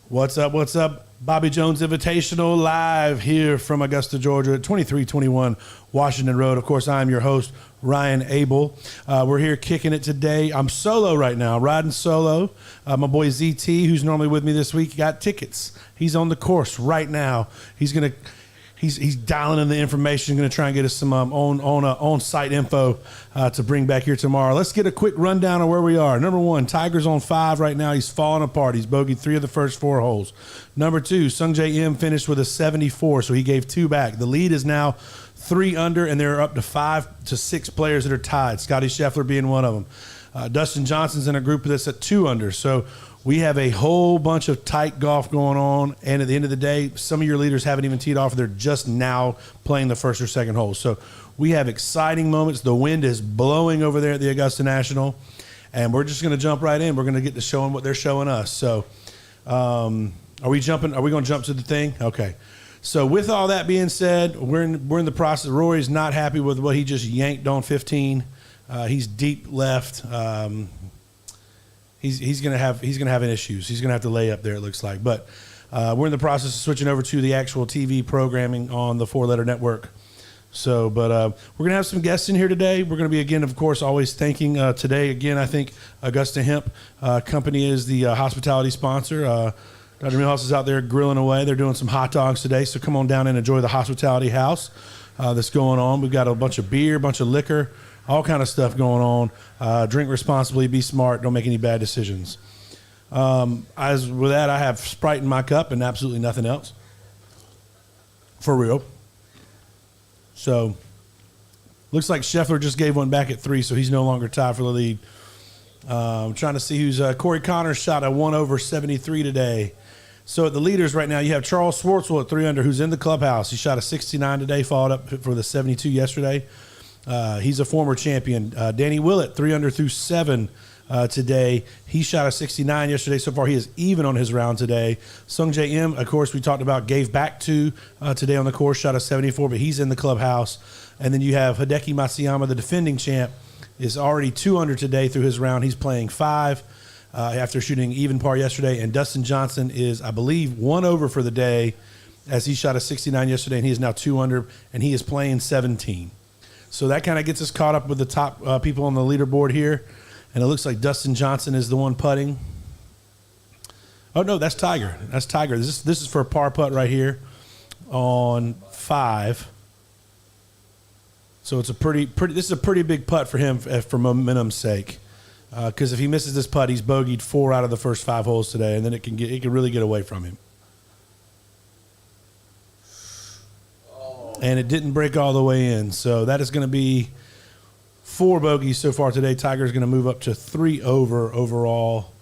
What's up? What's up? Bobby Jones Invitational live here from Augusta, Georgia at 2321 Washington Road. Of course, I'm your host, Ryan Abel. We're here kicking it today. I'm solo right now, riding solo. My boy ZT, who's normally with me this week, got tickets. He's on the course right now. He's dialing in the information, going to try and get us some on-site info to bring back here tomorrow. Let's get a quick rundown of where we are. Number one, Tiger's on 5 right now. He's falling apart. He's bogeyed 3 of the first 4 holes. Number 2, Sungjae Im finished with a 74, so he gave 2 back. The lead is now 3 under, and there are up to 5 to 6 players that are tied, Scotty Scheffler being one of them. Dustin Johnson's in a group that's at 2 under, so we have a whole bunch of tight golf going on, and at the end of the day, some of your leaders haven't even teed off. They're just now playing the first or second hole. So we have exciting moments. The wind is blowing over there at the Augusta National, and we're just going to jump right in. We're going to get to showing what they're showing us. So are we going to jump to the thing? Okay. So with all that being said, we're in the process. Rory's not happy with what he just yanked on 15. He's deep left. He's gonna have issues. He's gonna have to lay up there, it looks like. But we're in the process of switching over to the actual TV programming on the 4-letter network. So, but we're gonna have some guests in here today. We're gonna be, again, of course, always thanking today. Again, I think Augusta Hemp Company is the hospitality sponsor. Dr. Milhouse is out there grilling away. They're doing some hot dogs today. So come on down and enjoy the hospitality house that's going on. We've got a bunch of beer, a bunch of liquor, all kind of stuff going on. Drink responsibly, be smart, don't make any bad decisions. As with that, I have Sprite in my cup and absolutely nothing else. For real. So, looks like Scheffler just gave one back at 3, so he's no longer tied for the lead. I'm trying to see who's Corey Connors shot a 1 over 73 today. So at the leaders right now, you have Charles Schwartzel at 3 under, who's in the clubhouse. He shot a 69 today, followed up for the 72 yesterday. He's a former champion. Danny Willett, 3 under through 7 today. He shot a 69 yesterday. So far, he is even on his round today. Sungjae Im, of course, we talked about, gave back 2 today on the course, shot a 74, but he's in the clubhouse. And then you have Hideki Matsuyama, the defending champ, is already 2 under today through his round. He's playing 5 after shooting even par yesterday. And Dustin Johnson is, I believe, 1 over for the day as he shot a 69 yesterday, and he is now 2 under, and he is playing 17. So that kind of gets us caught up with the top people on the leaderboard here. And it looks like Dustin Johnson is the one putting. Oh, no, that's Tiger. That's Tiger. This is for a par putt right here on 5. So it's a pretty. This is a pretty big putt for him for momentum's sake. Because if he misses this putt, he's bogeyed 4 out of the first 5 holes today, and then it can really get away from him. And it didn't break all the way in. So that is going to be 4 bogeys so far today. Tiger's going to move up to 3 over overall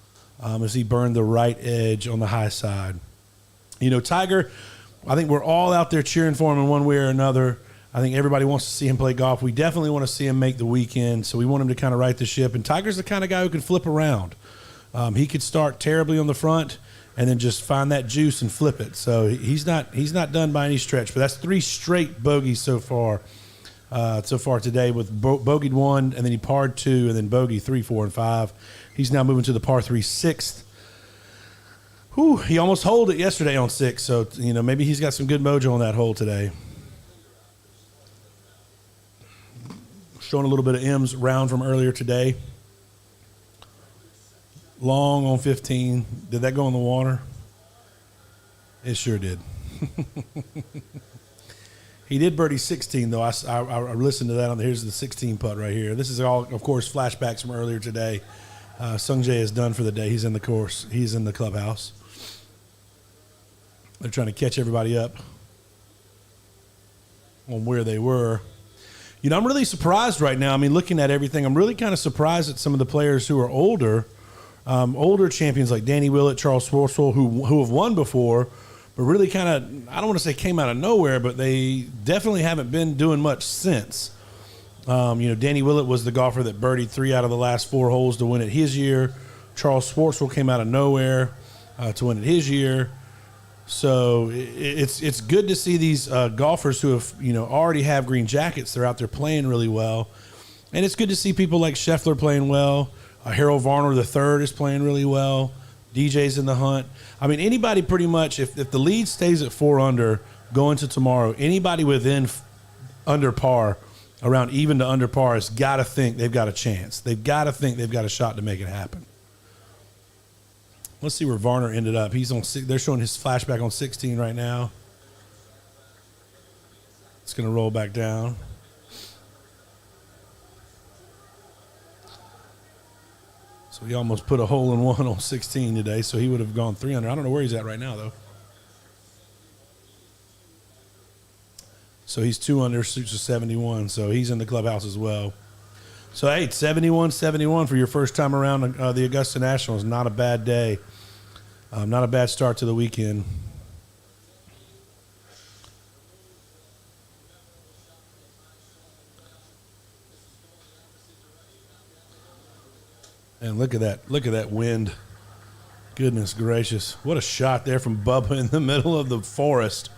as he burned the right edge on the high side. You know, Tiger, I think we're all out there cheering for him in one way or another. I think everybody wants to see him play golf. We definitely want to see him make the weekend, so we want him to kind of right the ship. And Tiger's the kind of guy who can flip around. He could start terribly on the front and then just find that juice and flip it. So he's not done by any stretch. But that's 3 straight bogeys so far today, with bogeyed 1, and then he parred 2, and then bogey 3, 4, and 5. He's now moving to the par 3 6th. Whew, he almost holed it yesterday on 6, so maybe he's got some good mojo on that hole today. Showing a little bit of M's round from earlier today. Long on 15. Did that go in the water? It sure did. He did birdie 16, though. I listened to that on here's the 16 putt right here. This is all, of course, flashbacks from earlier today. Sungjae is done for the day. He's in the course. He's in the clubhouse. They're trying to catch everybody up on where they were. I'm really surprised right now. I mean, looking at everything, I'm really kind of surprised at some of the players who are older champions like Danny Willett, Charles Schwartzel, who have won before, but really kind of, I don't want to say came out of nowhere, but they definitely haven't been doing much since. Danny Willett was the golfer that birdied 3 out of the last 4 holes to win it his year. Charles Schwartzel came out of nowhere to win it his year. So it's good to see these golfers who have already have green jackets. They're out there playing really well, and it's good to see people like Scheffler playing well. Harold Varner III is playing really well. DJ's in the hunt. I mean, anybody pretty much, if the lead stays at 4 under going to tomorrow, anybody within under par, around even to under par, has got to think they've got a chance. They've got to think they've got a shot to make it happen. Let's see where Varner ended up. He's on. They're showing his flashback on 16 right now. It's going to roll back down. So he almost put a hole in one on 16 today, so he would have gone 3 under. I don't know where he's at right now, though. So he's 2 under, shoots a 71, so he's in the clubhouse as well. So, hey, 71-71 for your first time around the Augusta National is not a bad day. Not a bad start to the weekend. And look at that. Look at that wind. Goodness gracious. What a shot there from Bubba in the middle of the forest.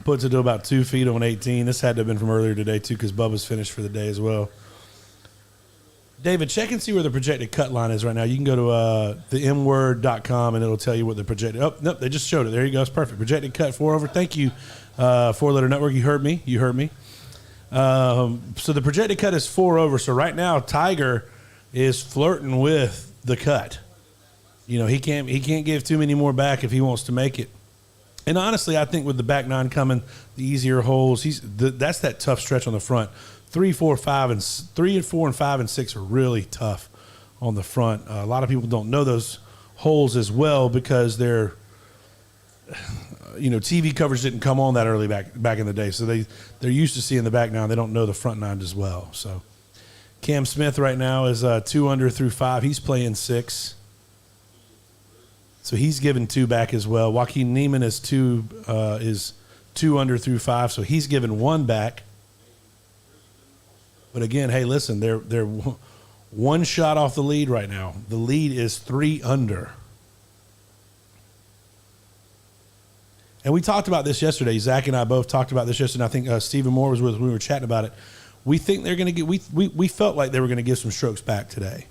Puts it to about 2 feet on 18. This had to have been from earlier today, too, because Bubba's finished for the day as well. David, check and see where the projected cut line is right now. You can go to themword.com, and it'll tell you what the projected – oh, nope, they just showed it. There you go. It's perfect. Projected cut 4 over. Thank you, 4-letter network. You heard me. So the projected cut is 4 over. So right now, Tiger is flirting with the cut. You know, he can't give too many more back if he wants to make it. And honestly, I think with the back nine coming, the easier holes, that's that tough stretch on the front. 3, 4, 5, and 3 and 4 and 5 and 6 are really tough on the front. A lot of people don't know those holes as well because they're, TV coverage didn't come on that early back in the day, so they're used to seeing the back nine. They don't know the front nine as well. So Cam Smith right now is 2 under through 5. He's playing 6. So he's given 2 back as well. Joaquin Neiman is 2 under through 5, so he's given 1 back. But again, hey, listen, they're 1 shot off the lead right now. The lead is 3 under. And we talked about this yesterday. Zach and I both talked about this yesterday. I think Stephen Moore was with us when we were chatting about it. We think they're going to get. We felt like they were going to give some strokes back today.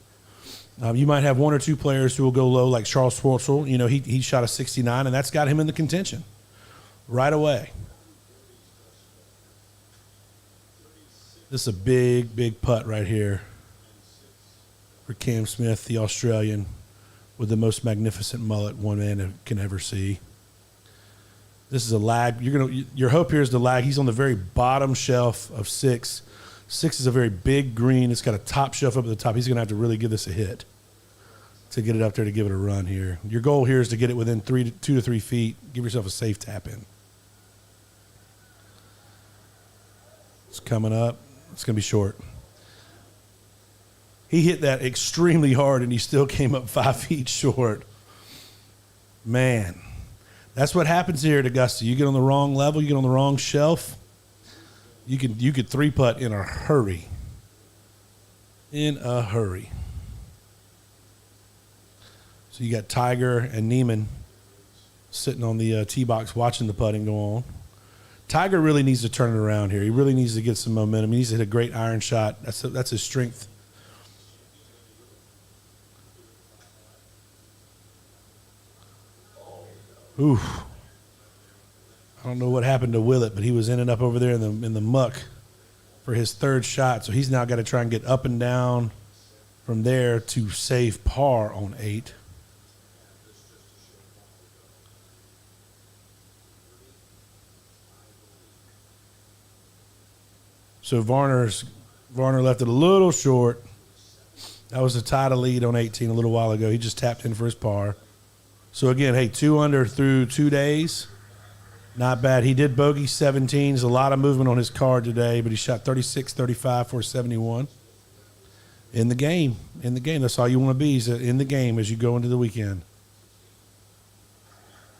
You might have 1 or 2 players who will go low, like Charles Schwartzel. You know, he shot a 69, and that's got him in the contention right away. This is a big, big putt right here for Cam Smith, the Australian, with the most magnificent mullet one man can ever see. This is a lag. Your hope here is the lag. He's on the very bottom shelf of 6. 6 is a very big green. It's got a top shelf up at the top. He's going to have to really give this a hit to get it up there to give it a run here. Your goal here is to get it within 2 to 3 feet. Give yourself a safe tap in. It's coming up. It's going to be short. He hit that extremely hard, and he still came up 5 feet short. Man, that's what happens here at Augusta. You get on the wrong level, you get on the wrong shelf, you could 3-putt in a hurry. In a hurry. So you got Tiger and Neiman sitting on the tee box watching the putting go on. Tiger really needs to turn it around here. He really needs to get some momentum. He needs to hit a great iron shot. That's his strength. Ooh. I don't know what happened to Willett, but he was ending up over there in the muck for his 3rd shot. So he's now got to try and get up and down from there to save par on 8. So Varner left it a little short. That was a tie to lead on 18 a little while ago. He just tapped in for his par. So again, hey, 2 under through 2 days. Not bad. He did bogey 17. There's a lot of movement on his card today, but he shot 36, 35 for a 71. In the game. That's all you want to be, is in the game as you go into the weekend.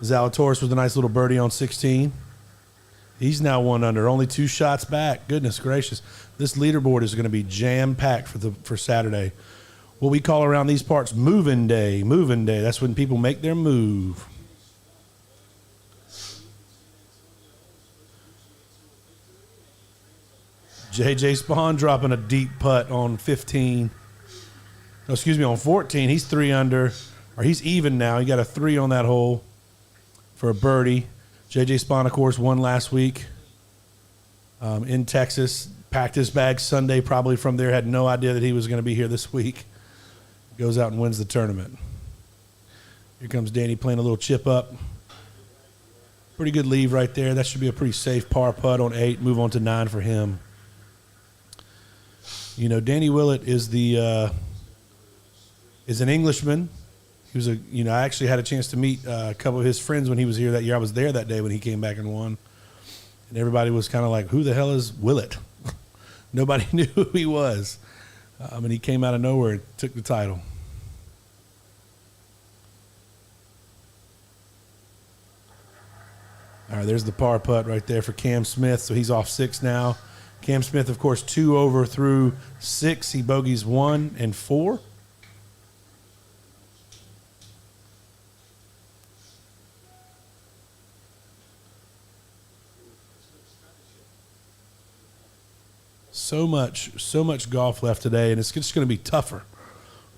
Zalatoris with a nice little birdie on 16. He's now 1 under, only 2 shots back. Goodness gracious. This leaderboard is going to be jam-packed for Saturday. What we call around these parts moving day. Moving day. That's when people make their move. J.J. Spawn dropping a deep putt on 15. No, excuse me, on 14. He's 3 under. or he's even now. He got a 3 on that hole for a birdie. J.J. Spahn, of course, won last week in Texas. Packed his bag Sunday probably from there. Had no idea that he was going to be here this week. Goes out and wins the tournament. Here comes Danny playing a little chip up. Pretty good leave right there. That should be a pretty safe par putt on 8. Move on to 9 for him. You know, Danny Willett is an Englishman. He was I actually had a chance to meet a couple of his friends when he was here that year. I was there that day when he came back and won. And everybody was kind of like, who the hell is Willett? Nobody knew who he was. And he came out of nowhere and took the title. All right, there's the par putt right there for Cam Smith. So he's off 6 now. Cam Smith, of course, 2 over through 6. He bogeys 1 and 4. So much golf left today, and it's just going to be tougher.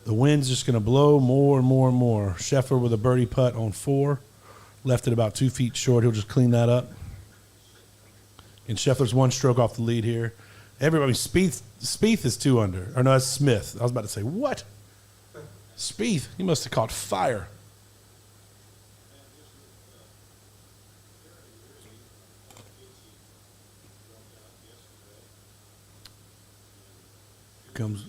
The wind's just going to blow more and more and more. Scheffler with a birdie putt on 4. Left it about 2 feet short. He'll just clean that up. And Scheffler's 1 stroke off the lead here. Everybody, Spieth is 2 under. Or no, that's Smith. I was about to say, what? Spieth, he must have caught fire. Comes,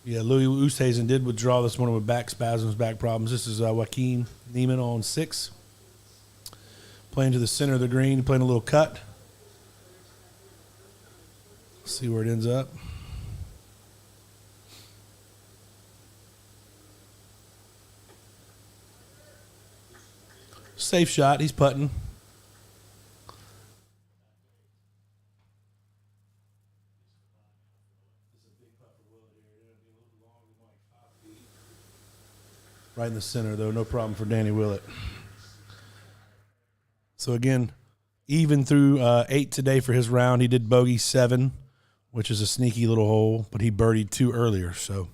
yeah, Louis Oosthuizen did withdraw this morning with back spasms, back problems. This is Joaquin Niemann on 6. Playing to the center of the green, playing a little cut. See where it ends up. Safe shot, he's putting. Right in the center, though. No problem for Danny Willett. So, again, even through 8 today for his round. He did bogey 7, which is a sneaky little hole, but he birdied 2 earlier. So,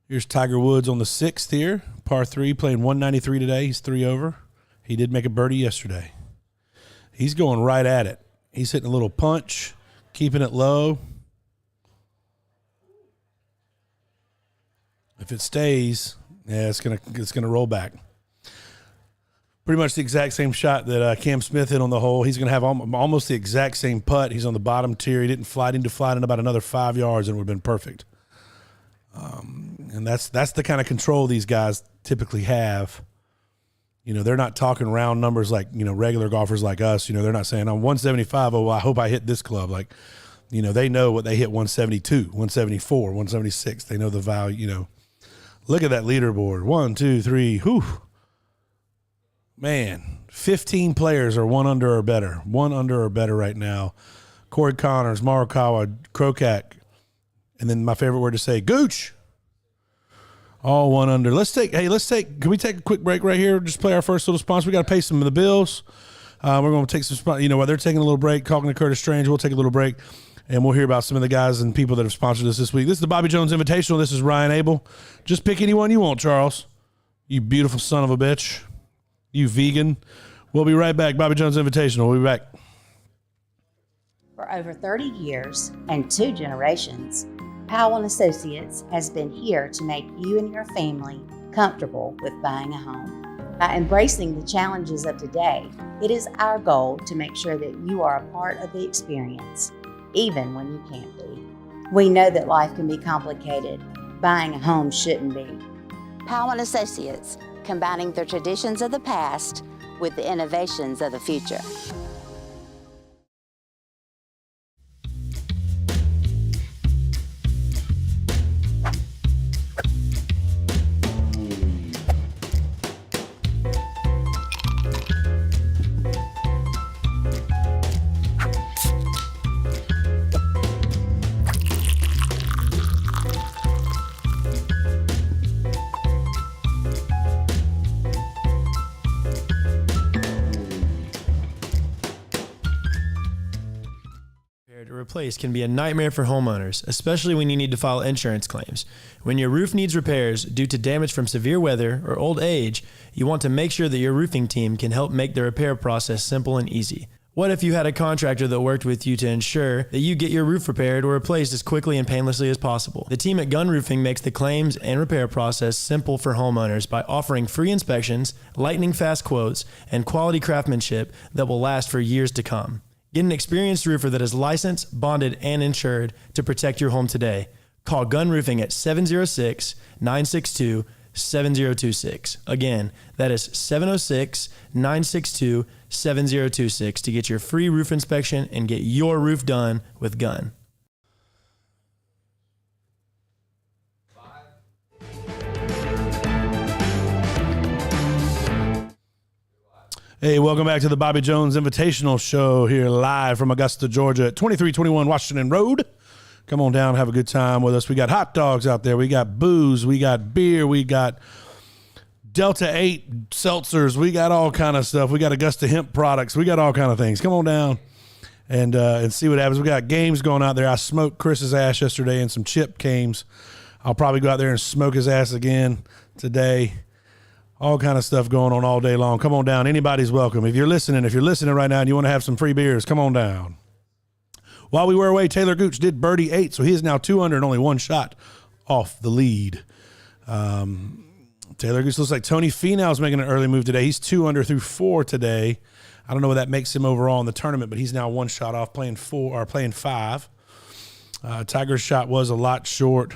here's Tiger Woods on the 6th here. Par 3, playing 193 today. He's 3 over. He did make a birdie yesterday. He's going right at it. He's hitting a little punch, keeping it low. If it stays, yeah, it's gonna roll back. Pretty much the exact same shot that Cam Smith hit on the hole. He's gonna have almost the exact same putt. He's on the bottom tier. He didn't fly into flat in about another 5 yards, and it would have been perfect. And that's the kind of control these guys typically have. You know, they're not talking round numbers like, you know, regular golfers like us. You know, they're not saying, I'm 175, oh, well, I hope I hit this club. Like, you know, they know what they hit 172, 174, 176. They know the value, you know. Look at that leaderboard. 1, 2, 3. Whew. Man, 15 players are 1 under or better. 1 under or better right now. Corey Connors, Morikawa, Krokak, and then my favorite word to say, Gooch. All 1 under. Can we take a quick break right here? Just play our first little sponsor. We got to pay some of the bills. We're going to take some, while they're taking a little break, talking to Curtis Strange, we'll take a little break. And we'll hear about some of the guys and people that have sponsored us this week. This is the Bobby Jones Invitational. This is Ryan Abel. Just pick anyone you want, Charles. You beautiful son of a bitch. You vegan. We'll be right back. Bobby Jones Invitational. We'll be back. For over 30 years and 2 generations, Powell & Associates has been here to make you and your family comfortable with buying a home. By embracing the challenges of today, it is our goal to make sure that you are a part of the experience, even when you can't be. We know that life can be complicated. Buying a home shouldn't be. Powell & Associates, combining the traditions of the past with the innovations of the future. or replace can be a nightmare for homeowners, especially when you need to file insurance claims. When your roof needs repairs due to damage from severe weather or old age, you want to make sure that your roofing team can help make the repair process simple and easy. What if you had a contractor that worked with you to ensure that you get your roof repaired or replaced as quickly and painlessly as possible? The team at Gun Roofing makes the claims and repair process simple for homeowners by offering free inspections, lightning fast quotes, and quality craftsmanship that will last for years to come. Get an experienced roofer that is licensed, bonded, and insured to protect your home today. Call Gun Roofing at 706-962-7026. Again, that is 706-962-7026 to get your free roof inspection and get your roof done with Gun. Hey, welcome back to the Bobby Jones Invitational Show here live from Augusta, Georgia at 2321 Washington Road. Come on down, have a good time with us. We got hot dogs out there. We got booze. We got beer. We got Delta 8 seltzers. We got all kind of stuff. We got Augusta hemp products. We got all kind of things. Come on down and see what happens. We got games going out there. I smoked Chris's ass yesterday in some chip games. I'll probably go out there and smoke his ass again today. All kind of stuff going on all day long. Come on down. Anybody's welcome. If you're listening right now and you want to have some free beers, come on down. While we were away, Taylor Gooch did birdie 8, so he is now 2 under and only one shot off the lead. Taylor Gooch looks like Tony Finau's making an early move today. He's 2 under through 4 today. I don't know what that makes him overall in the tournament, but he's now one shot off playing 5. Tiger's shot was a lot short.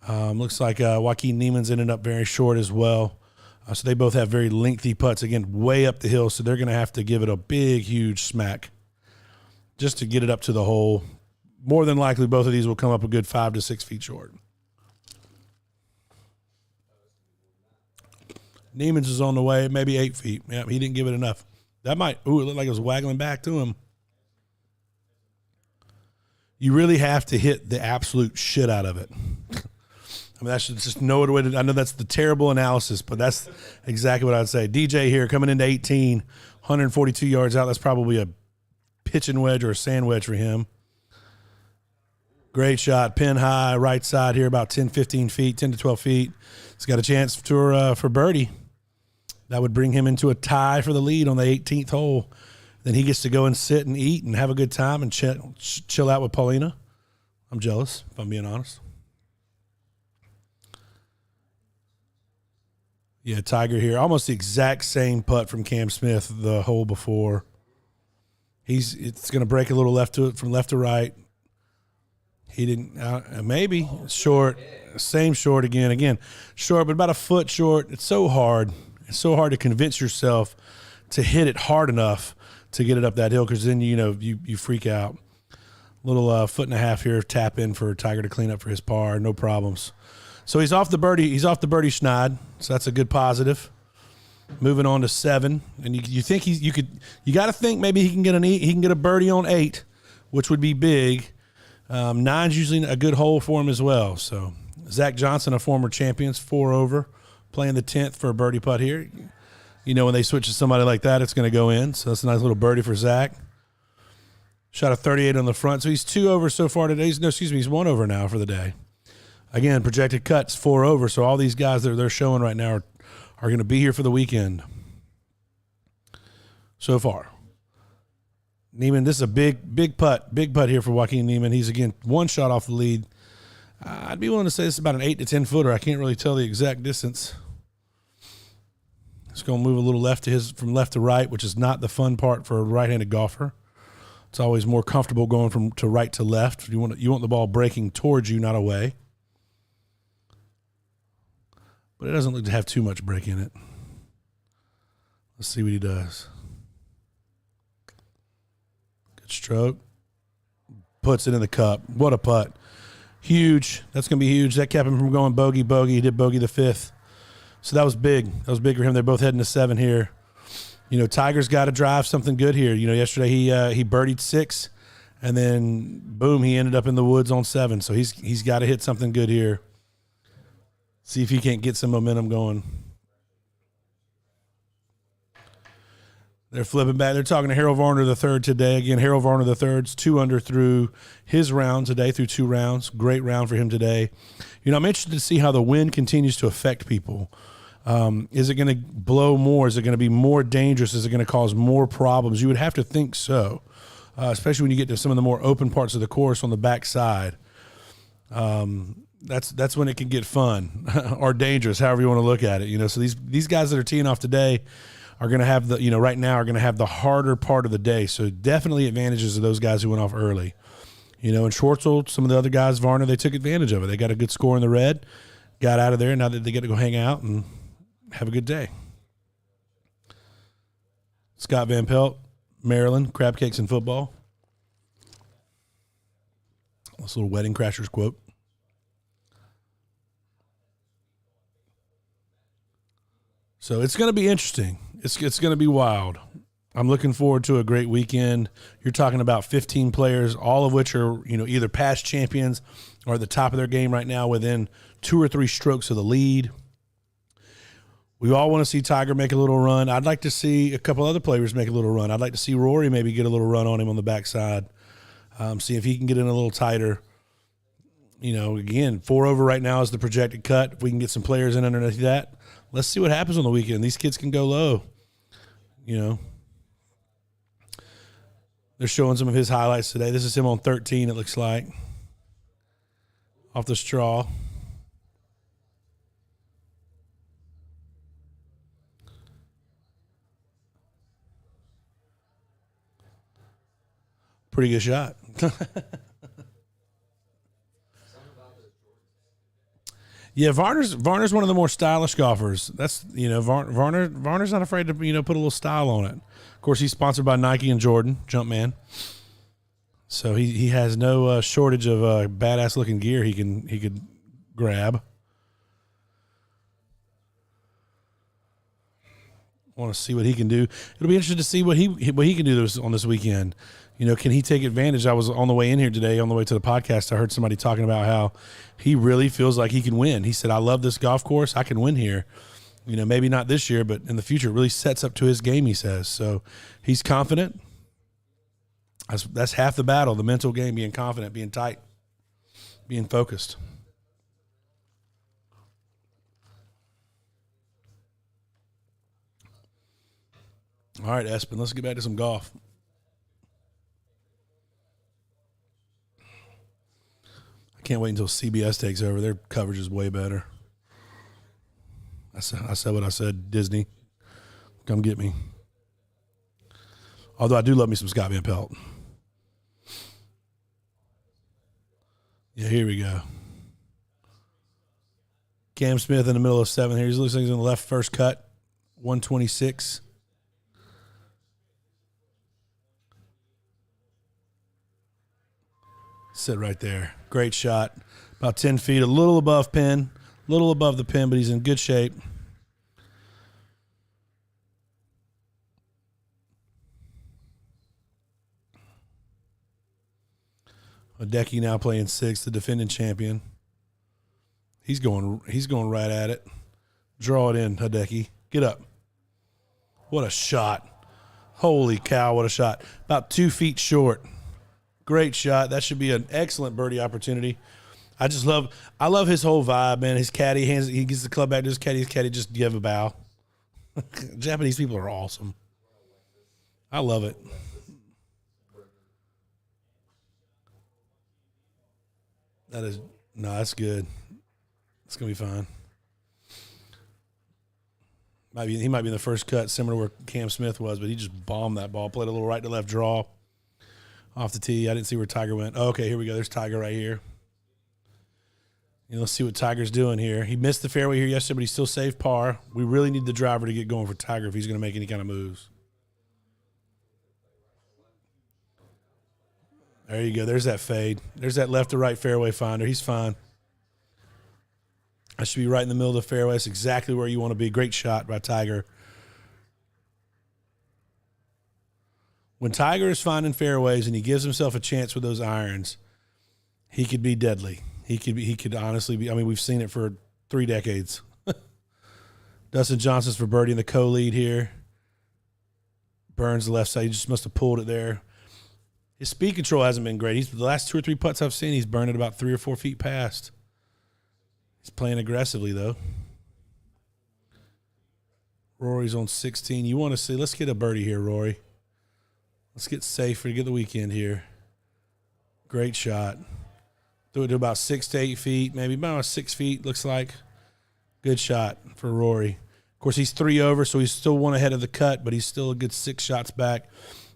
Looks like Joaquin Niemann's ended up very short as well. So they both have very lengthy putts, again, way up the hill, so they're going to have to give it a big, huge smack just to get it up to the hole. More than likely, both of these will come up a good 5 to 6 feet short. Niemann's is on the way, maybe 8 feet. Yeah, he didn't give it enough. It looked like it was waggling back to him. You really have to hit the absolute shit out of it. I mean, that's just no other way to. I know that's the terrible analysis, but that's exactly what I'd say. DJ here coming into 18, 142 yards out. That's probably a pitching wedge or a sand wedge for him. Great shot, pin high, right side here, about 10, 15 feet, 10 to 12 feet. He's got a chance for birdie. That would bring him into a tie for the lead on the 18th hole. Then he gets to go and sit and eat and have a good time and chill out with Paulina. I'm jealous, if I'm being honest. Yeah, Tiger here. Almost the exact same putt from Cam Smith the hole before. It's going to break a little left to it from left to right. He didn't, maybe short, same short again, short, but about a foot short. It's so hard. It's so hard to convince yourself to hit it hard enough to get it up that hill, because then, you freak out. Little foot and a half here, tap in for Tiger to clean up for his par, no problems. So he's off the birdie schneid, so that's a good positive. Moving on to 7, and you think you got to think maybe he can get a birdie on 8, which would be big. 9's usually a good hole for him as well. So Zach Johnson, a former champion, 4 over, playing the 10th for a birdie putt here. When they switch to somebody like that, it's going to go in. So that's a nice little birdie for Zach. Shot a 38 on the front, so he's 2 over so far today. He's 1 over now for the day. Again, projected cuts 4 over, so all these guys that they're showing right now are going to be here for the weekend. So far, Niemann, this is a big putt here for Joaquin Niemann. He's again 1 shot off the lead. I'd be willing to say this is about an 8 to 10 footer. I can't really tell the exact distance. It's going to move a little from left to right, which is not the fun part for a right-handed golfer. It's always more comfortable going to right to left. You want the ball breaking towards you, not away. But it doesn't look to have too much break in it. Let's see what he does. Good stroke. Puts it in the cup. What a putt. Huge. That's going to be huge. That kept him from going bogey. He did bogey the 5th. So that was big. That was big for him. They're both heading to 7 here. Tiger's got to drive something good here. Yesterday he birdied 6, and then, boom, he ended up in the woods on 7. So he's got to hit something good here. See if he can't get some momentum going. They're flipping back. They're talking to Harold Varner III today. Again, Harold Varner III's 2 under through his round today, through 2 rounds. Great round for him today. I'm interested to see how the wind continues to affect people. Is it going to blow more? Is it going to be more dangerous? Is it going to cause more problems? You would have to think so, especially when you get to some of the more open parts of the course on the backside. That's when it can get fun or dangerous, however you want to look at it. So these guys that are teeing off today are going to have right now are going to have the harder part of the day. So definitely advantages of those guys who went off early. And Schwartzel, some of the other guys, Varner, they took advantage of it. They got a good score in the red, got out of there. Now that they get to go hang out and have a good day. Scott Van Pelt, Maryland, crab cakes and football. This little Wedding Crashers quote. So it's going to be interesting. It's going to be wild. I'm looking forward to a great weekend. You're talking about 15 players, all of which are, either past champions or at the top of their game right now within 2 or 3 strokes of the lead. We all want to see Tiger make a little run. I'd like to see a couple other players make a little run. I'd like to see Rory maybe get a little run on him on the backside. See if he can get in a little tighter. Again, 4 over right now is the projected cut. If we can get some players in underneath that, let's see what happens on the weekend. These kids can go low. They're showing some of his highlights today. This is him on 13, it looks like. Off the straw. Pretty good shot. Yeah, Varner's one of the more stylish golfers. That's Varner's not afraid to put a little style on it. Of course, he's sponsored by Nike and Jordan, Jumpman. So he has no shortage of badass looking gear he could grab. Want to see what he can do. It'll be interesting to see what he can do on this weekend. Can he take advantage? I was on the way in here today, on the way to the podcast, I heard somebody talking about how he really feels like he can win. He said, I love this golf course. I can win here. Maybe not this year, but in the future, it really sets up to his game, he says. So he's confident. That's half the battle, the mental game, being confident, being tight, being focused. All right, Espen, let's get back to some golf. I can't wait until CBS takes over. Their coverage is way better. I said what I said, Disney. Come get me. Although I do love me some Scott Van Pelt. Yeah, here we go. Cam Smith in the middle of 7th here. He looks like he's in the left first cut. 126. Sit right there. Great shot. About 10 feet, a little above pin. A little above the pin, but he's in good shape. Hideki now playing 6th, the defending champion. He's going right at it. Draw it in, Hideki. Get up. What a shot. Holy cow, what a shot. About 2 feet short. Great shot. That should be an excellent birdie opportunity. I love his whole vibe, man. His caddy he gets the club back to his caddy just give a bow. Japanese people are awesome. I love it. That's good. It's gonna be fine. He might be in the first cut, similar to where Cam Smith was, but he just bombed that ball. Played a little right to left draw off the tee. I didn't see where Tiger went. Oh, okay, here we go. There's Tiger right here. Let's see what Tiger's doing here. He missed the fairway here yesterday, but he still saved par. We really need the driver to get going for Tiger if he's going to make any kind of moves. There you go. There's that fade. There's that left to right fairway finder. He's fine. I should be right in the middle of the fairway. That's exactly where you want to be. Great shot by Tiger. When Tiger is finding fairways and he gives himself a chance with those irons, he could be deadly. He could honestly be. I mean, we've seen it for 3 decades. Dustin Johnson's for birdie in the co-lead here. burns the left side. He just must have pulled it there. His speed control hasn't been great. The last 2 or 3 putts I've seen, he's burned it about 3 or 4 feet past. He's playing aggressively, though. Rory's on 16. You want to see, let's get a birdie here, Rory. Let's get safe to get the weekend here. Great shot. Threw it to about 6 to 8 feet, maybe about 6 feet, looks like. Good shot for Rory. Of course, he's 3 over, so he's still 1 ahead of the cut, but he's still a good 6 shots back.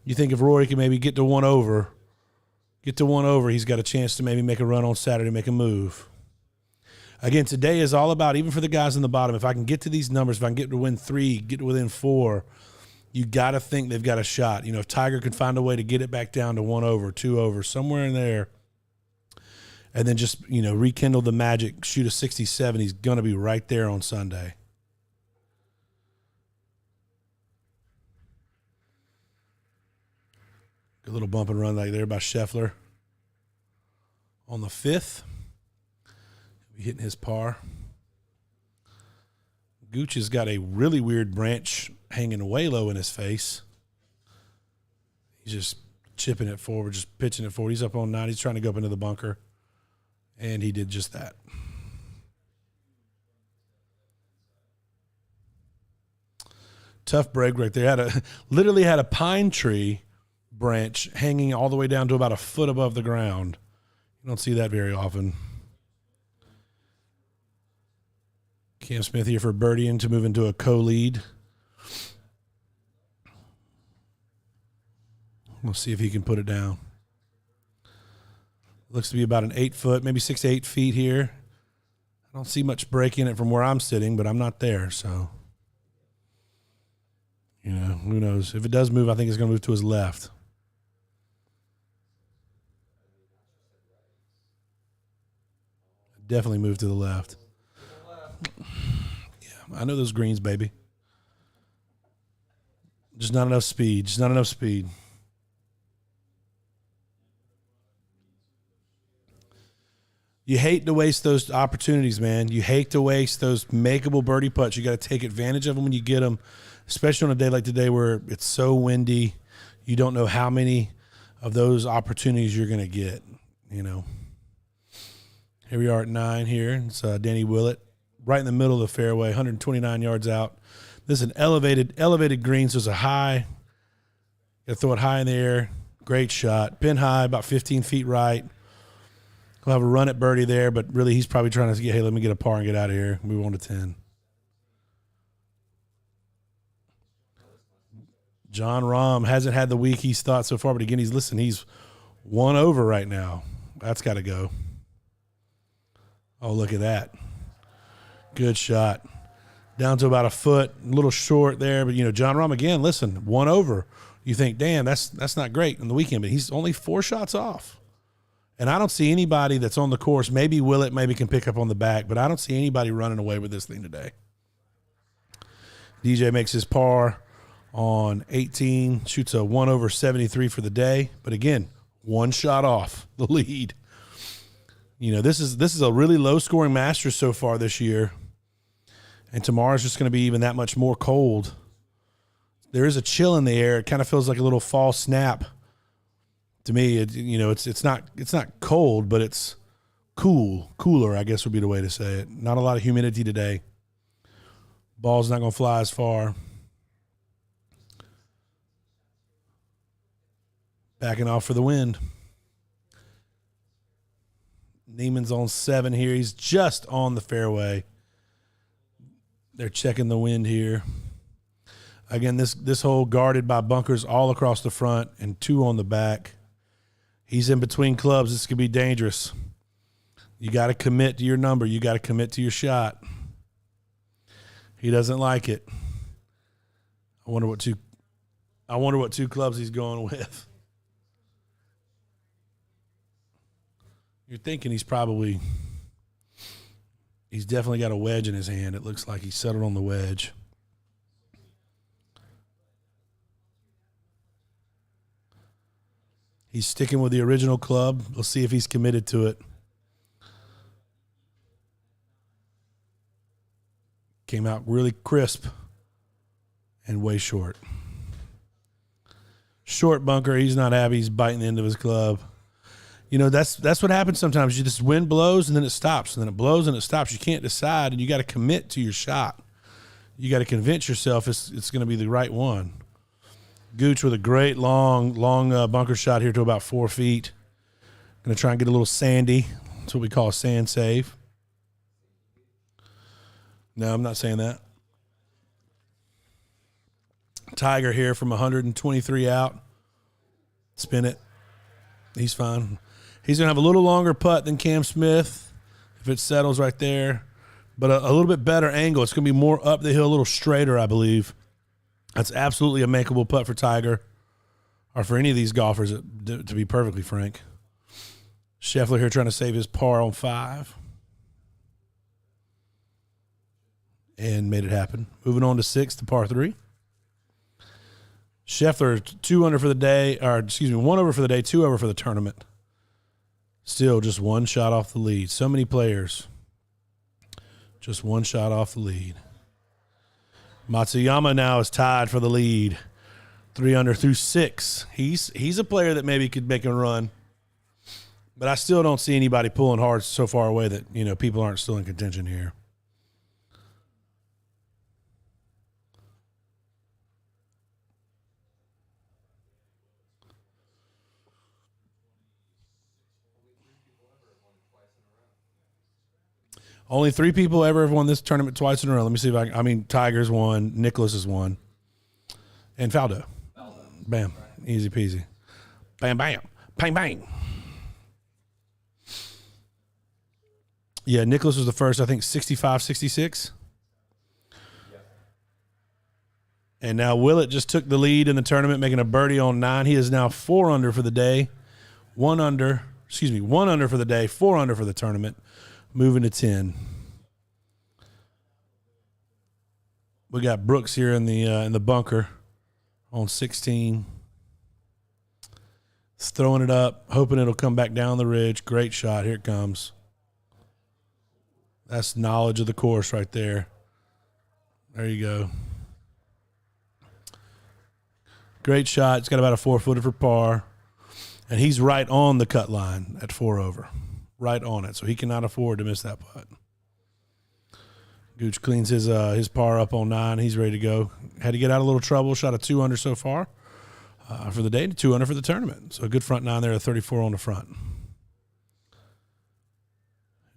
You think if Rory can maybe get to 1 over, he's got a chance to maybe make a run on Saturday, make a move. Again, today is all about, even for the guys in the bottom, if I can get to these numbers, if I can get to win 3, get to within 4, you got to think they've got a shot. If Tiger can find a way to get it back down to 1 over, 2 over, somewhere in there, and then just, rekindle the magic, shoot a 67, he's going to be right there on Sunday. Good little bump and run like there by Scheffler. On the 5th, he'll be hitting his par. Gooch has got a really weird branch hanging way low in his face. He's just chipping it forward, just pitching it forward. He's up on 9. He's trying to go up into the bunker, and he did just that. Tough break right there. Literally had a pine tree branch hanging all the way down to about a foot above the ground. You don't see that very often. Cam Smith here for birdieing to move into a co-lead. We'll see if he can put it down. Looks to be about an 8 foot, maybe 6 to 8 feet here. I don't see much break in it from where I'm sitting, but I'm not there, so who knows? If it does move, I think it's going to move to his left. Definitely move to the left. Yeah, I know those greens, baby. Just not enough speed. You hate to waste those opportunities, man. You hate to waste those makeable birdie putts. You got to take advantage of them when you get them, especially on a day like today where it's so windy. You don't know how many of those opportunities you're going to get, Here we are at 9 here. It's Danny Willett right in the middle of the fairway, 129 yards out. This is an elevated green, so it's a high. Got to throw it high in the air. Great shot. Pin high, about 15 feet right. He'll have a run at birdie there, but really he's probably trying to get, hey, let me get a par and get out of here. Move on to 10. John Rahm hasn't had the week he's thought so far, but again, he's 1 over right now. That's got to go. Oh, look at that. Good shot. Down to about a foot, a little short there. But, John Rahm, again, listen, 1 over. You think, damn, that's not great on the weekend, but he's only 4 shots off. And I don't see anybody that's on the course. Maybe Willett can pick up on the back, but I don't see anybody running away with this thing today. DJ makes his par on 18, shoots a 1 over 73 for the day. But, again, 1 shot off the lead. This is a really low-scoring Masters so far this year, and tomorrow's just going to be even that much more cold. There is a chill in the air. It kind of feels like a little fall snap to me. It's not cold, but it's cooler, I guess would be the way to say it. Not a lot of humidity today. Ball's not going to fly as far. Backing off for the wind. Neiman's on 7 here. He's just on the fairway. They're checking the wind here. Again, this hole guarded by bunkers all across the front and 2 on the back. He's in between clubs. This could be dangerous. You got to commit to your number. You got to commit to your shot. He doesn't like it. I wonder what two clubs he's going with. You're thinking he's definitely got a wedge in his hand. It looks like he's settled on the wedge. He's sticking with the original club. We'll see if he's committed to it. Came out really crisp and way short. Short bunker. He's not happy. He's biting the end of his club. You know, that's what happens sometimes. You just wind blows and then it stops, and then it blows and it stops. You can't decide, and you got to commit to your shot. You got to convince yourself it's going to be the right one. Gooch with a great long bunker shot here to about 4 feet. Going to try and get a little sandy. That's what we call a sand save. No, I'm not saying that. Tiger here from 123 out. Spin it. He's fine. He's going to have a little longer putt than Cam Smith if it settles right there, but a little bit better angle. It's going to be more up the hill, a little straighter, I believe. That's absolutely a makeable putt for Tiger, or for any of these golfers, to be perfectly frank. Scheffler here trying to save his par on 5. And made it happen. Moving on to 6, the par 3. Scheffler 2 under for the day, 1 over for the day, 2 over for the tournament. Still just 1 shot off the lead. So many players. Just 1 shot off the lead. Matsuyama now is tied for the lead. 3 under through 6. He's a player that maybe could make a run. But I still don't see anybody pulling hard so far away that, you know, people aren't still in contention here. Only 3 people ever have won this tournament twice in a row. Let me see if I mean, Tiger's won, Nicklaus has won, and Faldo. Bam. Easy peasy. Bam, bam. Bang, bang. Yeah, Nicklaus was the first, I think, 65, 66. And now Willett just took the lead in the tournament, making a birdie on 9. He is now 4 under for the day. 1 under for the day, 4 under for the tournament. Moving to 10. We got Brooks here in the bunker on 16. He's throwing it up, hoping it'll come back down the ridge. Great shot. Here it comes. That's knowledge of the course right there. There you go. Great shot. It's got about a 4-footer for par. And he's right on the cut line at 4 over. Right on it, so he cannot afford to miss that putt. Gooch cleans his par up on 9. He's ready to go. Had to get out of a little trouble. Shot a 2 under so far for the day, 2 under for the tournament. So a good front 9 there, a 34 on the front.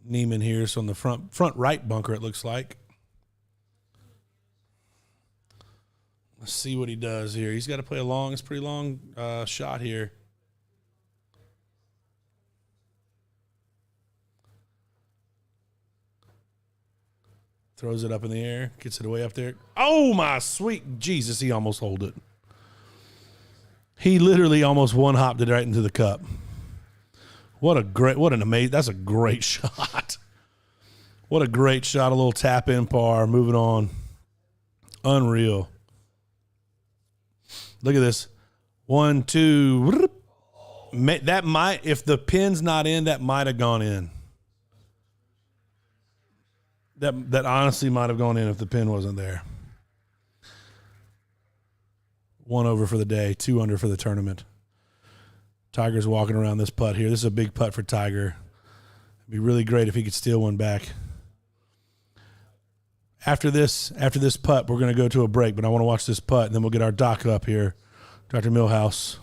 Neiman here, so on the front right bunker, it looks like. Let's see what he does here. He's got to play it's a pretty long shot here. Throws it up in the air, gets it way up there. Oh, my sweet Jesus, he almost holed it. He literally almost one-hopped it right into the cup. That's a great shot. What a great shot, a little tap-in par, moving on. Unreal. Look at this. 1, 2. That might, if the pin's not in, that might have gone in. That honestly might have gone in if the pin wasn't there. 1 over for the day, 2 under for the tournament. Tiger's walking around this putt here. This is a big putt for Tiger. It'd be really great if he could steal one back. After this putt, we're going to go to a break, but I want to watch this putt, and then we'll get our doc up here. Dr. Millhouse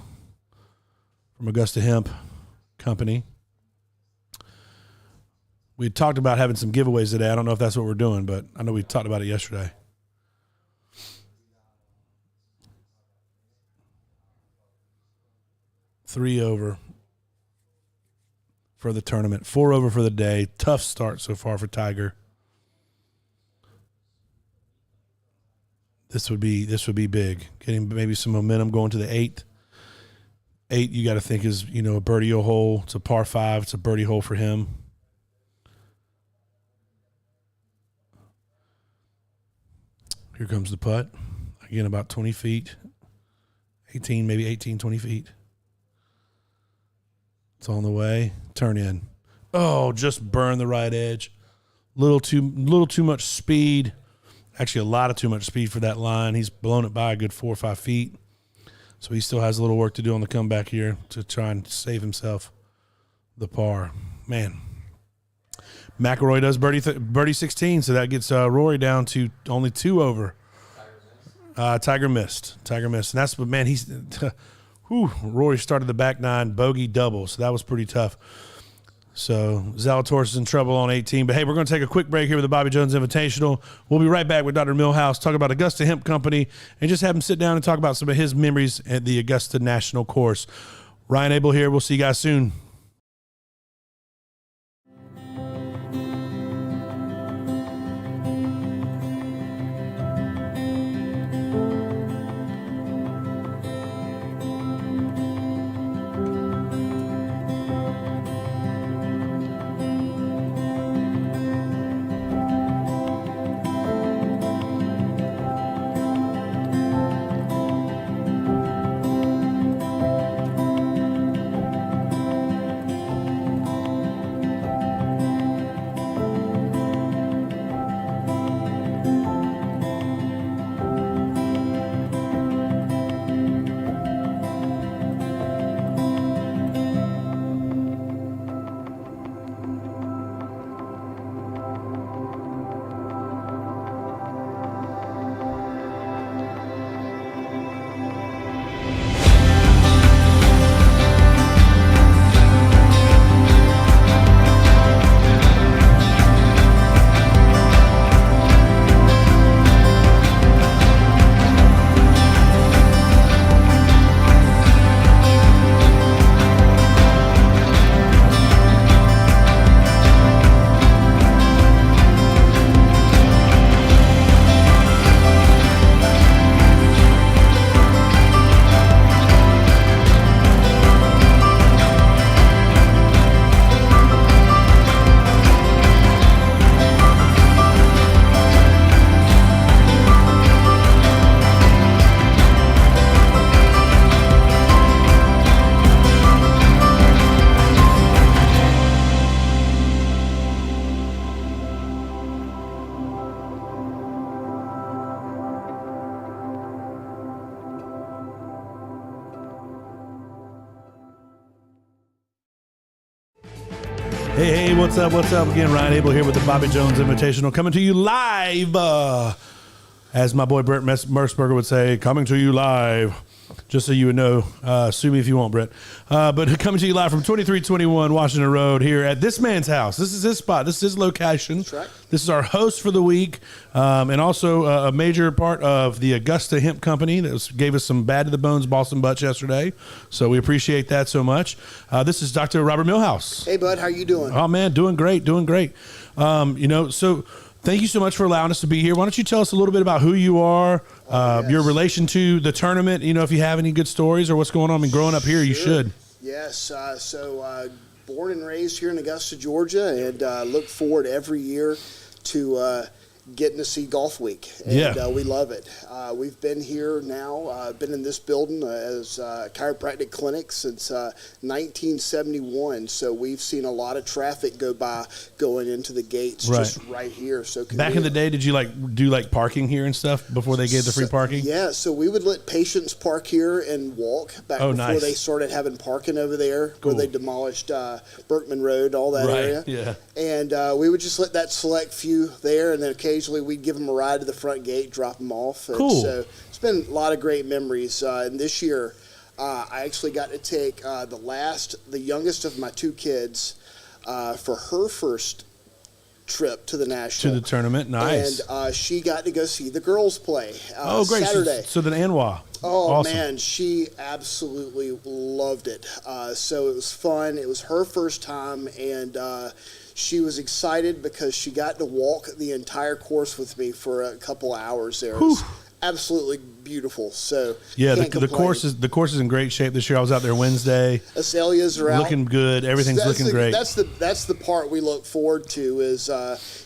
from Augusta Hemp Company. We talked about having some giveaways today. I don't know if that's what we're doing, but I know we talked about it yesterday. Three over for the tournament. 4 over for the day. Tough start so far for Tiger. This would be big. Getting maybe some momentum going to the 8th. 8, you got to think is, a birdie hole. It's a par 5. It's a birdie hole for him. Here comes the putt. Again, about 20 feet. 18, 20 feet. It's on the way. Turn in. Oh, just burn the right edge. Little too much speed. Actually, a lot of too much speed for that line. He's blown it by a good 4 or 5 feet. So he still has a little work to do on the comeback here to try and save himself the par. Man. McIlroy does birdie 16, so that gets Rory down to only 2 over. Tiger missed. And that's what, man, he's Rory started the back 9 bogey double, so that was pretty tough. So Zalatoris is in trouble on 18. But, hey, we're going to take a quick break here with the Bobby Jones Invitational. We'll be right back with Dr. Millhouse, talk about Augusta Hemp Company, and just have him sit down and talk about some of his memories at the Augusta National course. Ryan Abel here. We'll see you guys soon. Hey, what's up? Again, Ryan Abel here with the Bobby Jones Invitational, coming to you live, as my boy Brett Merceberger would say, coming to you live, just so you would know. Sue me if you want, Brett. But coming to you live from 2321 Washington Road here at this man's house. This is his spot. This is his location. That's right. This is our host for the week, and also a major part of the Augusta Hemp Company that gave us some Bad to the Bones Boston Butts yesterday. So we appreciate that so much. This is Dr. Robert Millhouse. Hey, bud. How you doing? Oh, man, doing great. So thank you so much for allowing us to be here. Why don't you tell us a little bit about who you are, Yes. your relation to the tournament, if you have any good stories or what's going on. I mean, growing up here, you should. Yes. Born and raised here in Augusta, Georgia, and look forward every year to getting to see Golf Week. And we love it. We've been here now, been in this building as a chiropractic clinic since 1971. So we've seen a lot of traffic go by going into the gates just right here. So back in the day, did you do parking here and stuff before they gave the free parking? Yeah, so we would let patients park here and walk back before they started having parking over there where they demolished Berkman Road, all that area. Yeah. And we would just let that select few there, and then occasionally we'd give them a ride to the front gate, drop them off. And cool. So it's been a lot of great memories. And this year, I actually got to take the youngest of my two kids for her first trip to the National. To the tournament, nice. And she got to go see the girls play great. Saturday. So the Anwa. Oh, awesome. Man, she absolutely loved it. So it was fun. It was her first time, and she was excited because she got to walk the entire course with me for a couple hours there. It was absolutely beautiful. So yeah, the course is in great shape this year. I was out there Wednesday. Azaleas are out, looking good. Everything's looking great. That's the part we look forward to is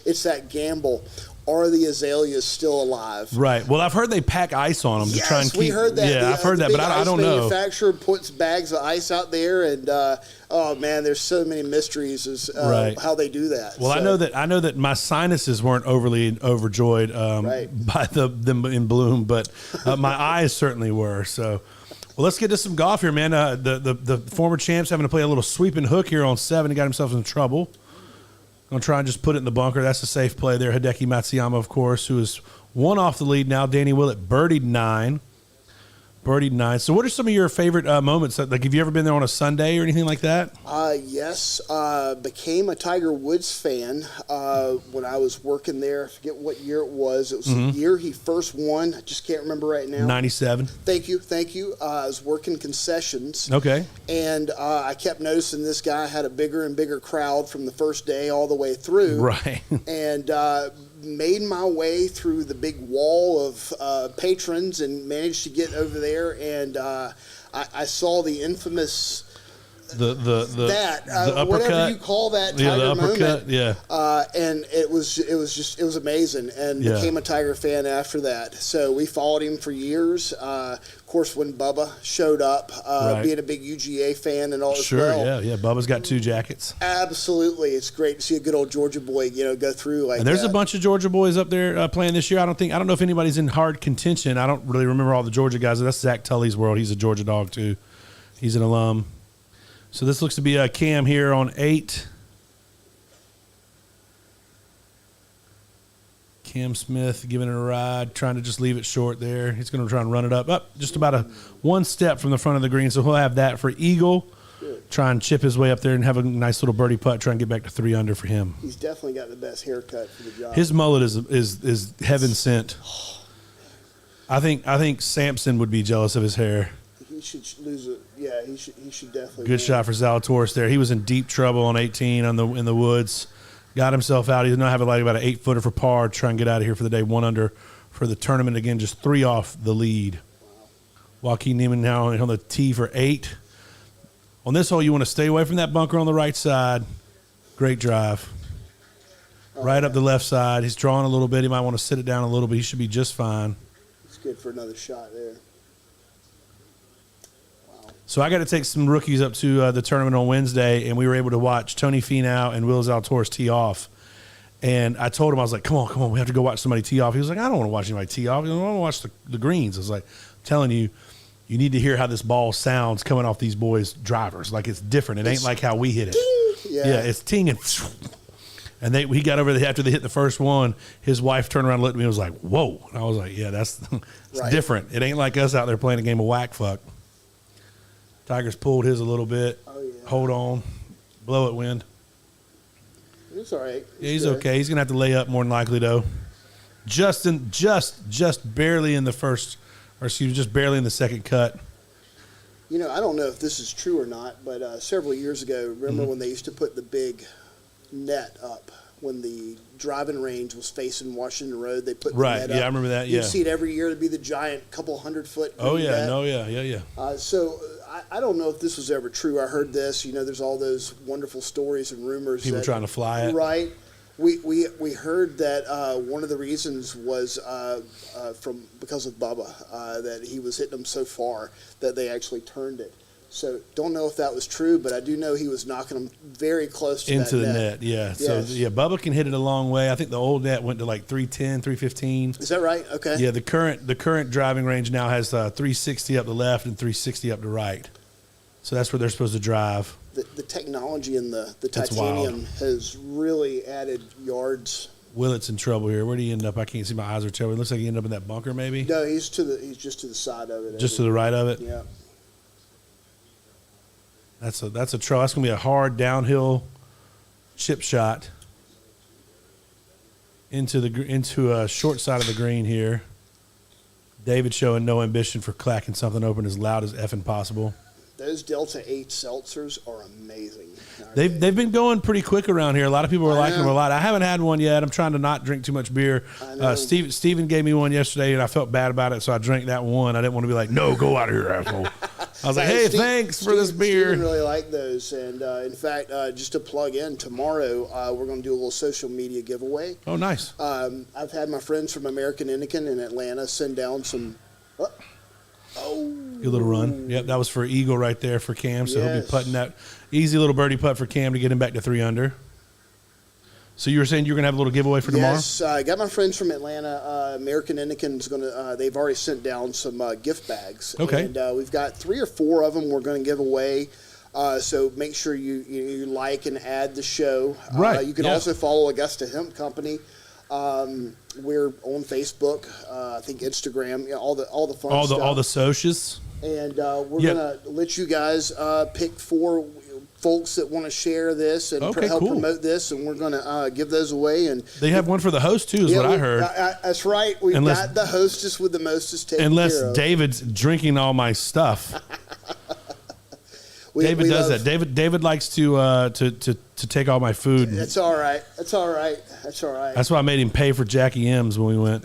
it's that gamble. Are the azaleas still alive? Right. Well, I've heard they pack ice on them to try and keep. We heard that. Yeah, I've heard that, but I don't know. The manufacturer puts bags of ice out there, and oh man, there's so many mysteries as how they do that. Well, so. I know that my sinuses weren't overly overjoyed by them in bloom, but my eyes certainly were. So, Well, let's get to some golf here, man. The former champ's having to play a little sweeping hook here on 7. He got himself in trouble. Going to try and just put it in the bunker. That's a safe play there. Hideki Matsuyama, of course, who is 1 off the lead now. Danny Willett birdied 9. So what are some of your favorite moments? Like, have you ever been there on a Sunday or anything like that? Yes. Became a Tiger Woods fan when I was working there. I forget what year it was. It was the year he first won. I just can't remember right now. 97. Thank you. I was working concessions. Okay. And I kept noticing this guy had a bigger and bigger crowd from the first day all the way through. Right. And made my way through the big wall of patrons and managed to get over there. And I saw the infamous the uppercut, whatever you call that Tiger moment. Yeah. And it was amazing, and became a Tiger fan after that. So we followed him for years. Of course, when Bubba showed up, being a big UGA fan and all as well. Yeah. Bubba's got 2 jackets. Absolutely, it's great to see a good old Georgia boy, go through like. And there's a bunch of Georgia boys up there playing this year. I don't know if anybody's in hard contention. I don't really remember all the Georgia guys. That's Zach Tully's world. He's a Georgia dog too. He's an alum. So this looks to be a Cam here on 8. Cam Smith giving it a ride, trying to just leave it short there. He's going to try and run it up just about 1 step from the front of the green. So he'll have that for Eagle. Good. Try and chip his way up there and have a nice little birdie putt, try and get back to 3 under for him. He's definitely got the best haircut for the job. His mullet is heaven sent. I think Sampson would be jealous of his hair. He should lose it. Yeah, he should definitely. Good shot for Zalatoris there. He was in deep trouble on 18 in the woods. Got himself out. He did not have about an 8-footer for par. Try and get out of here for the day. 1 under for the tournament. Again, just 3 off the lead. Wow. Joaquin Niemann now on the tee for 8. On this hole, you want to stay away from that bunker on the right side. Great drive. Right up the left side. He's drawing a little bit. He might want to sit it down a little bit. He should be just fine. It's good for another shot there. So I got to take some rookies up to the tournament on Wednesday, and we were able to watch Tony Finau and Will Zalatoris tee off. And I told him, I was like, come on, we have to go watch somebody tee off. He was like, I don't want to watch anybody tee off. I want to watch the greens. I was like, I'm telling you, you need to hear how this ball sounds coming off these boys' drivers. Like, it's different. It ain't like how we hit it. Ting! Yeah, it's ting and he got over there after they hit the first one. His wife turned around and looked at me and was like, whoa. And I was like, yeah, it's right. Different. It ain't like us out there playing a game of whack fuck. Tiger's pulled his a little bit. Oh, yeah. Hold on. Blow it, wind. It's all right. Yeah, he's okay. He's going to have to lay up more than likely, though. Just barely in the first, just barely in the second cut. I don't know if this is true or not, but several years ago, remember when they used to put the big net up when the driving range was facing Washington Road? They put the net up. Yeah, I remember that. Yeah, you'd see it every year. It'd be the giant couple 100-foot. Oh yeah, net. yeah. So I don't know if this was ever true. I heard this. There's all those wonderful stories and rumors. People trying to fly it. Right. We heard that one of the reasons was because of Bubba, that he was hitting them so far that they actually turned it. So don't know if that was true, but I do know he was knocking them very close to into that the net. Yeah. Yes. So Bubba can hit it a long way. I think the old net went to like 310, 315. Is that right? Okay. Yeah. The current driving range now has 360 up the left and 360 up the right. So that's where they're supposed to drive. The technology in the titanium has really added yards. Willett's in trouble here. Where did he end up? I can't see. My eyes are telling. It looks like he ended up in that bunker, maybe. No, he's just to the side of it. Just to the right of it. Yeah. That's a trouble. That's gonna be a hard downhill chip shot into a short side of the green here. David showing no ambition for clacking something open as loud as effing possible. Those Delta 8 seltzers are amazing. They've been going pretty quick around here. A lot of people are liking them a lot. I haven't had one yet. I'm trying to not drink too much beer. Steven gave me one yesterday, and I felt bad about it, so I drank that one. I didn't want to be like, no, go out of here, asshole. I was like, hey, thanks for this beer. Steven really liked those. And, in fact, just to plug in, tomorrow we're going to do a little social media giveaway. Oh, nice. I've had my friends from American Indican in Atlanta send down some Good little run. Yep, that was for Eagle right there for Cam. So he'll be putting that easy little birdie putt for Cam to get him back to 3 under. So you were saying you're going to have a little giveaway for tomorrow? Yes, I got my friends from Atlanta. American Indican's going to. They've already sent down some gift bags. Okay. And we've got 3 or 4 of them we're going to give away. So make sure you like and add the show. Right. You can also follow Augusta Hemp Company. We're on Facebook. I think Instagram. All the fun stuff. All the socials. And we're going to let you guys pick 4 folks that want to share this and help promote this, and we're going to give those away. And they have one for the host too, is what I heard. That's right. We've got the hostess with the mostest taken unless care of. David's drinking all my stuff. David does that. David likes to take all my food. That's all right. That's why I made him pay for Jackie M's when we went.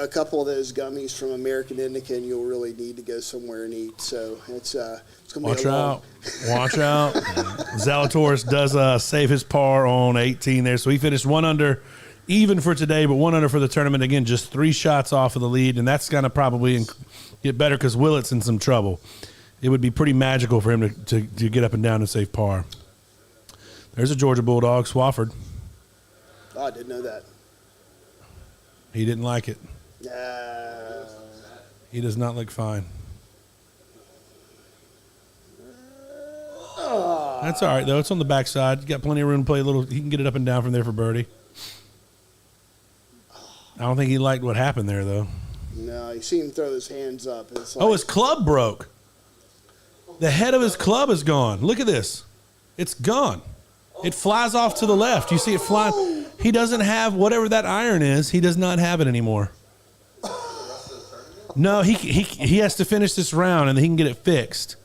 A couple of those gummies from American Indica, and you'll really need to go somewhere and eat. So it's going to be Watch out. Zalatoris does save his par on 18 there. So he finished 1 under, even for today, but 1 under for the tournament. Again, just 3 shots off of the lead, and that's going to probably get better because Willett's in some trouble. It would be pretty magical for him to get up and down and save par. There's a Georgia Bulldog, Swafford. Oh, I didn't know that. He didn't like it. He does not look fine. That's all right, though. It's on the backside. You got plenty of room to play a little. He can get it up and down from there for birdie. I don't think he liked what happened there, though. No, you see him throw his hands up. It's like, his club broke. The head of his club is gone. Look at this. It's gone. It flies off to the left. You see it fly. He doesn't have whatever that iron is. He does not have it anymore. No, he has to finish this round and then he can get it fixed.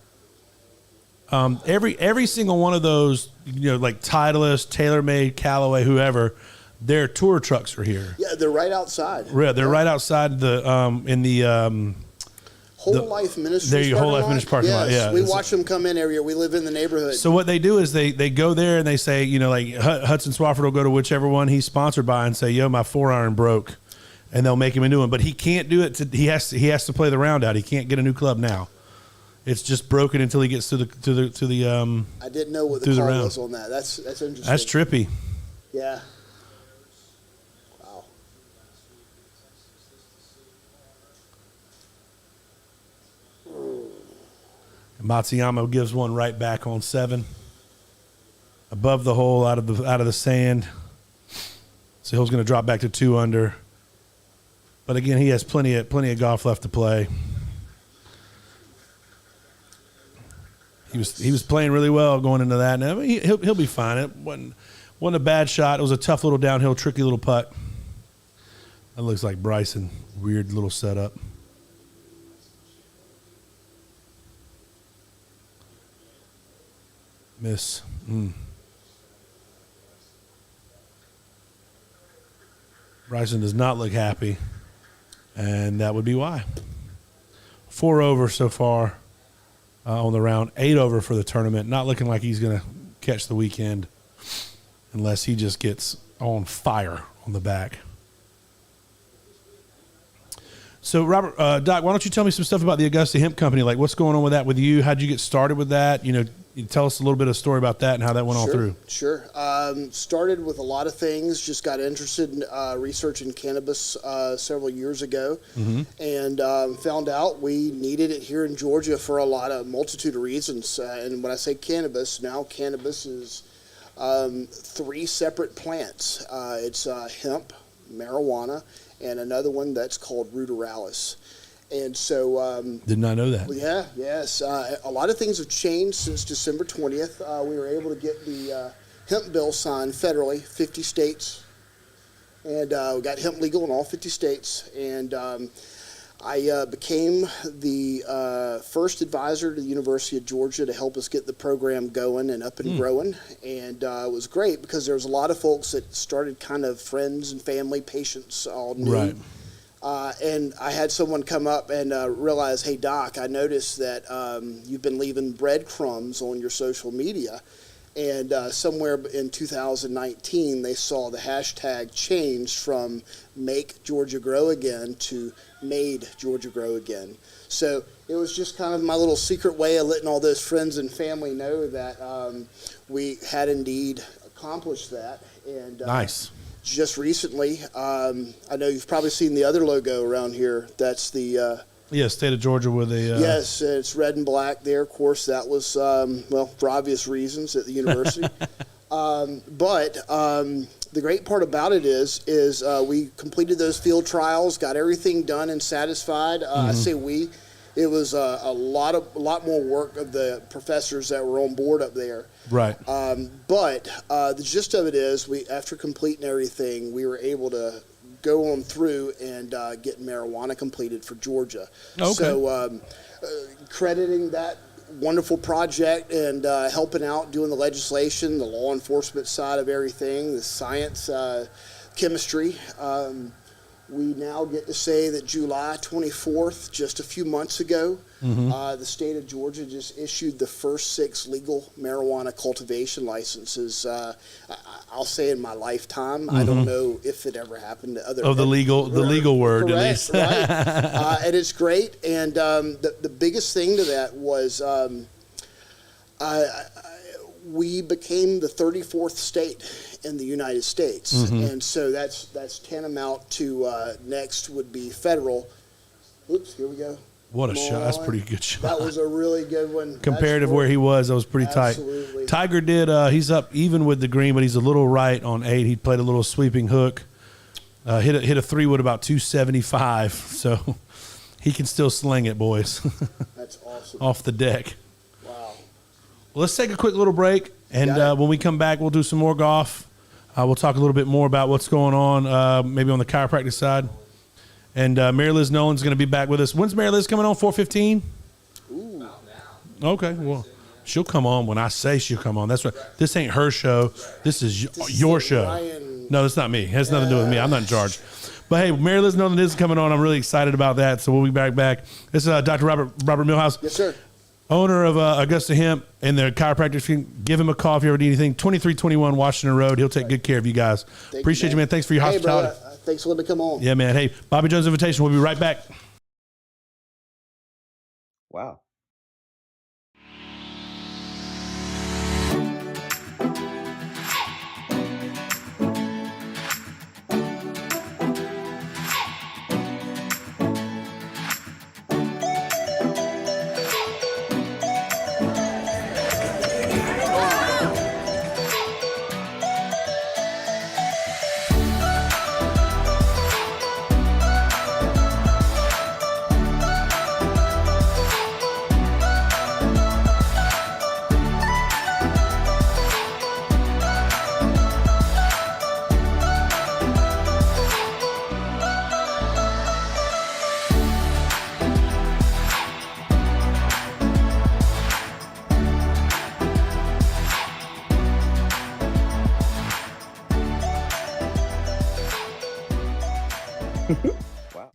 Every single one of those, like Titleist, TaylorMade, Callaway, whoever, their tour trucks are here. Yeah, they're right outside. Yeah, they're right outside the Whole Life Ministries. There you go, Whole Life Ministries parking lot. Yeah, we watch them come in every year. We live in the neighborhood. So what they do is they go there and they say, like Hudson Swafford will go to whichever one he's sponsored by and say, "Yo, my 4-iron broke," and they'll make him a new one. But he can't do it. He has to play the round out. He can't get a new club now. It's just broken until he gets to the. I didn't know what the call was on that. That's interesting. That's trippy. Yeah. Matsuyama gives one right back on 7, above the hole, out of the sand. So Hill's going to drop back to 2 under. But again, he has plenty of golf left to play. He was playing really well going into that. Now he'll be fine. It wasn't a bad shot. It was a tough little downhill, tricky little putt. That looks like Bryson. Weird little setup. Miss. Bryson does not look happy, and that would be why. 4 over so far on the round, 8 over for the tournament. Not looking like he's going to catch the weekend unless he just gets on fire on the back. So, Robert, Doc, why don't you tell me some stuff about the Augusta Hemp Company? Like, what's going on with that with you? How'd you get started with that? You tell us a little bit of a story about that and how that went all through. Sure. Started with a lot of things. Just got interested in researching cannabis several years ago, and found out we needed it here in Georgia for a multitude of reasons. And when I say cannabis, now cannabis is 3 separate plants. It's hemp, marijuana, and another one that's called ruderalis. And so... did not know that. Yes. A lot of things have changed since December 20th. We were able to get the hemp bill signed federally, 50 states. And we got hemp legal in all 50 states. And I became the first advisor to the University of Georgia to help us get the program going and up and growing. And it was great because there was a lot of folks that started kind of friends and family, patients all new. Right. And I had someone come up and realize, hey, Doc, I noticed that you've been leaving breadcrumbs on your social media. And somewhere in 2019, they saw the hashtag change from Make Georgia Grow Again to Made Georgia Grow Again. So it was just kind of my little secret way of letting all those friends and family know that we had indeed accomplished that. And Nice. just recently, I know you've probably seen the other logo around here. That's the State of Georgia with a yes, it's red and black there. Of course, that was well, for obvious reasons at the university. But the great part about it is we completed those field trials, got everything done and satisfied. I say we. It was a lot more work of the professors that were on board up there. Right. But the gist of it is, after completing everything, we were able to go on through and get marijuana completed for Georgia. Okay. So crediting that wonderful project and helping out, doing the legislation, the law enforcement side of everything, the science, chemistry. We now get to say that July 24th, just a few months ago, the state of Georgia just issued the first 6 legal marijuana cultivation licenses. I'll say in my lifetime. I don't know if it ever happened to other. The legal word, correct, at least. right. And it's great. And the biggest thing to that was we became the 34th state in the United States, and so that's tantamount to next would be federal. Oops, here we go. What a shot! That's a pretty good shot. That was a really good one. Comparative where he was, that was pretty Absolutely. tight. Tiger did. He's up even with the green, but he's a little right on 8. He played a little sweeping hook. Hit a 3-wood about 275. So he can still sling it, boys. That's awesome. Off the deck. Wow. Well, let's take a quick little break, and when we come back, we'll do some more golf. We'll talk a little bit more about what's going on, maybe on the chiropractic side. And Mary Liz Nolan's going to be back with us. When's Mary Liz coming on? 4:15? Ooh. Okay, well, she'll come on when I say she'll come on. That's right. This ain't her show. This is your show. Ryan. No, that's not me. It has nothing to do with me. I'm not in charge. But hey, Mary Liz Nolan is coming on. I'm really excited about that. So we'll be back. This is Dr. Robert Millhouse. Yes, sir. Owner of Augusta Hemp and the chiropractor. Give him a call if you ever need anything. 2321 Washington Road. He'll take good care of you guys. Appreciate you, man. Thanks for your hospitality. Brother, thanks for letting me come on. Yeah, man. Hey, Bobby Jones Invitation. We'll be right back. Wow. Wow.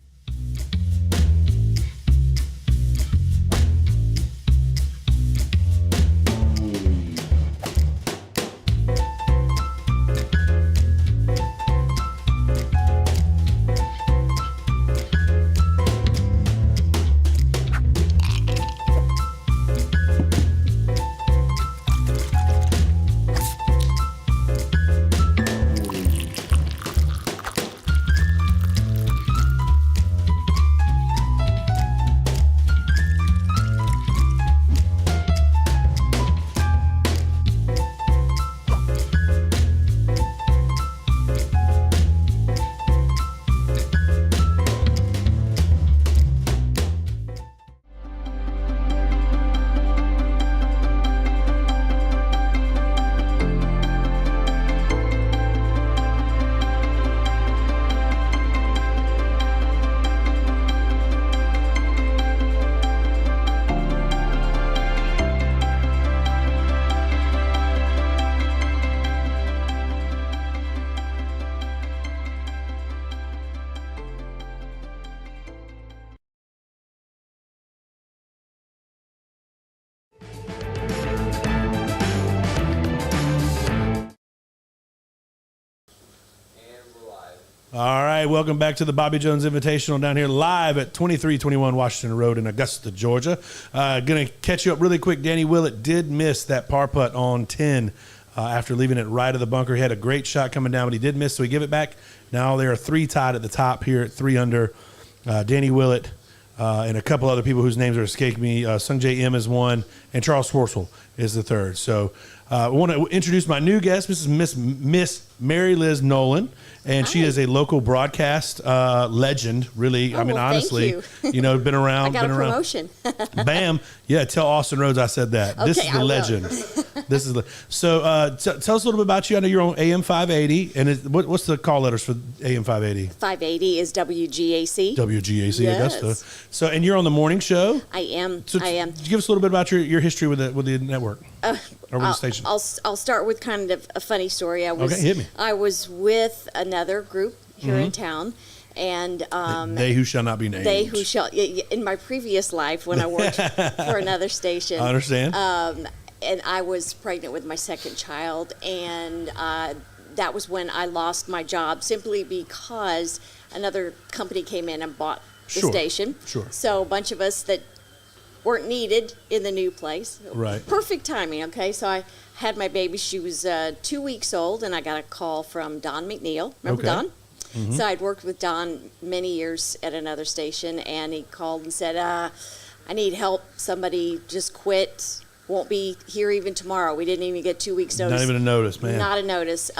All right, welcome back to the Bobby Jones Invitational down here live at 2321 Washington Road in Augusta, Georgia. Going to catch you up really quick. Danny Willett did miss that par putt on 10 after leaving it right of the bunker. He had a great shot coming down, but he did miss, so he gave it back. Now there are 3 tied at the top here at 3 under. Danny Willett and a couple other people whose names are escaping me. Sung J M is 1, and Charles Swartzel is the 3rd. So I want to introduce my new guest, Miss Mary Liz Nolan, and she is a local broadcast legend. Really, I mean, well, honestly, thank you. Been around. I got been a around. promotion. Bam! Yeah, tell Austin Rhodes I said that. This Okay, is the I will. legend. This is the so. Tell us a little bit about you. I know you're on AM 580, and what's the call letters for AM 580? 580 is WGAC. WGAC Yes. Augusta. So, and you're on the morning show. I am. So I am. Give us a little bit about your history with the network or with the station. I'll start with kind of a funny story. Okay, hit me. I was with another group here in town, and They who shall not be named. they who shall. In my previous life, when I worked for another station, I understand. and I was pregnant with my second child, and that was when I lost my job simply because another company came in and bought the Sure, station. sure. So a bunch of us that weren't needed in the new place. Right. Perfect timing, okay? So I had my baby. She was 2 weeks old, and I got a call from Don McNeil. Remember Okay. Don? So I'd worked with Don many years at another station, and he called and said, I need help. Somebody just quit. Won't be here even tomorrow. We didn't even get 2 weeks notice. Not even a notice, man. Not a notice.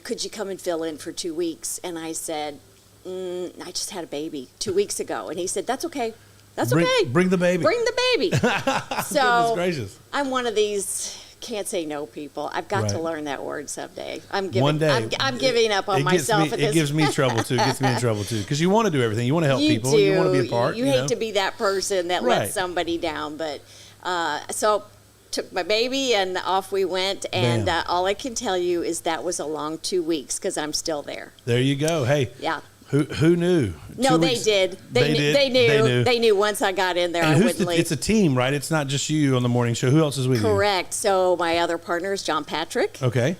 Could you come and fill in for 2 weeks? And I said, I just had a baby 2 weeks ago. And he said, that's okay. That's okay. Bring the baby. Bring the baby. Goodness So gracious. I'm one of these can't say no people. I've got to Right. learn that word someday. I'm giving, One day. I'm giving up on It gets myself me- at It this. gives me trouble too. It gets me in trouble too because you want to do everything. You want to help You people. do. You want to be a part. You hate to be that person that Right. lets somebody down. But so took my baby and off we went. And Bam. all I can tell you is that was a long 2 weeks because I'm still there. There you go. Hey, Yeah. who knew? No, 2 they weeks- did. They knew. They knew once I got in there, And I who's wouldn't leave. it's a team, right? It's not just you on the morning show. Who else is with Correct. So my other partner is John Patrick, you? Okay.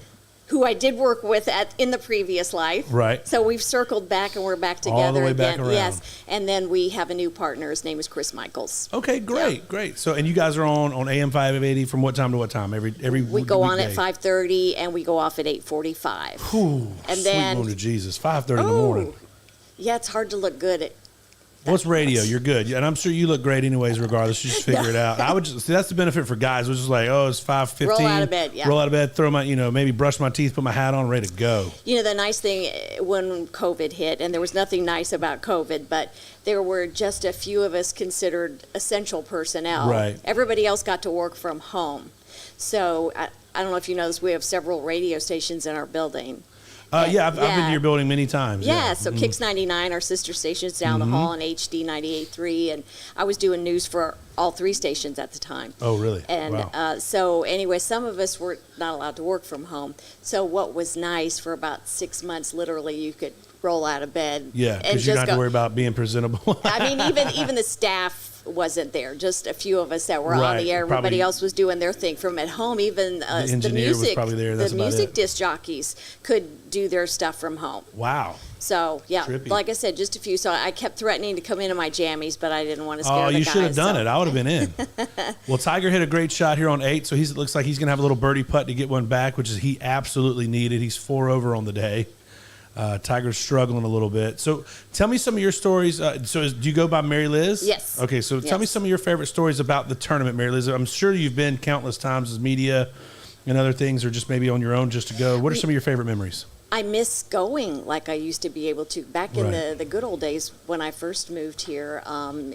who I did work with in the previous life. Right. So we've circled back and we're back together All the way again. back around. Yes. And then we have a new partner. His name is Chris Michaels. Okay, great. So, and you guys are on AM 580 from what time to what time? Every We go on at weekday? 5:30 and we go off at 8:45. Ooh, And sweet then- moon to Jesus. 5:30 in the morning. Yeah, it's hard to look good at. What's radio? You're good, and I'm sure you look great anyways. Regardless, you just figure it out. I would just see that's the benefit for guys. Which is like, oh, it's 5:15. Roll out of bed, yeah. Roll out of bed, throw my, maybe brush my teeth, put my hat on, ready to go. You know, the nice thing when COVID hit, and there was nothing nice about COVID, but there were just a few of us considered essential personnel. Right. Everybody else got to work from home. So I don't know if you know this, we have several radio stations in our building. Yeah, I've been Yeah. to your building many times. Yeah, so Kicks 99, our sister station's down the hall, and HD 98.3, and I was doing news for all 3 stations at the time. Oh, really? And Wow. so anyway, some of us were not allowed to work from home. So what was nice for about 6 months, literally, you could roll out of bed. Yeah, and because you don't have go. to worry about being presentable. I mean, even the staff wasn't there. Just a few of us that were on Right, the air. probably- Everybody else was doing their thing from at home. Even the engineer was music, probably there, that's the about music it. disc jockeys could do their stuff from home. Wow. So yeah, Trippy. like I said, just a few. So I kept threatening to come into my jammies, but I didn't want to scare Oh, the you guys. should have done so. it. I would have been in. Well, Tiger hit a great shot here on 8, so it looks like he's going to have a little birdie putt to get one back, which is he absolutely needed. He's 4 over on the day. Tiger's struggling a little bit. So tell me some of your stories. Do you go by Mary Liz? Yes. Okay, so tell me Yes. some of your favorite stories about the tournament, Mary Liz. I'm sure you've been countless times as media and other things, or just maybe on your own just to go. What are some of your favorite memories? I miss going like I used to be able to. Back in Right. the good old days when I first moved here,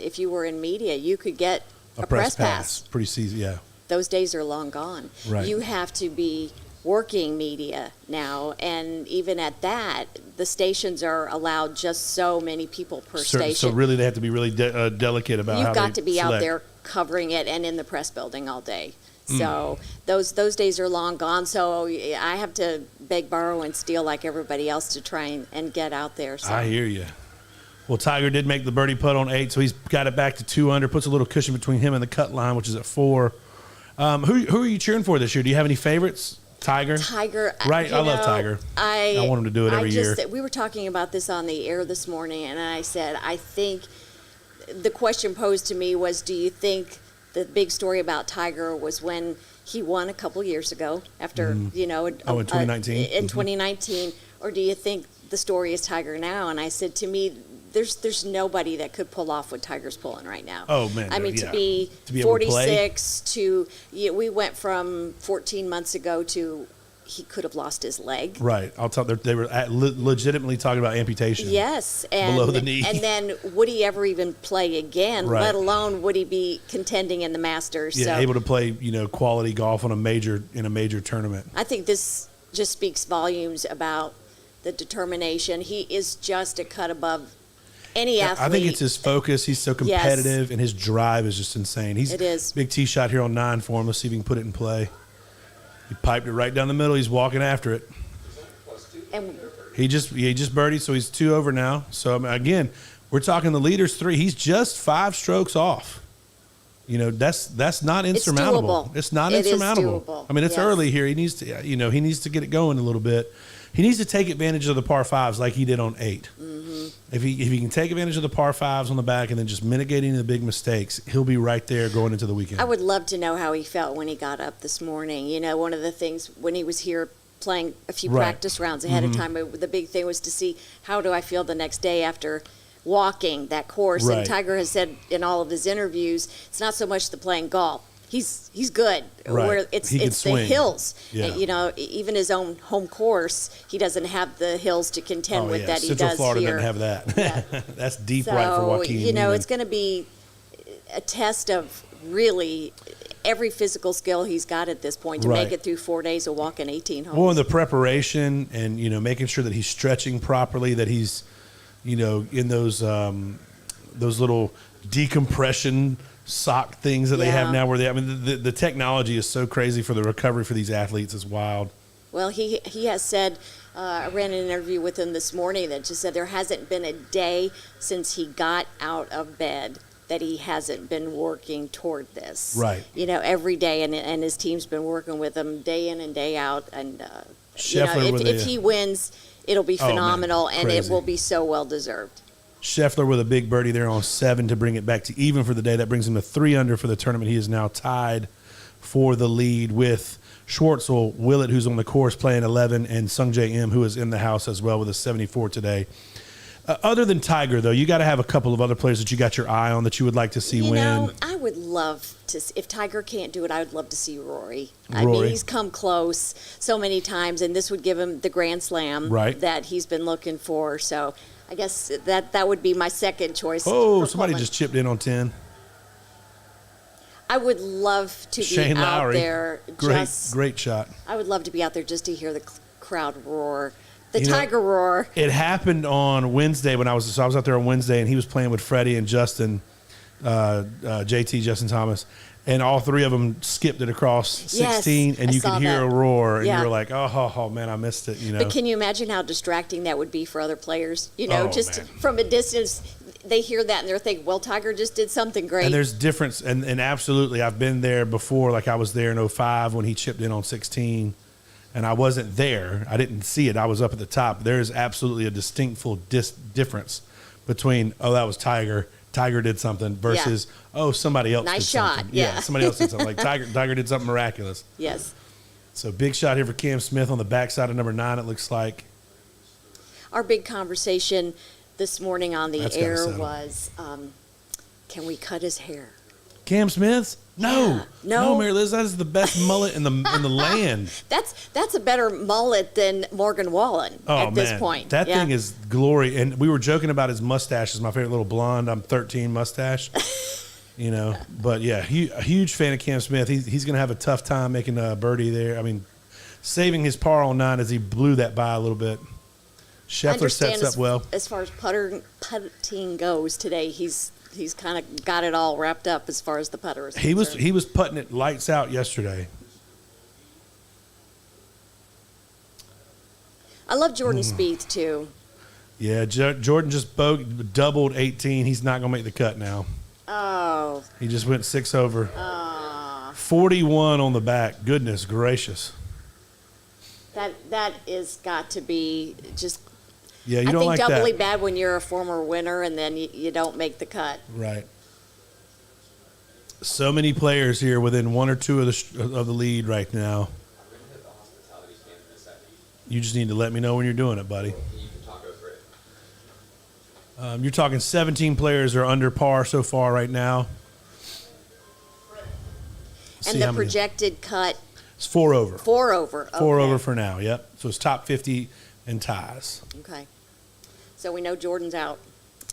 if you were in media, you could get a press pass. Pretty easy, yeah. Those days are long gone. Right. You have to be working media now, and even at that, the stations are allowed just so many people per station. So really they have to be really delicate about how You've they got to be out select. there covering it and in the press building all day. Mm. So those days are long gone. So I have to beg, borrow, and steal like everybody else to try and get out there. So. I hear you. Well, Tiger did make the birdie putt on 8, so he's got it back to 2 under, puts a little cushion between him and the cut line, which is at 4. Who are you cheering for this year? Do you have any favorites? Tiger? Tiger. Right, you I love know, Tiger. I want him to do it every year. We were talking about this on the air this morning, and I said, I think the question posed to me was, do you think the big story about Tiger was when he won a couple years ago after, in 2019? In 2019. Or do you think the story is Tiger now? And I said, to me, there's nobody that could pull off what Tiger's pulling right now. Oh, man. I mean, yeah. to be able to play? 46 we went from 14 months ago to he could have lost his leg. Right. They were legitimately talking about amputation. Yes, and below the knee. And then would he ever even play again? Right. Let alone would he be contending in the Masters? Yeah, so able to play quality golf in a major tournament. I think this just speaks volumes about the determination. He is just a cut above any athlete. I think it's his focus. He's so competitive, and his drive is just insane. It is. Big tee shot here on 9 for him. Let's see if he can put it in play. He piped it right down the middle. He's walking after it. And He just birdied, so he's 2 over now. So again, we're talking the leader's 3. He's just 5 strokes off. That's not insurmountable. doable. It's not It is insurmountable. doable. I mean, it's Yes. early here. He needs to get it going a little bit. He needs to take advantage of the par 5s like he did on 8. Mm-hmm. If he can take advantage of the par 5s on the back and then just mitigating the big mistakes, he'll be right there going into the weekend. I would love to know how he felt when he got up this morning. One of the things when he was here playing a few Right. practice rounds ahead of time, the big thing was to see how do I feel the next day after walking that course. Right. And Tiger has said in all of his interviews, it's not so much the playing golf. He's good. Right. Where it's He can the swing. hills. Yeah. And, even his own home course, he doesn't have the hills to contend with that he Central does Florida here. doesn't have that. Yeah. That's deep right for Joaquin. It's going to be a test of really every physical skill he's got at this point to Right. make it through 4 days of walking 18 holes. Well, in the preparation and making sure that he's stretching properly, that he's in those little decompression sock things that they have Yeah. now. The technology is so crazy for the recovery for these athletes. It's wild. Well, he has said, I ran an interview with him this morning that just said there hasn't been a day since he got out of bed that he hasn't been working toward this. Right. Every day, and his team's been working with him day in and day out. And, Scheffler with if he wins, it'll be Oh, man. phenomenal, and Crazy. it will be so well-deserved. Scheffler with a big birdie there on 7 to bring it back to even for the day. That brings him to 3 under for the tournament. He is now tied for the lead with Schwartzel, Willett, who's on the course playing 11, and Sung J M, who is in the house as well with a 74 today. Other than Tiger, though, you got to have a couple of other players that you got your eye on that you would like to see win. I would love to. If Tiger can't do it, I would love to see Rory. I Rory. mean, he's come close so many times, and this would give him the Grand Slam Right. that he's been looking for. So I guess that would be my second choice. Oh, for somebody Pullman. just chipped in on 10. I would love to be Shane out Lowry. there. Great shot. I would love to be out there just to hear the crowd roar, the You know, Tiger roar. It happened on Wednesday when I was out there on Wednesday, and he was playing with Freddie and Justin, JT, Justin Thomas, and all 3 of them skipped it across 16, and I you could saw hear that. a roar, and Yeah. you were like, oh man, I missed it. But can you imagine how distracting that would be for other players? Oh, Just man. from a distance, they hear that and they're thinking, well, Tiger just did something great. And there's difference, and absolutely, I've been there before. Like I was there in 05 when he chipped in on 16, and I wasn't there. I didn't see it. I was up at the top. There is absolutely a distinctful difference between, oh, that was Tiger. Tiger did something versus, oh, somebody else Nice did shot, something. yeah. Somebody else did something. Like Tiger did something miraculous. Yes. So big shot here for Cam Smith on the backside of number 9, it looks like. Our big conversation this morning on the That's gotta air settle. was, can we cut his hair? Cam Smith? No. Yeah. No. Mary Liz, that is the best mullet in the land. That's a better mullet than Morgan Wallen at this point. That Yeah. thing is glory. And we were joking about his mustache. Is my favorite little blonde. I'm 13 mustache. But yeah, a huge fan of Cam Smith. He's going to have a tough time making a birdie there. I mean, saving his par on 9 as he blew that by a little bit. Scheffler Understand sets up well. As far as putting goes today, he's kind of got it all wrapped up as far as the putter is concerned. He was putting it lights out yesterday. I love Jordan Spieth too. Yeah, Jordan just doubled 18. He's not going to make the cut now. Oh. He just went 6 over. 41 on the back. Goodness gracious. That is got to be just. Yeah, you I don't think like doubly that. bad when you're a former winner and then you don't make the cut. Right. So many players here within one or two of the lead right now. You just need to let me know when you're doing it, buddy. You're talking 17 players are under par so far right now. And the projected cut? It's 4 over. 4 over. Okay. 4 over for now, yep. So it's top 50 and ties. Okay. So we know Jordan's out.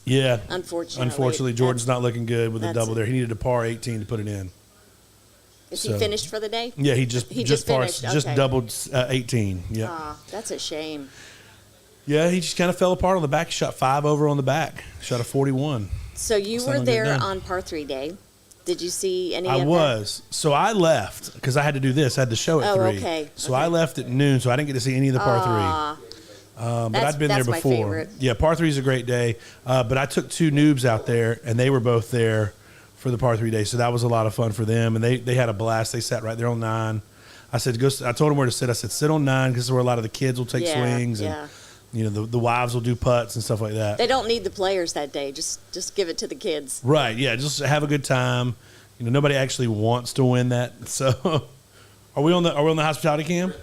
Yeah. Unfortunately. Jordan's not looking good with the double there. He needed a par 18 to put it in. Is he finished for the day? Yeah, he just finished. Just Okay. doubled 18. Yeah. Ah, that's a shame. Yeah, he just kind of fell apart on the back. He shot 5 over on the back. Shot a 41. So you were there on par 3 day. Did you see any of that? I was. So I left because I had to do this. I had the show at 3. Okay. So I left at noon, so I didn't get to see any of the par 3. But I'd been there that's before. my favorite. Yeah, par 3 is a great day. But I took 2 noobs out there, and they were both there for the par 3 day. So that was a lot of fun for them, and they had a blast. They sat right there on 9. I said, go. I told them where to sit. I said, sit on 9 because this is where a lot of the kids will take swings, and the wives will do putts and stuff like that. They don't need the players that day. Just give it to the kids. Right? Yeah, just have a good time. Nobody actually wants to win that. So, are we on the hospitality cam?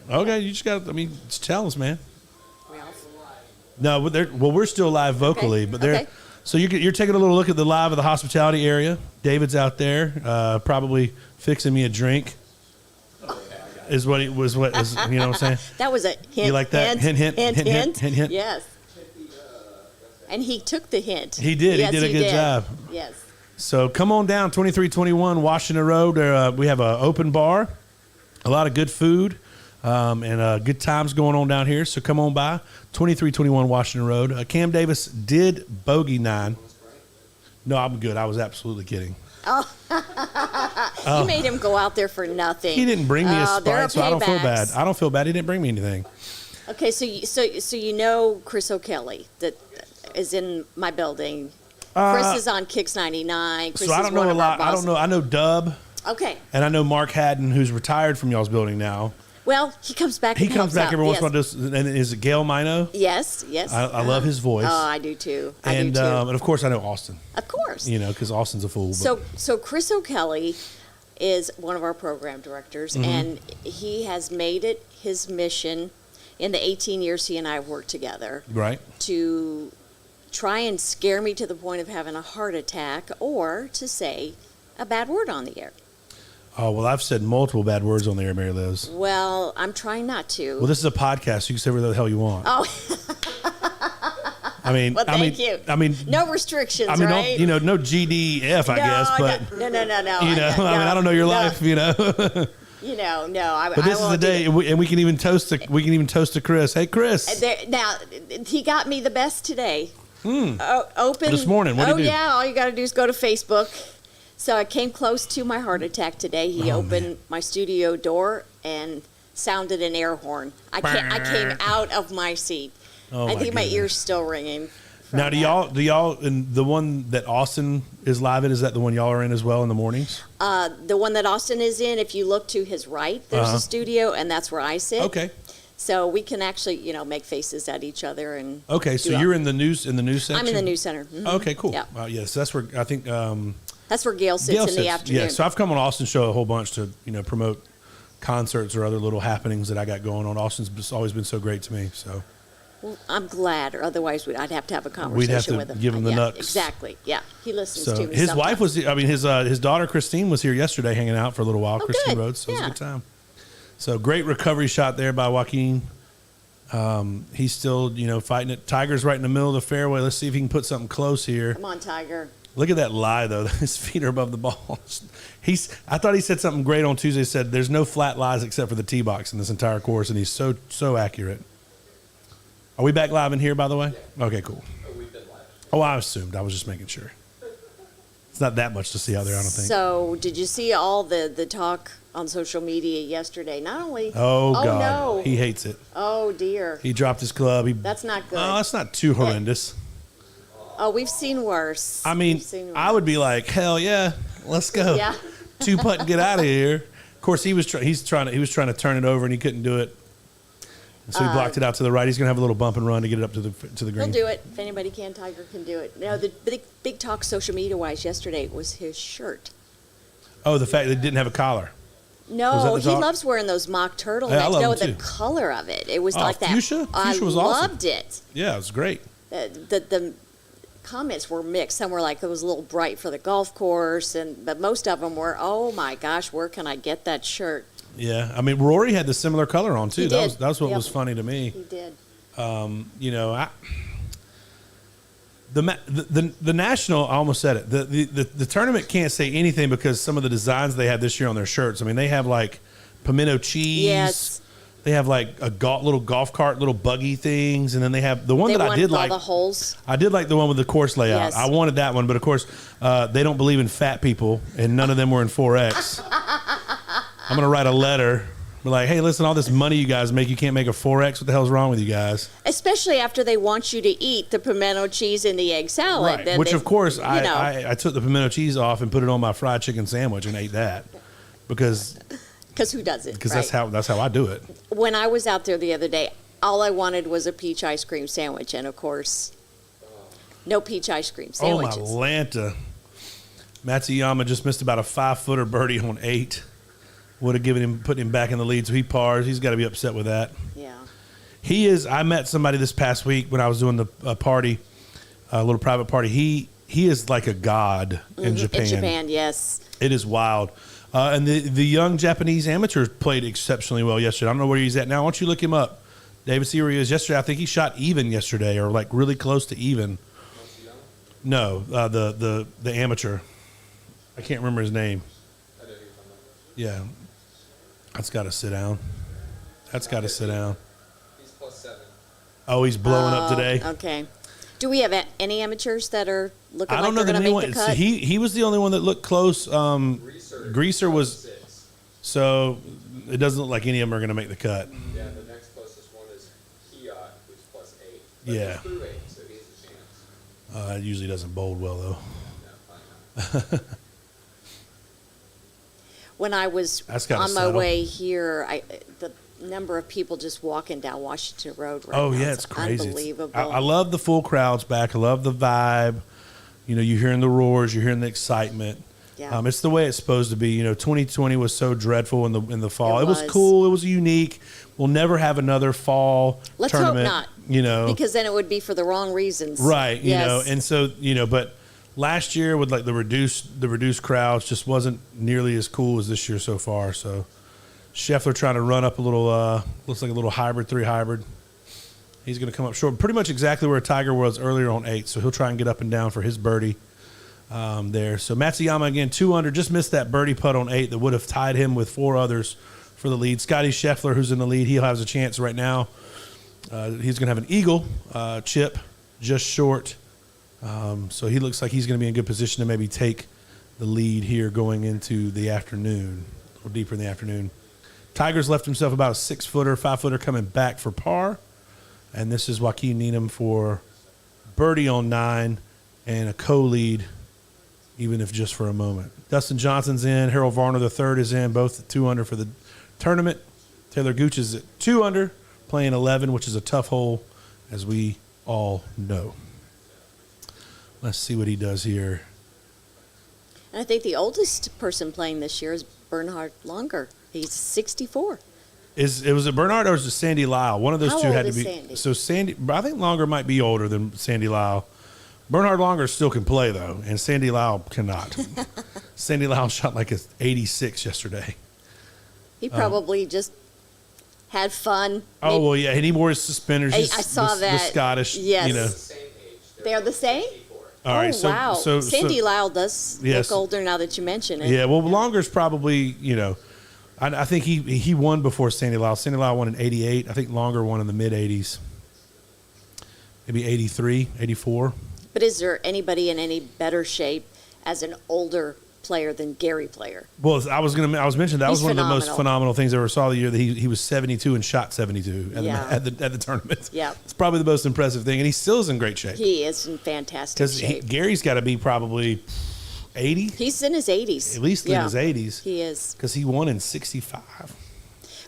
Okay, you just got. Just tell us, man. No, we're still live vocally, Okay. but they're. Okay. So you're taking a little look at the live of the hospitality area. David's out there, probably fixing me a drink. Is what you know what I'm saying? That was a hint. You like that? Hint. Yes. And he took the hint. He did. Yes, he did a good job. Yes. So come on down, 2321 Washington Road. We have an open bar, a lot of good food, and good times going on down here. So come on by, 2321 Washington Road. Cam Davis did bogey 9. No, I'm good. I was absolutely kidding. You made him go out there for nothing. He didn't bring me a Sprite, so I don't feel bad. paybacks. I don't feel bad. He didn't bring me anything. Okay, so you know Chris O'Kelly that is in my building. Chris is on Kicks 99. Chris So I don't know a lot. I don't know. I know Dub. Okay. And I know Mark Haddon, who's retired from y'all's building now. Well, he comes back. He comes back every once in a while. And is it Gail Mino? Yes. I love his voice. Oh, I do too. And of course I know Austin. Of course. Because Austin's a fool. So Chris O'Kelly is one of our program directors, and he has made it his mission in the 18 years he and I have worked together. Right. To try and scare me to the point of having a heart attack, or to say a bad word on the air. Oh, well, I've said multiple bad words on the air, Mary Liz. Well, I'm trying not to. Well, this is a podcast, so you can say whatever the hell you want. Oh. Well, thank you. No restrictions, right? No GDF, I guess, but. No. I don't know your life, no. But this is the day, and we can even toast to Chris. Hey, Chris. Now, he got me the best today. Open this morning. What did he do? Yeah, all you got to do is go to Facebook. So I came close to my heart attack today. He opened my studio door and sounded an air horn. I came out of my seat. I think my ear's still ringing. Now, do y'all, and the one that Austin is live in, is that the one y'all are in as well in the mornings? The one that Austin is in, if you look to his right, there's a studio, and that's where I sit. Okay. So we can actually, make faces at each other and. Okay, so you're in the news section. I'm in the news center. Mm-hmm. Okay, cool. Yeah. Yes, that's where I think. That's where Gail sits in the afternoon. Yeah, so I've come on Austin's show a whole bunch to promote concerts or other little happenings that I got going on. Austin's always been so great to me. So. Well, I'm glad, or otherwise I'd have to have a conversation We'd have to with him. give him the nuts. Exactly. Yeah, he listens So to me. his sometimes. wife was. His daughter Christine was here yesterday, hanging out for a little while. Christine good. Rhodes, so it was a Yeah. good time. So great recovery shot there by Joaquin. He's still, fighting it. Tiger's right in the middle of the fairway. Let's see if he can put something close here. Come on, Tiger. Look at that lie, though. His feet are above the ball. I thought he said something great on Tuesday. He said, there's no flat lies except for the tee box in this entire course, and he's so accurate. Are we back live in here, by the way? Yeah. Okay, cool. We've been live. Oh, I assumed. I was just making sure. It's not that much to see out there, I don't think. So, did you see all the talk on social media yesterday? Not only. Oh, God. No. He hates it. Oh, dear. He dropped his club. That's not good. Oh, that's not too horrendous. Oh, we've seen worse. I mean, I would be like, hell yeah, let's go. Yeah. 2-putt and get out of here. Of course, he was trying to turn it over and he couldn't do it. So he blocked it out to the right. He's going to have a little bump and run to get it up to the green. He'll do it. If anybody can, Tiger can do it. Now, the big talk social media wise yesterday was his shirt. Oh, the fact that it didn't have a collar. Was No, that the he talk? loves wearing those mock turtlenecks. Hey, I love no, them the too. color of it. It was Oh, like that. fuchsia? I Fuchsia was awesome. loved it. Yeah, it was great. The comments were mixed. Some were like it was a little bright for the golf course, but most of them were, oh my gosh, where can I get that shirt? Yeah, I mean, Rory had the similar color on too. He That did. was what Yep. was funny to me. He did. You know, the national. I almost said it. The tournament can't say anything because some of the designs they had this year on their shirts. I mean, they have like pimento cheese. Yes. They have like a little golf cart, little buggy things, and then they have the one that I did all like. the holes. I did like the one with the course layout. Yes. I wanted that one, but of course, they don't believe in fat people, and none of them were in 4X. I'm gonna write a letter. Be like, hey, listen, all this money you guys make, you can't make a 4X. What the hell's wrong with you guys? Especially after they want you to eat the pimento cheese and the egg salad. Right. Then Which, they- of course, you know. I took the pimento cheese off and put it on my fried chicken sandwich and ate that because Because who does it? that's how I do it. When I was out there the other day, all I wanted was a peach ice cream sandwich, and of course, no peach ice cream Oh, my sandwiches. Lanta. Matsuyama just missed about a 5-footer birdie on 8. Would have put him back in the lead, so he pars. He's got to be upset with that. Yeah. He is. I met somebody this past week when I was doing the party, a little private party. He is like a god in Japan. In Japan, yes. It is wild. And the young Japanese amateurs played exceptionally well yesterday. I don't know where he's at now. Why don't you look him up? David, see where he is yesterday. I think he shot even yesterday, or like really close to even. No, the amateur. I can't remember his name. Yeah. That's got to sit down. That's got to sit down. He's +7. Oh, he's blowing up today. Okay. Do we have any amateurs that are looking I like don't know they're that going to make anyone. the cut? He was the only one that looked close. Greaser was. +6. So it doesn't look like any of them are going to make the cut. Yeah, the next closest one is Kiat, who's +8. But Yeah. he's through 8, so he has a chance. It usually doesn't bode well though. No, probably not. When I was That's gotta on my settle. way here, the number of people just walking down Washington Road right Oh now yeah, is it's crazy. unbelievable. I love the full crowds back. I love the vibe. You know, you're hearing the roars, you're hearing the excitement. Yeah. It's the way it's supposed to be. You know, 2020 was so dreadful in the fall. It was was. cool. It was unique. We'll never have another fall Let's hope tournament. not. You know, because then it would be for the wrong reasons. right? You Yes. know, and so but last year with like the reduced crowds just wasn't nearly as cool as this year so far. So Scheffler trying to run up a little looks like a little hybrid 3 hybrid. He's going to come up short, pretty much exactly where Tiger was earlier on 8. So he'll try and get up and down for his birdie there. So Matsuyama again 2 under, just missed that birdie putt on 8 that would have tied him with 4 others for the lead. Scotty Scheffler, who's in the lead, he has a chance right now. He's going to have an eagle chip just short. So he looks like he's going to be in good position to maybe take the lead here going into the afternoon, a little deeper in the afternoon. Tiger's left himself about a 6-footer, 5-footer coming back for par. And this is Joaquin Needham for birdie on 9 and a co-lead, even if just for a moment. Dustin Johnson's in. Harold Varner III is in, both at 2 under for the tournament. Taylor Gooch is at 2 under, playing 11, which is a tough hole, as we all know. Let's see what he does here. And I think the oldest person playing this year is Bernhard Langer. He's 64. Was it Bernard or is it Sandy Lyle? One of those How two old had to is be. Sandy? So Sandy, I think Longer might be older than Sandy Lyle. Bernard Longer still can play though, and Sandy Lyle cannot. Sandy Lyle shot like a 86 yesterday. He probably just had fun. Oh well, yeah, and he wore his suspenders. I He's saw the that. Scottish, Yes. you know. The same age. They're the same? 64. All right, oh, wow. so Sandy Lyle does Yes. look older now that you mention it. yeah, well, Longer's probably, you know, I think he won before Sandy Lyle. Sandy Lyle won in 88. I think Longer won in the mid 80s, maybe 83, 84. But is there anybody in any better shape as an older player than Gary Player? Well, I was mentioning that He's was one of the most phenomenal. phenomenal things I ever saw the year that he was 72 and shot 72 Yeah. at the tournament. Yeah. It's probably the most impressive thing, and he still is in great shape. He is in fantastic Because shape. Gary's got to be probably 80, He's in his 80s. at least in his 80s, He is. because he won in 65.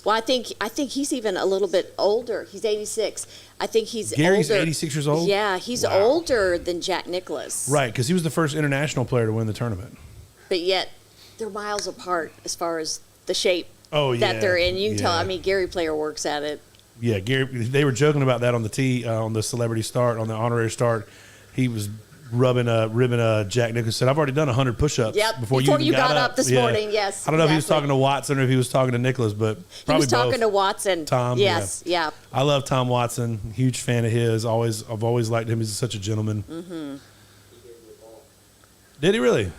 Well, I think he's even a little bit older. He's 86. I think he's Gary's older. 86 years old? Yeah, he's Wow. older than Jack Nicklaus. Right, because he was the first international player to win the tournament. But yet they're miles apart as far as the shape that they're in. You can tell. I mean, Gary Player works at it. Yeah, Gary. They were joking about that on the tee on the celebrity start, on the honorary start. He was ribbing Jack Nicklaus. Said, "I've already done 100 push-ups before you got up this morning." Yes, I don't know if he was talking to Watson or if he was talking to Nicholas, but probably he was talking both. to Watson. Tom. Yes, yeah. I love Tom Watson. Huge fan of his. I've always liked him. He's such a gentleman. Mm-hmm. Did he really?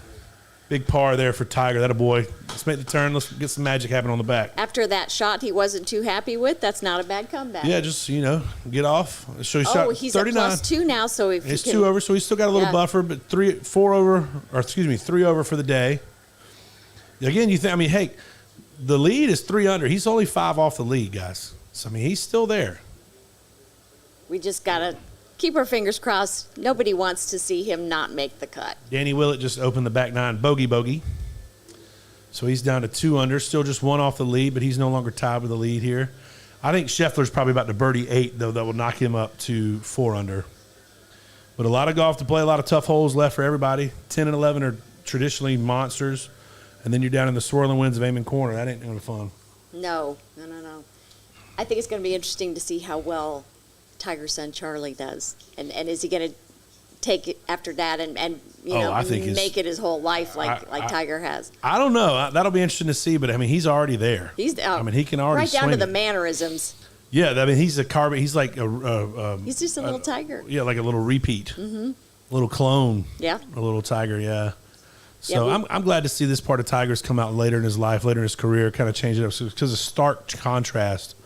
Big par there for Tiger. That a boy. Let's make the turn. Let's get some magic happen on the back. After that shot he wasn't too happy with, that's not a bad comeback. Yeah, just, get off. So he shot he's 39. at +2 now, so if It's he can, 2 over, so he's still got a little buffer, but 3 over for the day. Again, hey, the lead is 3 under. He's only 5 off the lead, guys. So, he's still there. we just got to keep our fingers crossed. Nobody wants to see him not make the cut. Danny Willett just opened the back nine bogey. So he's down to 2 under, still just 1 off the lead, but he's no longer tied with the lead here. I think Scheffler's probably about to birdie 8, though, that will knock him up to 4 under. But a lot of golf to play, a lot of tough holes left for everybody. 10 and 11 are traditionally monsters. And then you're down in the swirling winds of Amen Corner. That ain't no fun. No. I think it's going to be interesting to see how well Tiger's son Charlie does. And is he going to take it after that and I think make it his whole life like Tiger has? I don't know. That'll be interesting to see, but, he's already there. He can already right down swing to the it. mannerisms. Yeah, he's a carbon. He's like a he's just a little tiger. Yeah, like a little repeat. Mm-hmm. A little clone. Yeah. A little tiger, yeah. So I'm glad to see this part of Tiger's come out later in his life, later in his career, kind of change it up. Because of stark contrast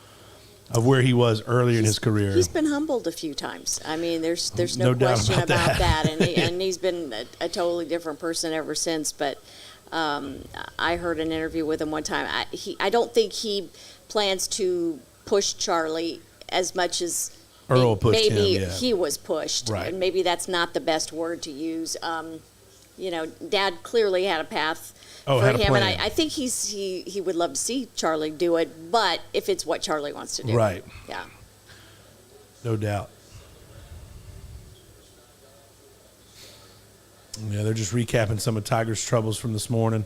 of where he was earlier in his career. He's been humbled a few times. I mean, there's no question about that. And he's been a totally different person ever since. But I heard an interview with him one time. I don't think he plans to push Charlie as much as Earl pushed him, yeah. He was pushed. Right. And maybe that's not the best word to use. Dad clearly had a path for him, and I think he would love to see Charlie do it, but if it's what Charlie wants to do. Right. Yeah. No doubt. Yeah, they're just recapping some of Tiger's troubles from this morning.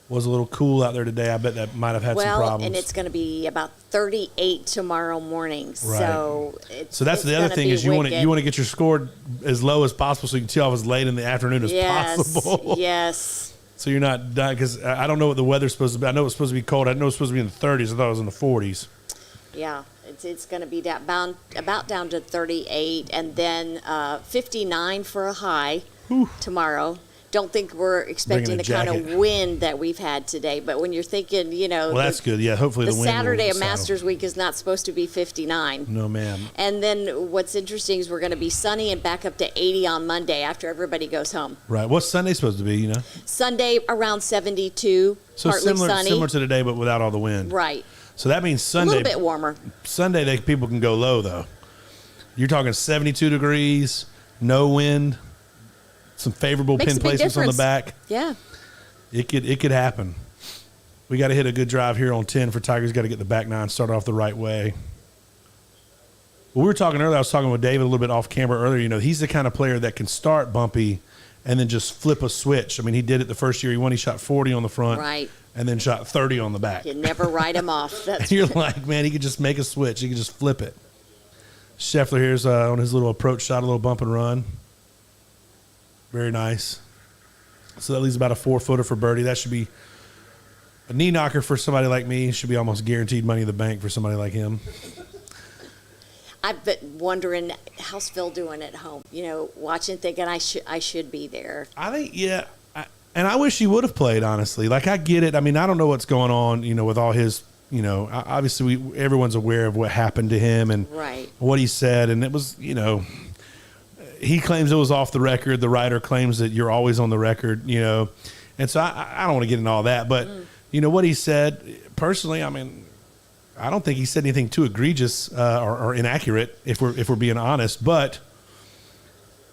Was a little cool out there today. I bet that might have had some problems. Well, and it's going to be about 38 tomorrow morning. Right. So that's the other thing is you want to get your score as low as possible so you can tee off as late in the afternoon as possible. Yes. So you're not dying, because I don't know what the weather's supposed to be. I know it's supposed to be cold. I know it's supposed to be in the 30s. I thought it was in the 40s. Yeah, it's going to be about down to 38, and then 59 for a high tomorrow. Don't think we're expecting the kind of wind that we've had today, but when you're thinking, well, that's good. Yeah, hopefully the wind Saturday will of Masters Week is not supposed to be 59. No, ma'am. And then what's interesting is we're going to be sunny and back up to 80 on Monday after everybody goes home. Right. What's Sunday supposed to be? Sunday around 72, so partly sunny. Similar to today, but without all the wind. Right. So that means Sunday a little bit warmer. Sunday, people can go low though. You're talking 72 degrees, no wind. Some favorable pin placements on the back. Yeah. It could happen. We got to hit a good drive here on 10 for Tiger's got to get the back nine started off the right way. Well, we were talking earlier, I was talking with David a little bit off camera earlier, he's the kind of player that can start bumpy and then just flip a switch. I mean, he did it the first year he won. He shot 40 on the front. Right. And then shot 30 on the back. You never write him off. And you're like, man, he could just make a switch. He could just flip it. Scheffler here's on his little approach shot, a little bump and run. Very nice. So that leaves about a 4-footer for birdie. That should be a knee knocker for somebody like me. Should be almost guaranteed money in the bank for somebody like him. I've been wondering, how's Phil doing at home? Watching, thinking I should be there. I think, yeah. And I wish he would have played, honestly. Like, I get it. I mean, I don't know what's going on, with all his, obviously everyone's aware of what happened to him and what he said. And it was, he claims it was off the record. The writer claims that you're always on the record, And so I don't want to get into all that. But, what he said, personally, I mean, I don't think he said anything too egregious or inaccurate, if we're being honest. But,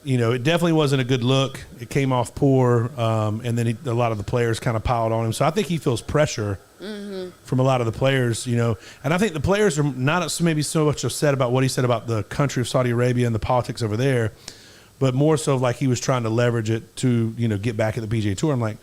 it definitely wasn't a good look. It came off poor. And then a lot of the players kind of piled on him. So I think he feels pressure from a lot of the players, And I think the players are not maybe so much upset about what he said about the country of Saudi Arabia and the politics over there, but more so like he was trying to leverage it to, get back at the PGA Tour. I'm like,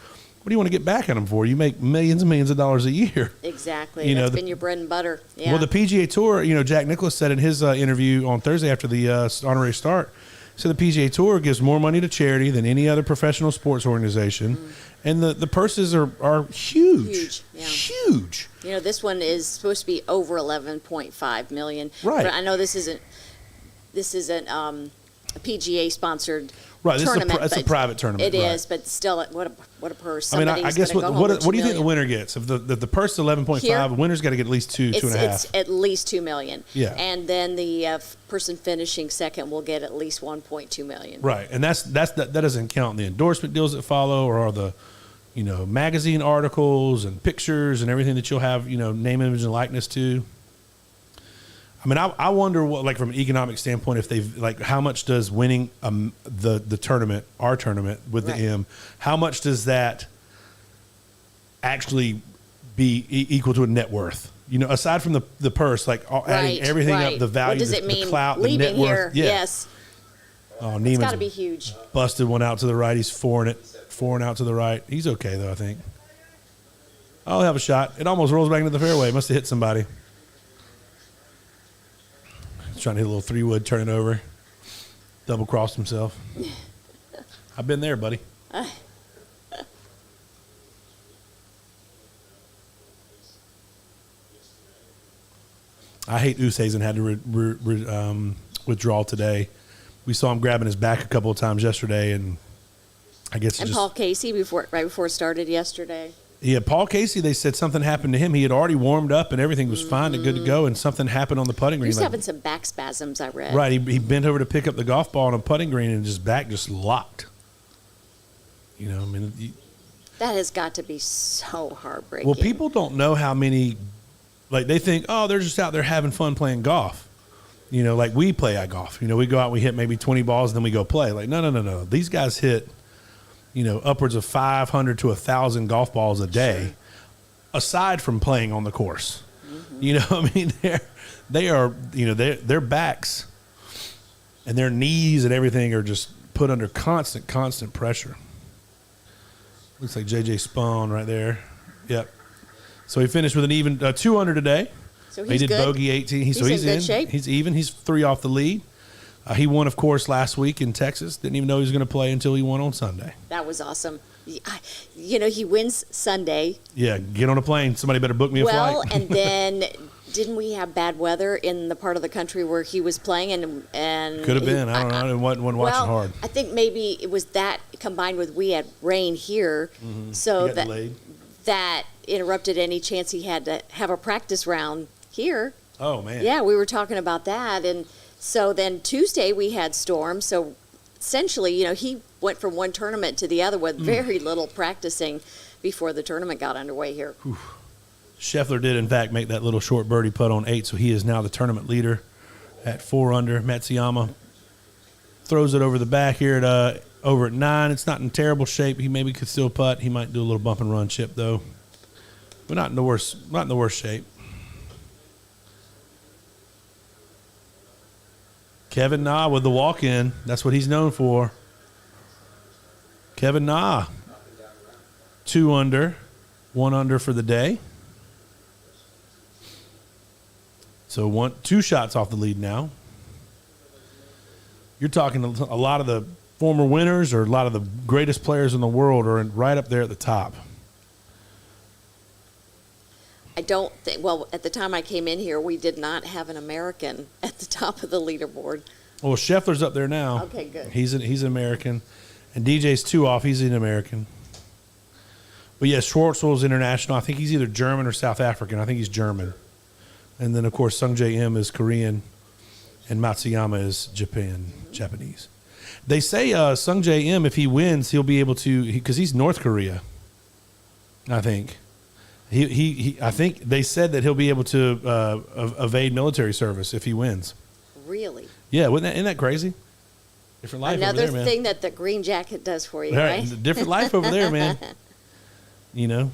what do you want to get back at them for? You make millions and millions of dollars a year. Exactly. You know, That's been your bread and butter. Yeah. Well, the PGA Tour, you know, Jack Nicklaus said in his interview on Thursday after the honorary start, so the PGA Tour gives more money to charity than any other professional sports organization, and the purses are huge. Huge, yeah. Huge. You know, this one is supposed to be over 11.5 million. Right. But I know this isn't a PGA sponsored Right, tournament. it's a private tournament. It right. is, but still, what a purse. I mean, I guess what do you think the $2 winner gets? If the purse is 11.5, Here, the winner's got to get at least two and a half. It's at least $2 million. Yeah. And then the person finishing second will get at least $1.2 million. Right, and that doesn't count the endorsement deals that follow, or the, you know, magazine articles and pictures and everything that you'll have, you know, name, image, and likeness to. I mean, I wonder what, like, from an economic standpoint, if they've, like, how much does winning the tournament, our tournament with Right. the M, how much does that actually be equal to a net worth? You know, aside from the purse, like adding everything up, the value, What does it the mean clout, the leaving net here? worth. Yeah. Yes. Oh, It's got to Neiman's be huge. busted one out to the right. He's foreign out to the right. He's okay, though, I think. I'll have a shot. It almost rolls back into the fairway. Must have hit somebody. He's trying to hit a little 3-wood, turn it over. Double crossed himself. I've been there, buddy. I hate Oosthuizen had to withdraw today. We saw him grabbing his back a couple of times yesterday, and I guess And Paul Casey right before it started yesterday. Yeah, Paul Casey, they said something happened to him. He had already warmed up and everything was fine and good to go, and something happened on the putting He green. was having some back spasms, I read. Right, he bent over to pick up the golf ball on a putting green, and his back just locked. You know, I mean, That has got to be so heartbreaking. well, people don't know how many, like, they think, oh, they're just out there having fun playing golf. You know, like we play golf. You know, we go out, we hit maybe 20 balls, and then we go play. Like, no. These guys hit, you know, upwards of 500 to 1,000 golf balls a day, aside from playing on the course. Mm-hmm. You know, I mean, they are, you know, their backs and their knees and everything are just put under constant pressure. Looks like J.J. Spawn right there. Yep. So he finished with an even 2 under today. So He did good. bogey 18. He's in good shape. He's even. He's 3 off the lead. He won, of course, last week in Texas. Didn't even know he was going to play until he won on Sunday. That was awesome. You know, he wins Sunday. Yeah, get on a plane. Somebody better book me a Well, flight. and then didn't we have bad weather in the part of the country where he was playing? And Could have been. I don't know. I wasn't watching well, hard. I think maybe it was that combined with we had rain here, so He got that delayed. that interrupted any chance he had to have a practice round here. Oh, man. Yeah, we were talking about that, and so then Tuesday we had storms. So essentially, you know, he went from one tournament to the other with very little practicing before the tournament got underway here. Scheffler did, in fact, make that little short birdie putt on 8, so he is now the tournament leader at 4 under. Matsuyama throws it over the back here at over at 9. It's not in terrible shape. He maybe could still putt. He might do a little bump and run chip, though. But not in the worst shape. Kevin Na with the walk-in. That's what he's known for. Kevin Na, 2 under, 1 under for the day. So 2 shots off the lead now. You're talking a lot of the former winners or a lot of the greatest players in the world are right up there at the top. I don't think, well, at the time I came in here, we did not have an American at the top of the leaderboard. Well, Scheffler's up there now. Okay, good. He's an American. And DJ's 2 off. He's an American. But, yeah, Schwartzel's international. I think he's either German or South African. I think he's German. And then, of course, Sung Jae Im is Korean. And Matsuyama is Japanese. They say Sung Jae Im, if he wins, he'll be able to, because he's North Korea, I think. I think they said that he'll be able to evade military service if he wins. Really? Yeah, isn't that crazy? Different life Another over there, man. thing that the green jacket does for you, All right? Different life over there, man. You know?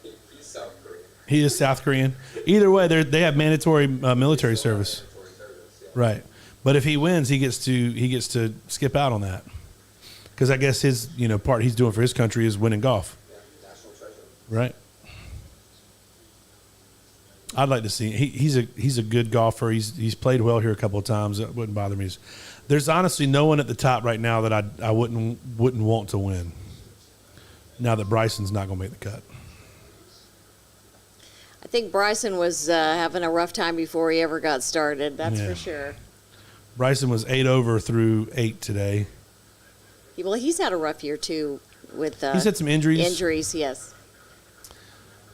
He's South Korean. He is South Korean. Either way, they have mandatory military service. Right. But if he wins, he gets to skip out on that. because I guess his part he's doing for his country is winning golf. Yeah, national treasure. Right. I'd like to see. He's a good golfer. He's played well here a couple of times. It wouldn't bother me. There's honestly no one at the top right now that I wouldn't want to win. Now that Bryson's not going to make the cut. I think Bryson was having a rough time before he ever got started. That's for sure. Bryson was 8 over through 8 today. Well, he's had a rough year too with he's had some injuries. Injuries, yes.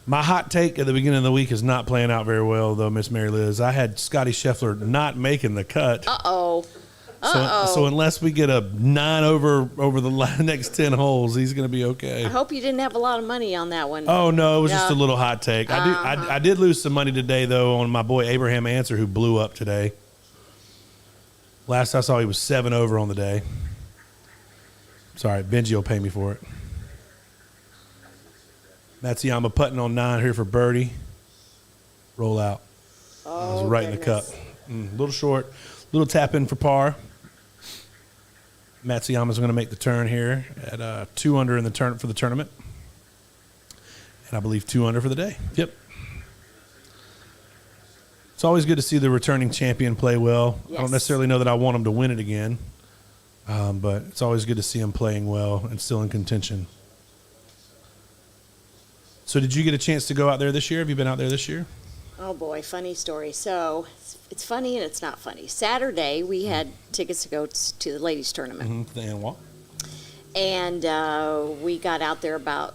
My hot take at the beginning of the week is not playing out very well, though, Miss Mary Liz. I had Scotty Scheffler not making the cut. Uh-oh. So unless we get a 9 over the next 10 holes, he's going to be okay. I hope you didn't have a lot of money on that one. Oh, no, it was just a little hot take. I did lose some money today, though, on my boy Abraham Answer, who blew up today. Last I saw, he was 7 over on the day. Sorry, Benji will pay me for it. Matsuyama putting on 9 here for birdie. Roll out. Oh, it was right in the cup. A little short. Little tap in for par. Matsuyama's going to make the turn here at 2 under in the for the tournament. And I believe 2 under for the day. Yep. It's always good to see the returning champion play well. Yes. I don't necessarily know that I want him to win it again. But it's always good to see him playing well and still in contention. So did you get a chance to go out there this year? Have you been out there this year? Oh, boy, funny story. So it's funny and it's not funny. Saturday, we had tickets to go to the ladies' tournament. The Anwalk. And we got out there about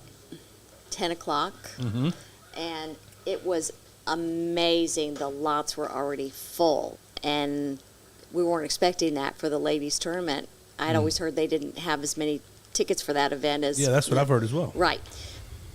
10 o'clock. Mm-hmm. And it was amazing. The lots were already full. And we weren't expecting that for the ladies' tournament. I'd always heard they didn't have as many tickets for that event as... Yeah, that's what I've heard as well. Right.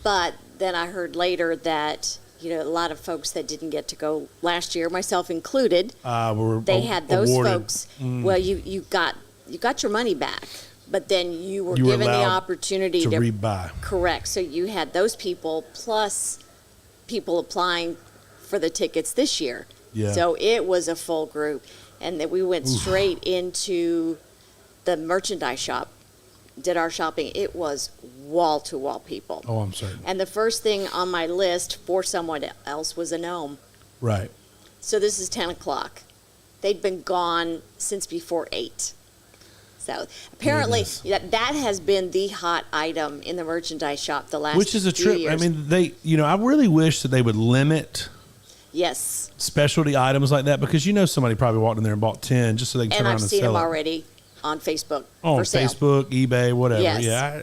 But then I heard later that... a lot of folks that didn't get to go last year, myself included, they had those awarded. Folks. Well, you got your money back, but then you were given the opportunity to rebuy. Correct. So you had those people plus people applying for the tickets this year. Yeah. So it was a full group, and that we went straight into the merchandise shop. Did our shopping. It was wall-to-wall people. Oh, I'm sorry. And the first thing on my list for someone else was a gnome. Right. So this is 10 o'clock. They'd been gone since before 8. So apparently that has been the hot item in the merchandise shop the last Which is a few trip. years. I mean, I really wish that they would limit specialty items like that, because somebody probably walked in there and bought 10 just so they can turn around and sell it. And I've seen them already on Facebook. On for sale. Facebook, eBay, whatever. Yes.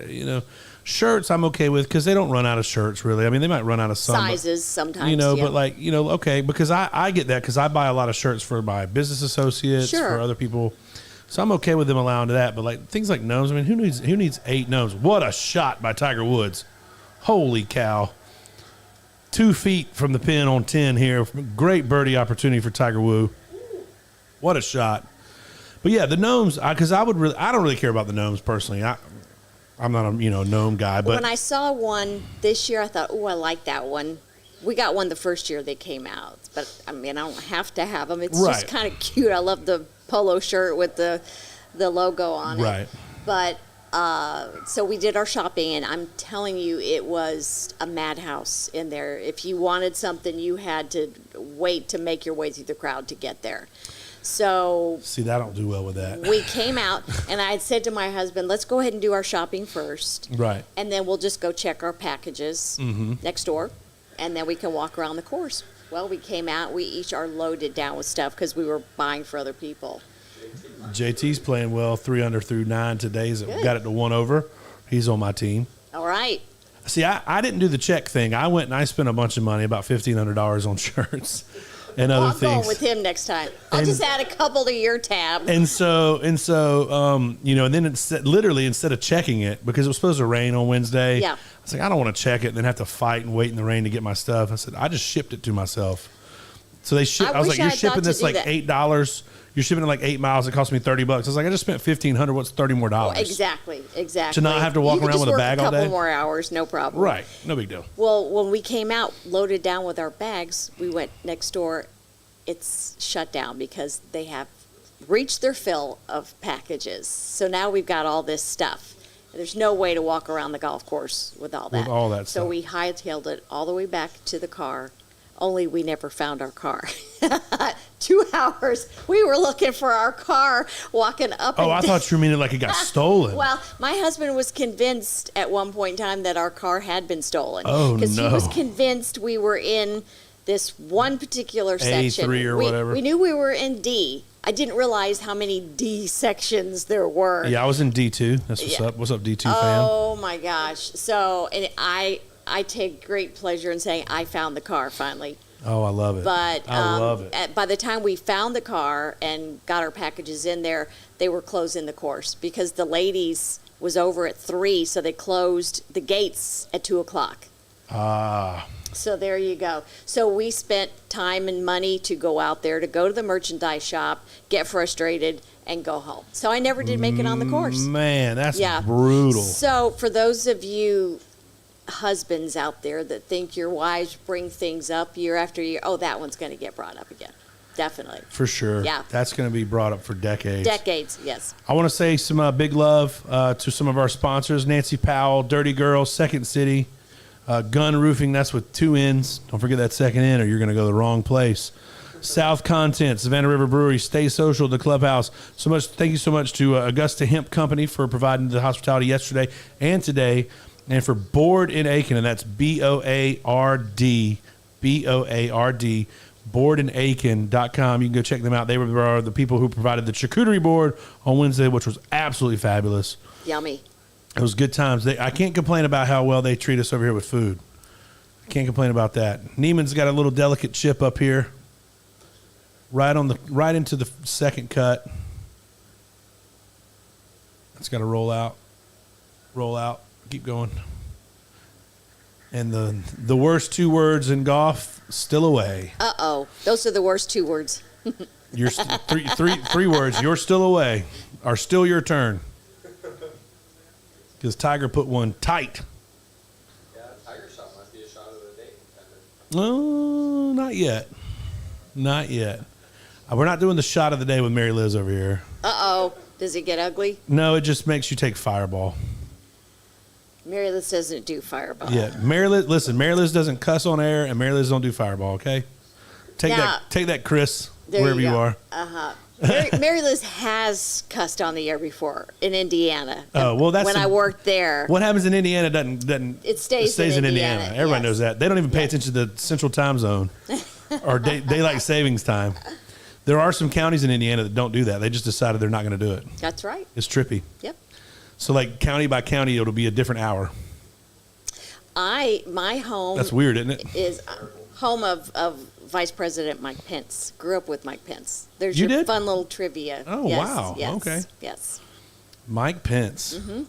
Yeah, shirts I'm okay with because they don't run out of shirts really. I mean, they might run out of some sizes sometimes. But okay, because I get that because I buy a lot of shirts for my business associates, for other people. So I'm okay with them allowing that. But things like gnomes, I mean, who needs 8 gnomes? What a shot by Tiger Woods! Holy cow! 2 feet from the pin on 10 here. Great birdie opportunity for Tiger Woo. What a shot! But yeah, the gnomes, because I don't really care about the gnomes personally. I'm not a gnome guy. But when I saw one this year, I thought, oh, I like that one. We got one the first year they came out, but I mean, I don't have to have them. It's just kind of cute. I love the polo shirt with the logo on it. Right. But so we did our shopping, and I'm telling you, it was a madhouse in there. If you wanted something, you had to wait to make your way through the crowd to get there. So see, I don't do well with that. We came out, and I had said to my husband, let's go ahead and do our shopping first. Right. And then we'll just go check our packages next door, and then we can walk around the course. Well, we came out. We each are loaded down with stuff because we were buying for other people. JT's playing well, 3 under through 9 today. Got it to 1 over. He's on my team. All right. See, I didn't do the check thing. I went and I spent a bunch of money, about $1,500 on shirts. And other things. I'm going with him next time. I'll just add a couple to your tab. And so, and then instead of checking it, because it was supposed to rain on Wednesday, I was like, I don't want to check it and then have to fight and wait in the rain to get my stuff. I said, I just shipped it to myself. So they shipped. I was like, you're shipping this like $8. You're shipping it like 8 miles. It cost me $30. I was like, I just spent $1,500. What's $30 more? Well, exactly. To not have to walk around with a bag all day. A couple more hours, no problem. Right, no big deal. Well, when we came out loaded down with our bags, we went next door. It's shut down because they have reached their fill of packages. So now we've got all this stuff. There's no way to walk around the golf course with all that. With all that So stuff. we hightailed it all the way back to the car, only we never found our car. 2 hours, we were looking for our car, walking up and Oh, I thought you were meaning like it got stolen. Well, my husband was convinced at one point in time that our car had been stolen. Oh, Because he was no. convinced we were in this one particular section. A3 or we, whatever. We knew we were in D. I didn't realize how many D sections there were. Yeah, I was in D2. That's what's up. What's up, D2 fam? Oh my gosh. So, and I take great pleasure in saying I found the car finally. Oh, I love it. But I love it. by the time we found the car and got our packages in there, they were closing the course because the ladies was over at 3, so they closed the gates at 2:00. Ah, So there you go. So we spent time and money to go out there, to go to the merchandise shop, get frustrated, and go home. So I never did make it on the course. man, that's Yeah. brutal. So for those of you husbands out there that think your wives bring things up year after year, oh, that one's going to get brought up again. Definitely. For sure. Yeah. That's going to be brought up for decades. Decades, yes. I want to say some big love to some of our sponsors, Nancy Powell, Dirty Girl, Second City, Gun Roofing, that's with 2 N's. Don't forget that second N or you're going to go the wrong place. South Content, Savannah River Brewery, Stay Social, the Clubhouse. Thank you so much to Augusta Hemp Company for providing the hospitality yesterday and today, and for Board in Aiken, and that's BOARD, boardinaiken.com. You can go check them out. They were the people who provided the charcuterie board on Wednesday, which was absolutely fabulous. Yummy. It was good times. I can't complain about how well they treat us over here with food. I can't complain about that. Neiman's got a little delicate chip up here, right into the second cut. It's got to roll out, keep going. And the worst 2 words in golf, still away. Uh-oh. Those are the worst 2 words. You're three words. You're still away, are still your turn. Because Tiger put one tight. Yeah, Tiger shot must be a shot of the day. Oh, not yet. Not yet. We're not doing the shot of the day with Mary Liz over here. Uh-oh. Does it get ugly? No, it just makes you take Fireball. Mary Liz doesn't do Fireball. Yeah, Mary Liz doesn't cuss on air, and Mary Liz don't do Fireball, okay? Take that, Chris, There wherever you go. are. Uh-huh. Mary Liz has cussed on the air before in Indiana. Oh, well, that's when I worked there. What happens in Indiana doesn't It stays in in Indiana. Indiana, Everybody yes. knows that. They don't even pay attention to the Central Time Zone or daylight savings time. There are some counties in Indiana that don't do that. They just decided they're not going to do it. That's right. It's trippy. Yep. So, like, county by county, it'll be a different hour. My home That's weird, isn't it? is home of Vice President Mike Pence. Grew up with Mike Pence. There's You your did? fun little trivia. Oh, Yes, wow. Yes, Okay. Yes. Mike Pence, Mm-hmm.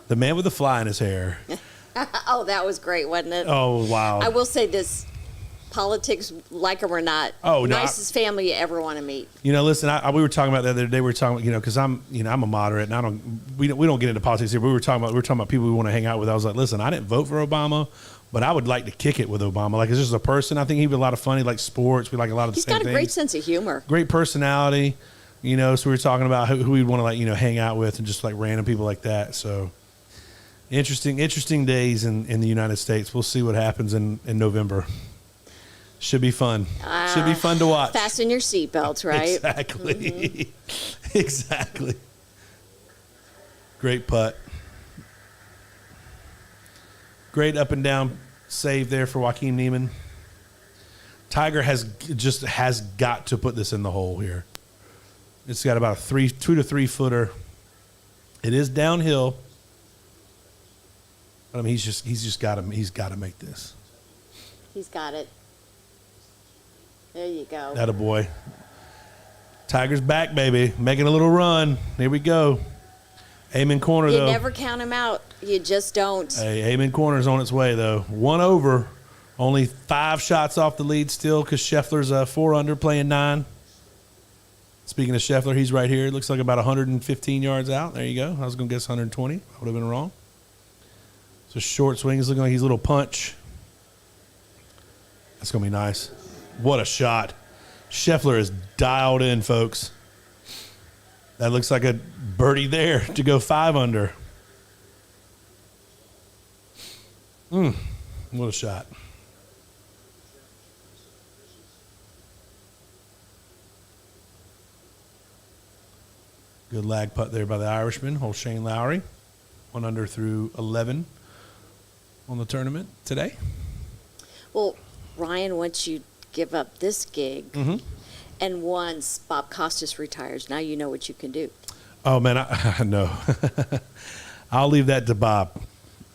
the man with the fly in his hair. Oh, that was great, wasn't it? Oh, wow. I will say this. Politics, like them or not, Oh, no, nicest family you ever want to meet. You know, listen, we were talking about the other day. We were talking, because I'm a moderate, and we don't get into politics here. But we were talking about people we want to hang out with. I was like, listen, I didn't vote for Obama, but I would like to kick it with Obama. Like, as just a person, I think he'd be a lot of fun. He likes sports. We like a lot of the He's same got a things. great sense of humor. Great personality. So we were talking about who we'd want to hang out with, and just like random people like that. So interesting days in the United States. We'll see what happens in November. Should be fun. Should be fun to watch. Fasten your seatbelts, right? Exactly. Mm-hmm. Exactly. Great putt. Great up and down save there for Joaquin Neiman. Tiger has got to put this in the hole here. It's got about a 2 to 3 footer. It is downhill. But I mean, he's got to make this. He's got it. There you go. Attaboy. Tiger's back, baby. Making a little run. Here we go. Amen Corner, You though. never count him out. You just don't. Hey, Amen Corner's on its way, though. 1 over. Only 5 shots off the lead still because Scheffler's 4 under, playing 9. Speaking of Scheffler, he's right here. It looks like about 115 yards out. There you go. I was going to guess 120. I would have been wrong. So short swing. He's looking like he's a little punch. That's going to be nice. What a shot. Scheffler is dialed in, folks. That looks like a birdie there to go 5 under. What a shot. Good lag putt there by the Irishman. Hole Shane Lowry. 1 under through 11 on the tournament today. Well, Ryan, once you give up this gig, and once Bob Costas retires, now you know what you can do. Oh, man, I know. I'll leave that to Bob.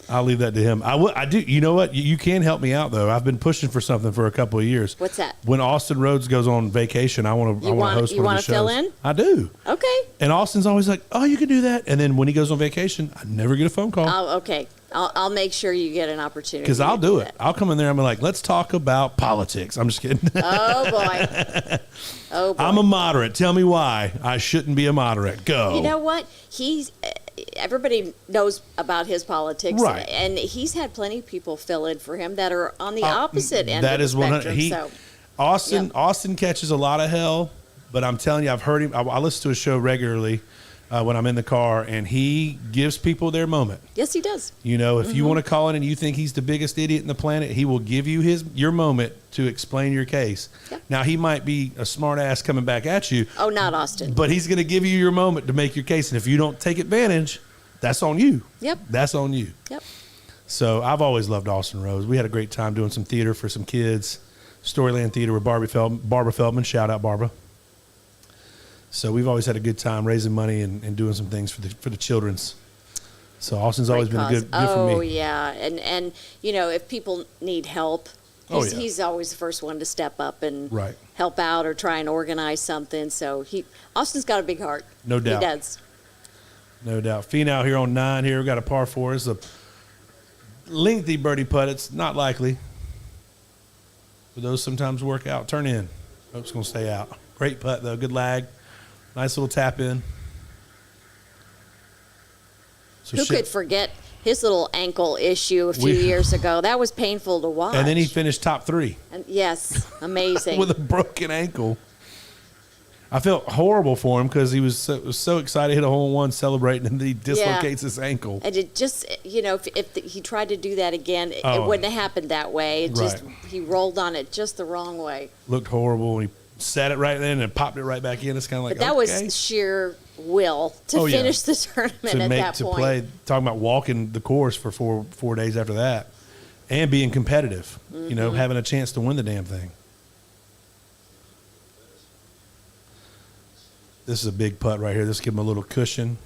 I'll leave that to him. I do. You know what? You can help me out, though. I've been pushing for something for a couple of years. What's that? When Austin Rhodes goes on vacation, I want to host one of the shows. You want to fill in? I do. Okay. And Austin's always like, "Oh, you can do that." And then when he goes on vacation, I never get a phone call. Okay. I'll make sure you get an opportunity. Because I'll do it. That. I'll come in there and be like, "Let's talk about politics." I'm just kidding. Oh boy. Oh boy. I'm a moderate. Tell me why I shouldn't be a moderate. Go. You know what? Everybody knows about his politics, Right. and he's had plenty of people fill in for him that are on the opposite end that of the is 100. spectrum. Austin catches a lot of hell, but I'm telling you, I've heard him. I listen to his show regularly when I'm in the car, and he gives people their moment. Yes, he does. You know, if you want to call in and you think he's the biggest idiot in the planet, he will give you your moment to explain your case. Yeah. Now, he might be a smart ass coming back at you. Oh, not Austin. But he's going to give you your moment to make your case. And if you don't take advantage, that's on you. Yep. That's on you. Yep. So I've always loved Austin Rose. We had a great time doing some theater for some kids. Storyland Theater with Barbara Feldman. Shout out, Barbara. So we've always had a good time raising money and doing some things for the children's. So Austin's always been good for me. Oh, yeah. And you know, if people need help, he's always the first one to step up and help out or try and organize something. So Austin's got a big heart. No doubt. He does. No doubt. Finau here on 9 here. We've got a par 4. It's a lengthy birdie putt. It's not likely. But those sometimes work out. Turn in. Hope's going to stay out. Great putt, though. Good lag. Nice little tap in. So Who could forget his little ankle issue a few years ago? That was painful to watch. And then he finished top 3. And yes, amazing. With a broken ankle. I felt horrible for him because he was so excited to hit a hole-in-one celebrating, and he dislocates his ankle. And it just, if he tried to do that again, it wouldn't have happened that way. It just he rolled on it just the wrong way. Looked horrible, and he set it right then and popped it right back in. It's kind of like, but that was sheer will to finish the tournament at that point. Play, talking about walking the course for four days after that, and being competitive. Mm-hmm. Having a chance to win the damn thing. This is a big putt right here. Let's give him a little cushion.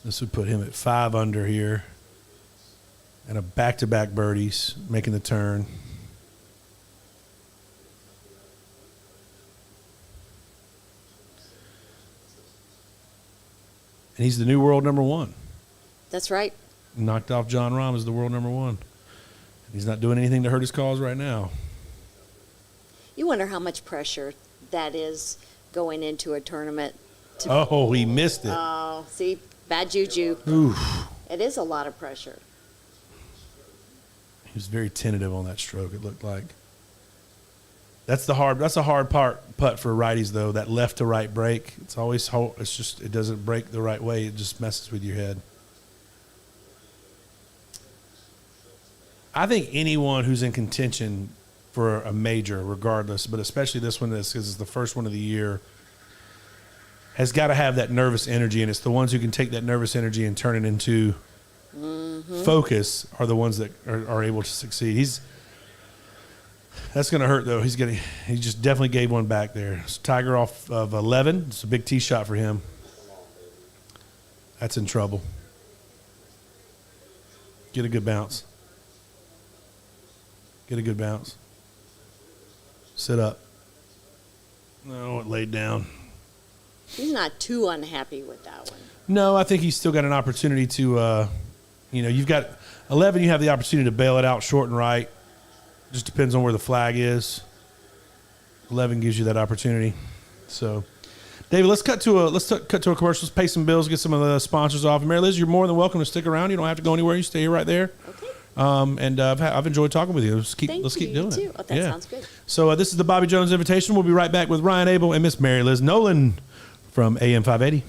This would put him at 5 under here. And a back-to-back birdies, making the turn. And he's the new world number 1. That's right. Knocked off John Rahm as the world number 1. He's not doing anything to hurt his cause right now. You wonder how much pressure that is going into a tournament. He missed it. Oh, see, bad juju. Oof. It is a lot of pressure. He was very tentative on that stroke, it looked like. That's a hard putt for righties, though, that left to right break. It's always, it doesn't break the right way. It just messes with your head. I think anyone who's in contention for a major, regardless, but especially this one, because it's the first one of the year, has got to have that nervous energy, and it's the ones who can take that nervous energy and turn it into focus are the ones that are able to succeed. That's going to hurt, though. He just definitely gave one back there. It's Tiger off of 11. It's a big tee shot for him. That's in trouble. Get a good bounce. Get a good bounce. Sit up. No, it laid down. He's not too unhappy with that one. No, I think he's still got an opportunity to, you've got 11, you have the opportunity to bail it out short and right. Just depends on where the flag is. 11 gives you that opportunity. So, David, let's cut to a commercial. Let's pay some bills, get some of the sponsors off. And Mary Liz, you're more than welcome to stick around. You don't have to go anywhere. You stay right there. Okay. And I've enjoyed talking with you. Let's keep Thank you, doing too. it. Oh, that sounds good. So this is the Bobby Jones Invitation. We'll be right back with Ryan Abel and Miss Mary Liz Nolan from AM 580.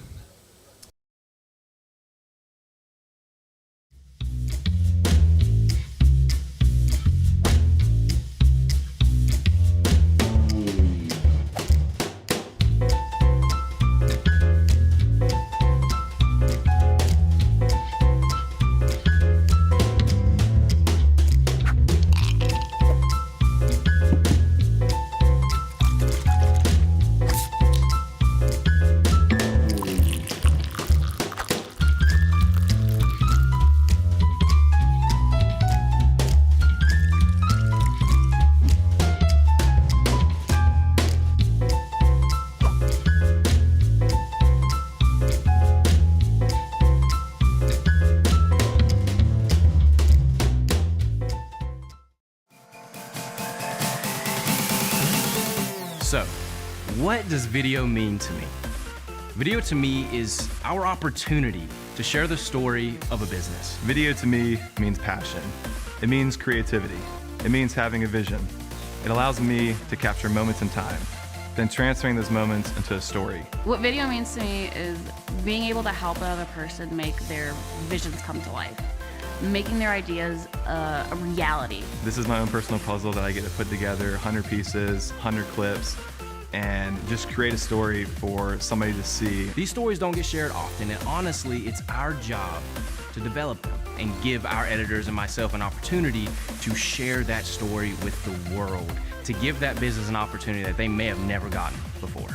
So, what does video mean to me? Video to me is our opportunity to share the story of a business. Video to me means passion. It means creativity. It means having a vision. It allows me to capture moments in time, then transferring those moments into a story. What video means to me is being able to help another person make their visions come to life, making their ideas a reality. This is my own personal puzzle that I get to put together 100 pieces, 100 clips, and just create a story for somebody to see. These stories don't get shared often, and honestly, it's our job to develop them and give our editors and myself an opportunity to share that story with the world, to give that business an opportunity that they may have never gotten before.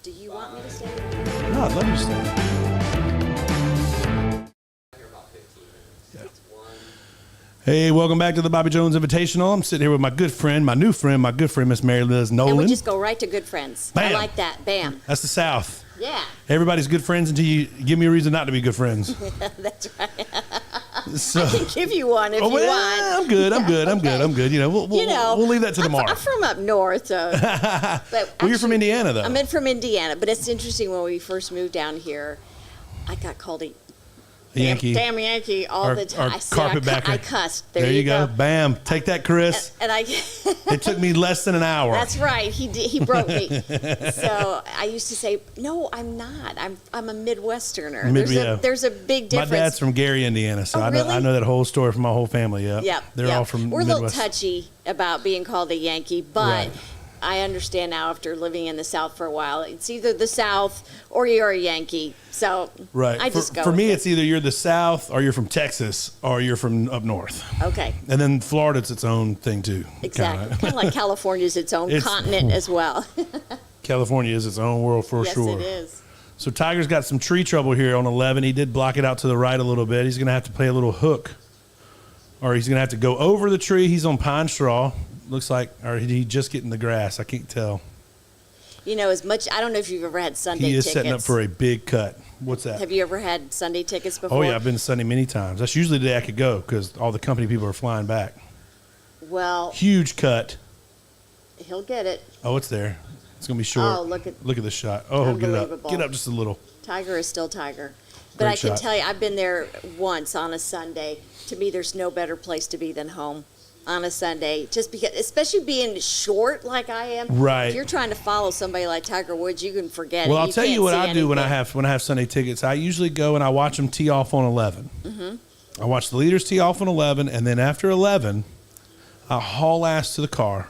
Do you want me to stay? No, I'd love you to stay. Hey, welcome back to the Bobby Jones Invitational. I'm sitting here with my good friend, my new friend, Miss Mary Liz Nolan. And we just go right to good friends. Bam. I like that. Bam. That's the South. Yeah. Everybody's good friends until you give me a reason not to be good friends. That's right. So, I can give you one if you want. I'm good. You know, we'll leave that to tomorrow. I'm from up north, so. But Well, you're from Indiana, though. I'm from Indiana, but it's interesting when we first moved down here, I got called a Yankee. damn Yankee all the time. Or carpetbagger. I cussed. There you go. Bam. Take that, Chris. And I. It took me less than an hour. That's right. He broke me. So I used to say, no, I'm not. I'm a Midwesterner. There's a big difference. My dad's from Gary, Indiana, so Oh, really? I know that whole story from my whole family. Yeah. Yep. They're all from We're Midwest. a little touchy about being called a Yankee, but Right. I understand now after living in the South for a while. It's either the South or you're a Yankee. So Right. I just go. For with me, it. it's either you're the South or you're from Texas or you're from up north. Okay. And then Florida's its own thing, too. Exactly. Kinda. Kind of like California's its own It's- continent as well. California is its own world for Yes, sure. it is. So Tiger's got some tree trouble here on 11. He did block it out to the right a little bit. He's going to have to play a little hook, or he's going to have to go over the tree. He's on pine straw. Looks like, or he just getting the grass. I can't tell. You know, as much. I don't know if you've ever had Sunday He is tickets. setting up for a big cut. What's that? Have you ever had Sunday tickets before? Oh, yeah, I've been to Sunday many times. That's usually the day I could go because all the company people are flying back. Well, Huge cut. he'll get it. Oh, it's there. It's going to be short. Oh, look at the shot. Oh, get it up. Unbelievable. Get up just a little. Tiger is still Tiger. But Great I can shot. tell you, I've been there once on a Sunday. To me, there's no better place to be than home on a Sunday. Just because, especially being short like I am. Right. If you're trying to follow somebody like Tiger Woods, you can forget it. Well, I'll tell you what can't I see do when I anything. have Sunday tickets. I usually go and I watch them tee off on 11. I watch the leaders tee off on 11, and then after 11, I haul ass to the car,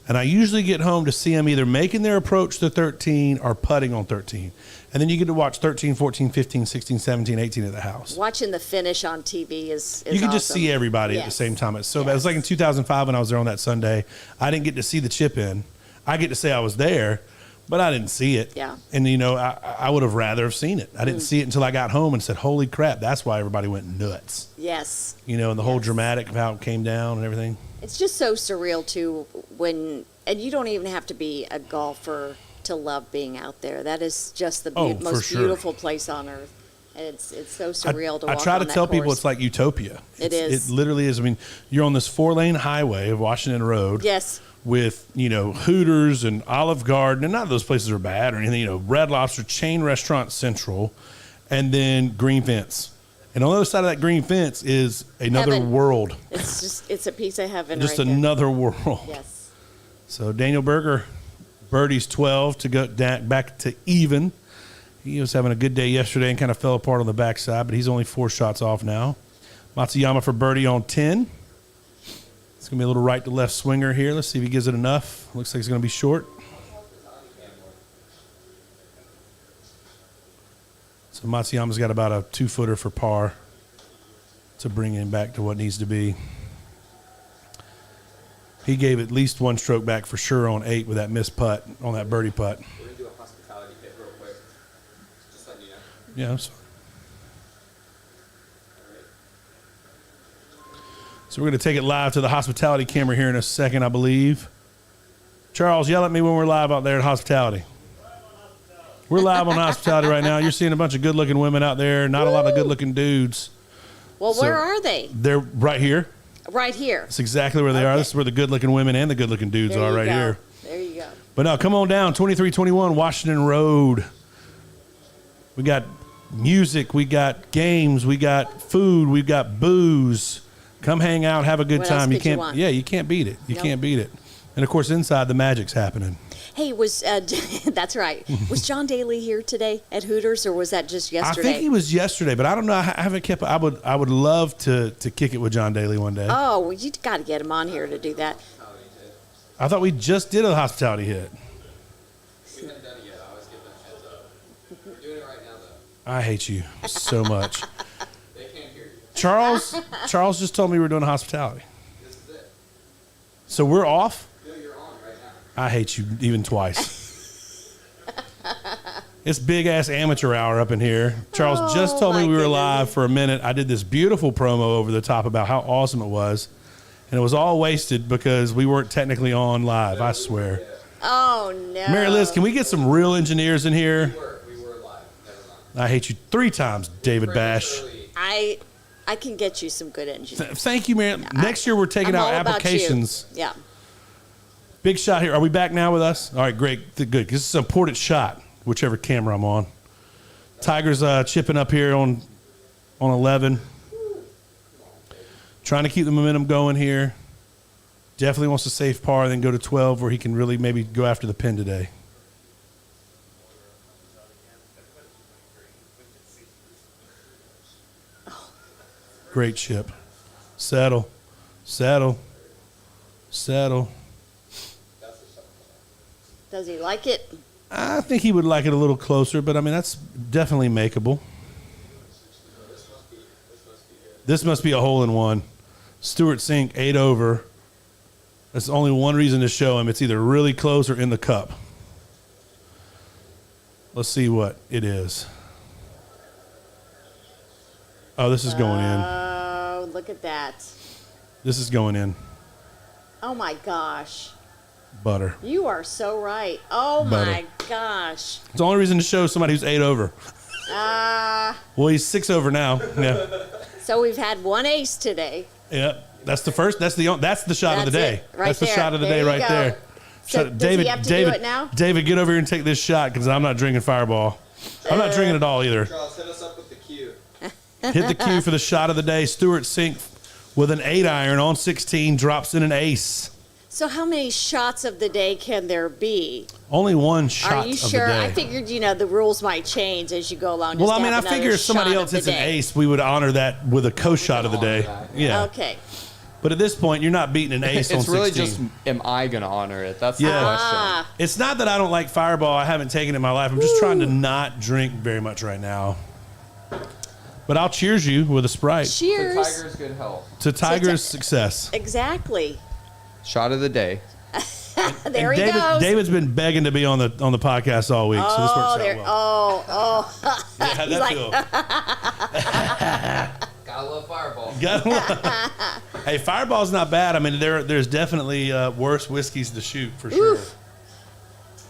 And I usually get home to see them either making their approach to 13 or putting on 13. And then you get to watch 13, 14, 15, 16, 17, 18 at the house. Watching the finish on TV is you can awesome. just see everybody at the same time. It's so bad. It was like in 2005 when I was there on that Sunday. I didn't get to see the chip in. I get to say I was there, but I didn't see it. Yeah. And, you know, I would have rather have seen it. I didn't see it until I got home and said, holy crap, that's why everybody went nuts. Yes. You know, and the whole dramatic of how it came down and everything. It's just so surreal, too, and you don't even have to be a golfer to love being out there. That is just the most beautiful place on earth. And it's so surreal to walk on that I try to tell people course. it's like utopia. It is. It literally is. I mean, you're on this 4-lane highway of Washington Road. Yes. With, you know, Hooters and Olive Garden, and none of those places are bad or anything, you know, Red Lobster, Chain Restaurant Central, and then Green Fence. And on the other side of that green fence is another Heaven. world. It's a piece of heaven Just right there. another world. Yes. So Daniel Berger, birdie's 12 to go back to even. He was having a good day yesterday and kind of fell apart on the backside, but he's only 4 shots off now. Matsuyama for birdie on 10. It's going to be a little right to left swinger here. Let's see if he gives it enough. Looks like it's going to be short. So Matsuyama's got about a 2-footer for par to bring him back to what needs to be. He gave at least 1 stroke back for sure on 8 with that missed putt, on that birdie putt. We're going to do a hospitality hit real quick. Just letting you know. Yeah, I'm sorry. So we're going to take it live to the hospitality camera here in a second, I believe. Charles, yell at me when we're live out there at hospitality. We're live on hospitality right now. You're seeing a bunch of good-looking women out there, not a lot of good-looking dudes. Well, So, where are they? They're right here. Right here. That's exactly where they are. This is where the good-looking women and the good-looking dudes There are you right go. here. There you go. But now, come on down, 2321 Washington Road. We got music, we got games, we got food, we got booze. Come hang out, have a good What else time. could you want? You can't beat it. You Nope. can't beat it. And of course, inside the magic's happening. Hey, that's right. Was John Daly here today at Hooters, or was that just yesterday? I think he was yesterday, but I don't know. I haven't kept. I would love to kick it with John Daly one day. Oh, well, you got to get him on here to do that. I thought we just did a hospitality hit. We haven't done it yet. I always give them a heads up. We're doing it right now, though. I hate you so much. They can't hear you. Charles just told me we're doing a hospitality. This is it. So we're off? No, you're on right now. I hate you even twice. It's big-ass amateur hour up in here. Charles just told me we were goodness. live for a minute. I did this beautiful promo over the top about how awesome it was. And it was all wasted because we weren't technically on live, I swear. Oh, no. Mary Liz, can we get some real engineers in here? We were live. Never mind. I hate you 3 times, David Bash. I can get you some good engineers. Thank you, Mary. Next year we're taking I'm out all about applications. you. Yeah. Big shot here. Are we back now with us? All right, great. Good. Because this is an important shot, whichever camera I'm on. Tiger's chipping up here on 11. Trying to keep the momentum going here. Definitely wants to save par, then go to 12 where he can really maybe go after the pin today. Great chip. Settle. Settle. Settle. Does he like it? I think he would like it a little closer, but I mean, that's definitely makeable. This must be a hole-in-one. Stewart Sink, 8 over. That's only one reason to show him. It's either really close or in the cup. Let's see what it is. Oh, this is going in. Oh, look at that. This is going in. Oh, my gosh. Butter. You are so right. Oh, Butter. my gosh. It's the only reason to show somebody who's 8 over. Well, he's 6 over now. Yeah. So we've had one ace today. Yeah. That's the first. That's the shot of the That's day. it, right That's the there. shot of the There day you right go. there. So Shut- does he have to do it now? David, get over here and take this shot because I'm not drinking Fireball. I'm not drinking at all either. Charles, hit us up with the cue. Hit the cue for the shot of the day. Stewart Sink with an 8-iron on 16 drops in an ace. So how many shots of the day can there be? Only one shot Are you of sure? the day. I figured, the rules might change as you go along. Well, just I mean, I have another figure if somebody shot else of the hits an day. ace, we would honor that with a co-shot of the day. Yeah. Okay. But at this point, you're not beating an ace on 16. It's really just, am I going to honor it? That's the question. It's not that I don't like Fireball. I haven't taken it in my life. I'm just trying to not drink very much right now. But I'll cheers you with a Sprite. Cheers. To Tiger's good health. To Tiger's success. Exactly. Shot of the day. There he goes. David's been begging to be on the podcast all week, so this works out well. Yeah, how'd that feel? Gotta love Fireball. Hey, Fireball's not bad. I mean, there's definitely worse whiskeys to shoot for sure. Oof.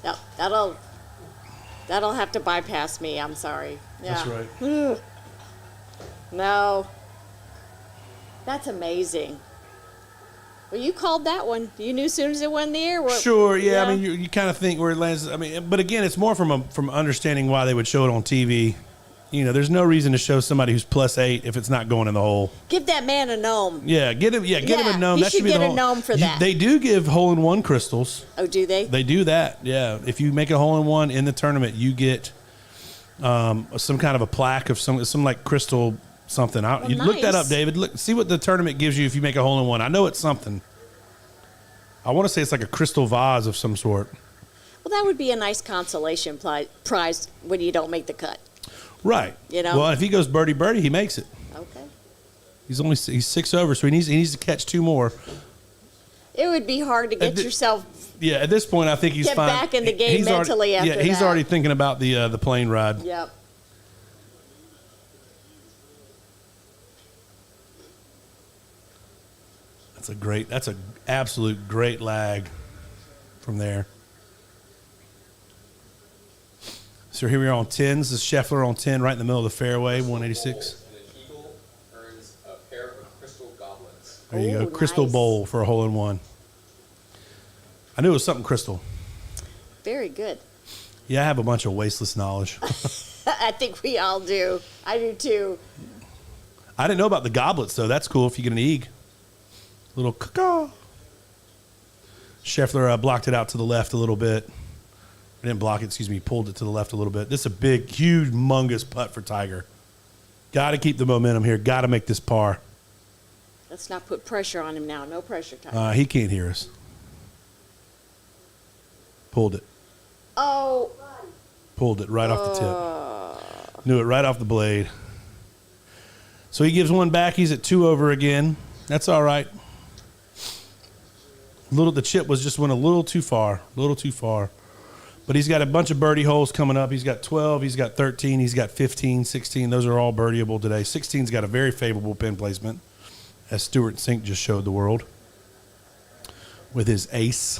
Yep, that'll have to bypass me. I'm sorry. Yeah. That's right. No. That's amazing. Well, you called that one. You knew as soon as it went in the air. Sure, yeah. I mean, you kind of think where it lands. I mean, but again, it's more from understanding why they would show it on TV. You know, there's no reason to show somebody who's +8 if it's not going in the hole. Give that man a gnome. Yeah, get him a gnome. He That should be get the a gnome for that. They do give hole-in-one crystals. Oh, do they? They do that. Yeah, if you make a hole-in-one in the tournament, you get some kind of a plaque of some like crystal something. You look that up, David. Look, see what the tournament gives you if you make a hole-in-one. I know it's something. I want to say it's like a crystal vase of some sort. Well, that would be a nice consolation prize when you don't make the cut. Right. You know. Well, if he goes birdie, he makes it. Okay. He's 6 over, so he needs to catch 2 more. It would be hard to get yourself. Yeah, at this point, I think he's get fine. back in the game mentally after that. Yeah, he's already thinking about the plane ride. Yep. That's an absolute great lag from there. So here we are on 10s. This is Scheffler on 10, right in the middle of the fairway, 186. And an eagle earns a pair of crystal goblets. There you go, Ooh, crystal nice. bowl for a hole-in-one. I knew it was something crystal. Very good. Yeah, I have a bunch of wasteless knowledge. I think we all do. I do too. I didn't know about the goblets, though. That's cool if you get an egg. Little caw. Scheffler blocked it out to the left a little bit. I didn't block it, excuse me. Pulled it to the left a little bit. This is a big, huge, humongous putt for Tiger. Got to keep the momentum here. Got to make this par. Let's not put pressure on him now. No pressure, Tiger. He can't hear us. Pulled it. Oh. Pulled it right off the tip. Knew it right off the blade. So he gives one back. He's at 2 over again. That's all right. The chip went a little too far. But he's got a bunch of birdie holes coming up. He's got 12, he's got 13, he's got 15, 16. Those are all birdieable today. 16's got a very favorable pin placement, as Stuart Sink just showed the world with his ace.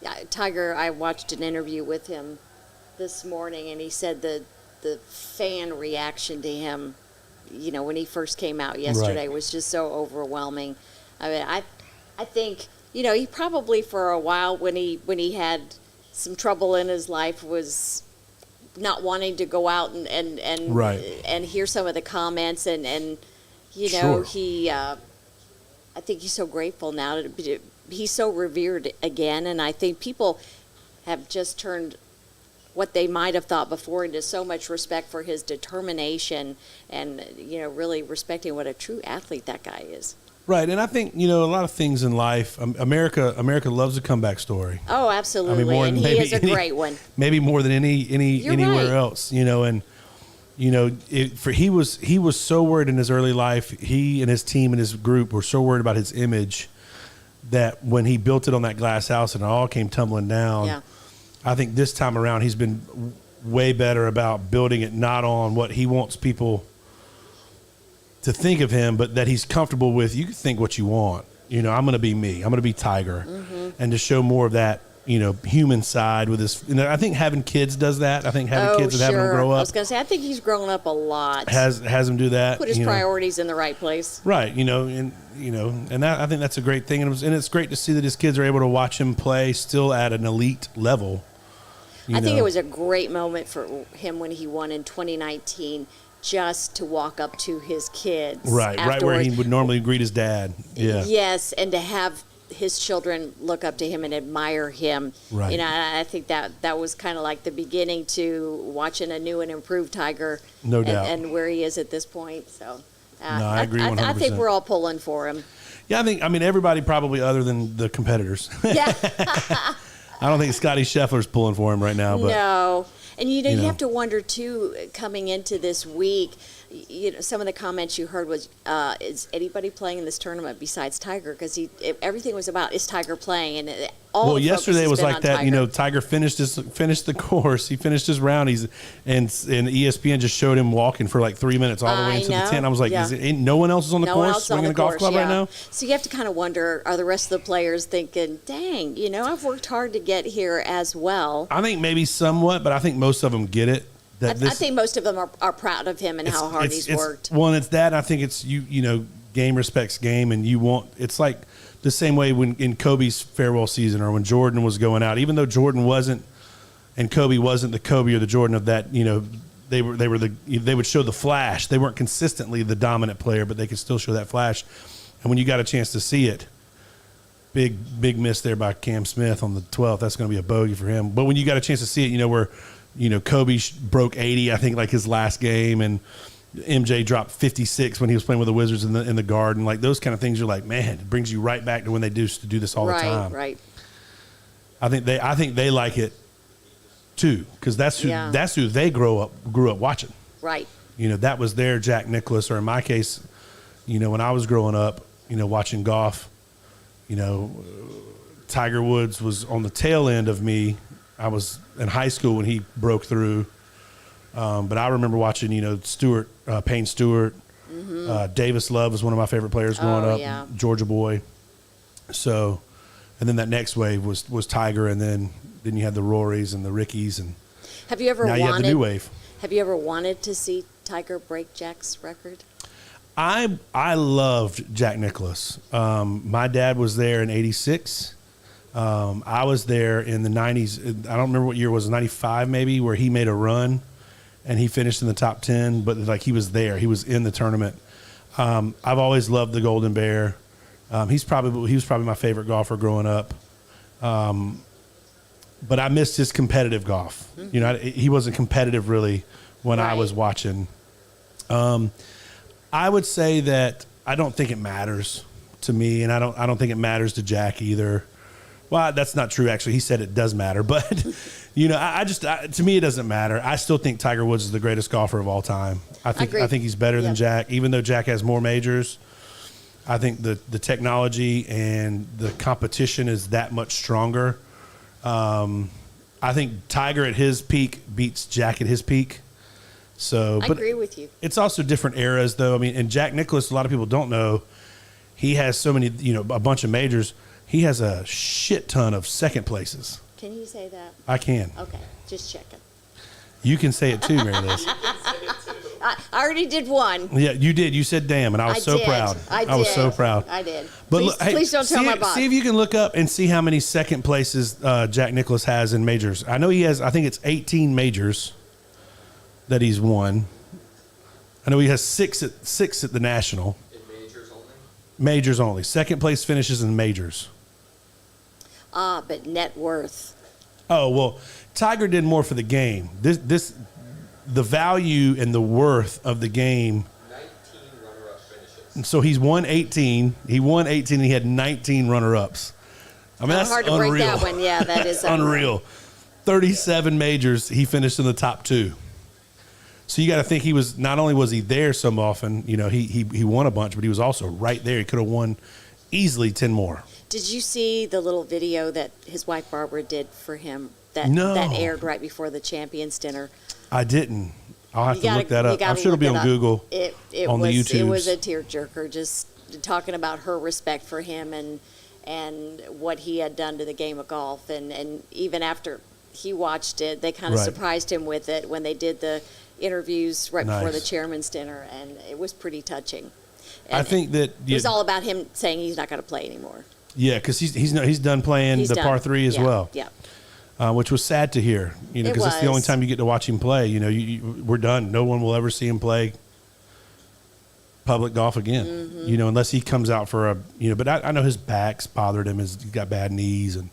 Yeah, Tiger, I watched an interview with him this morning, and he said the fan reaction to him, you know, when he first came out yesterday was just so overwhelming. I mean, I think, you know, he probably for a while when he had some trouble in his life was not wanting to go out and hear some of the comments and you know, he I think he's so grateful now to he's so revered again, and I think people have just turned what they might have thought before into so much respect for his determination and, you know, really respecting what a true athlete that guy is. Right, and I think, you know, a lot of things in life, America loves a comeback story. Oh, absolutely, I mean, and he is a great one. Maybe more than anywhere right. else, you know, and you know, he was so worried in his early life. He and his team and his group were so worried about his image that when he built it on that glass house and it all came tumbling down. Yeah. I think this time around he's been way better about building it not on what he wants people to think of him, but that he's comfortable with. You can think what you want. You know, I'm going to be me. I'm going to be Tiger. Mm-hmm. And to show more of that, you know, human side with his. You know, I think having kids does that. I think having kids and having them grow up. I was going to say, I think he's grown up a lot. Has him do that. Put his priorities in the right place. Right. You know, and that, I think that's a great thing. And it's great to see that his kids are able to watch him play still at an elite level. I think it was a great moment for him when he won in 2019, just to walk up to his kids. Right where he would normally greet his dad. Yeah. Yes, and to have his children look up to him and admire him. Right. You know, and I think that was kind of like the beginning to watching a new and improved Tiger. No doubt. And where he is at this point. So, No, I agree 100%. I think we're all pulling for him. Yeah, I mean, everybody probably other than the competitors. Yeah. I don't think Scotty Scheffler's pulling for him right now. But, no. And you know. have to wonder too, coming into this week, some of the comments you heard was, is anybody playing in this tournament besides Tiger? Because everything was about, is Tiger playing? And all the focus yesterday has was been like on that. Tiger. Tiger finished the course. He finished his round. And ESPN just showed him walking for like 3 minutes all the way into the tent. I was like, ain't no one else is on the course swinging a golf club right now? So you have to kind of wonder, are the rest of the players thinking, dang, I've worked hard to get here as well. I think maybe somewhat, but I think most of them get it. I think most of them are proud of him and how hard he's worked. Well, and it's that. I think it's game respects game, and it's like the same way when in Kobe's farewell season or when Jordan was going out. Even though Jordan wasn't and Kobe wasn't the Kobe or the Jordan of that, they would show the flash. They weren't consistently the dominant player, but they could still show that flash. And when you got a chance to see it, big miss there by Cam Smith on the 12th. That's going to be a bogey for him. But when you got a chance to see it, where Kobe broke 80, I think, like his last game, and MJ dropped 56 when he was playing with the Wizards in the Garden. Like those kind of things, you're like, man, it brings you right back to when they used to do this all the time. Right. I think they like it too, because that's who they grew up watching. Right. That was their Jack Nicklaus, or in my case, when I was growing up, watching golf, Tiger Woods was on the tail end of me. I was in high school when he broke through. But I remember watching, Payne Stewart. Mm-hmm. Davis Love was one of my favorite players growing up. Yeah. Georgia boy. So, and then that next wave was Tiger, and then you had the Rorys and the Rickies, and have you ever now you have the new wave. Have you ever wanted to see Tiger break Jack's record? I loved Jack Nicklaus. My dad was there in '86. I was there in the 90s. I don't remember what year it was, 95 maybe, where he made a run and he finished in the top 10, but like he was there. He was in the tournament. I've always loved the Golden Bear. He was probably my favorite golfer growing up. But I missed his competitive golf. Mm-hmm. He wasn't competitive really when I was watching. I would say that I don't think it matters to me, and I don't think it matters to Jack either. Well, that's not true, actually. He said it does matter. But, to me, it doesn't matter. I still think Tiger Woods is the greatest golfer of all time. I think he's better than Jack. Even though Jack has more majors, I think the technology and the competition is that much stronger. I think Tiger at his peak beats Jack at his peak. So, I agree with you. It's also different eras, though. I mean, and Jack Nicklaus, a lot of people don't know, he has so many, a bunch of majors. He has a shit ton of second places. Can you say that? I can. Okay, just checking. You can say it too, Mary Liz. I already did one. Yeah, you did. You said damn, and I was so proud. I was so proud. I did. But please don't tell my boss. See if you can look up and see how many second places Jack Nicklaus has in majors. I know he has, I think it's 18 majors that he's won. I know he has six at the National. In majors only? Majors only. Second place finishes in majors. But net worth. Oh, well, Tiger did more for the game. The value and the worth of the game. 19 runner-up finishes. So he's won 18. He won 18 and he had 19 runner-ups. I mean, that's hard to unreal. break that one. Yeah, that is unreal. 37 majors, he finished in the top 2. So you got to think he was, not only was he there so often, he won a bunch, but he was also right there. He could have won easily 10 more. Did you see the little video that his wife Barbara did for him that aired right before the Champions Dinner? I didn't. I'll have to look that up. I'm sure it'll be on Google. The YouTube. It was a tearjerker, just talking about her respect for him and what he had done to the game of golf. And even after he watched it, they kind of surprised him with it when they did the interviews right before the Chairman's Dinner, and it was pretty touching. And I think that it was all about him saying he's not going to play anymore. Yeah, because he's done playing the par 3 as well. Yeah. Which was sad to hear, because it's the only time you get to watch him play. We're done. No one will ever see him play public golf again, you know, unless he comes out for a, you know, but I know his back's bothered him. He's got bad knees. And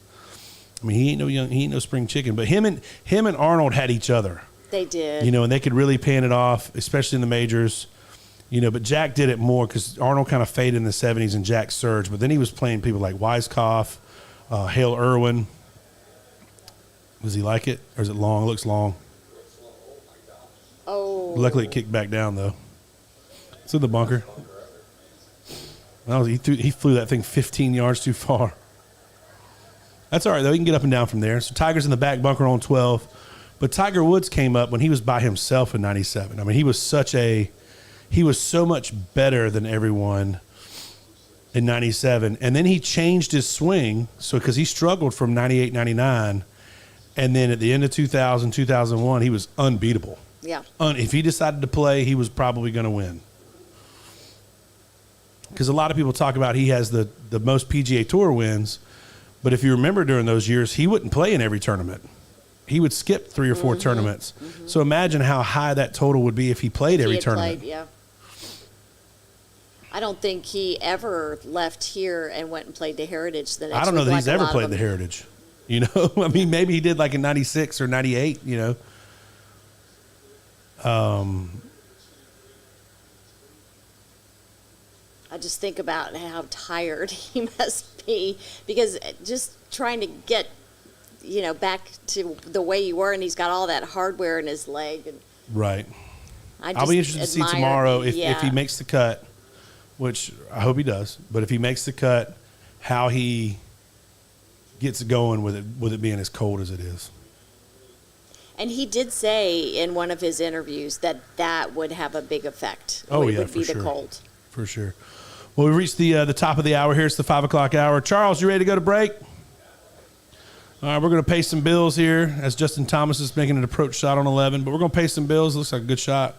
I mean, he ain't no spring chicken, but him and Arnold had each other. They did. You know, and they could really pan it off, especially in the majors. You know, but Jack did it more because Arnold kind of faded in the 70s and Jack surged. But then he was playing people like Weiskopf, Hale Irwin. Does he like it? Or is it long? It looks long. Oh. Luckily, it kicked back down, though. It's in the bunker. He flew that thing 15 yards too far. That's all right, though. He can get up and down from there. So Tiger's in the back bunker on 12. But Tiger Woods came up when he was by himself in 97. I mean, he was so much better than everyone in 97. And then he changed his swing. So because he struggled from 98, 99. And then at the end of 2000, 2001, he was unbeatable. Yeah. If he decided to play, he was probably going to win. Because a lot of people talk about he has the most PGA Tour wins. But if you remember during those years, he wouldn't play in every tournament. He would skip 3 or 4 tournaments. So imagine how high that total would be if he played every tournament. Yeah. I don't think he ever left here and went and played the Heritage the next week. I don't know that like he's ever played the Heritage. You know, I mean, maybe he did like in 96 or 98, you know. I just think about how tired he must be because just trying to get, you know, back to the way you were, and he's got all that hardware in his leg. And right. I'll be interested to see tomorrow if he makes the cut, which I hope he does. But if he makes the cut, how he gets going with it being as cold as it is. And he did say in one of his interviews that would have a big effect. Oh, it yeah, would be for the sure. cold. For sure. Well, we reached the top of the hour here. It's the 5 o'clock hour. Charles, you ready to go to break? All right, we're going to pay some bills here as Justin Thomas is making an approach shot on 11. But we're going to pay some bills. It looks like a good shot.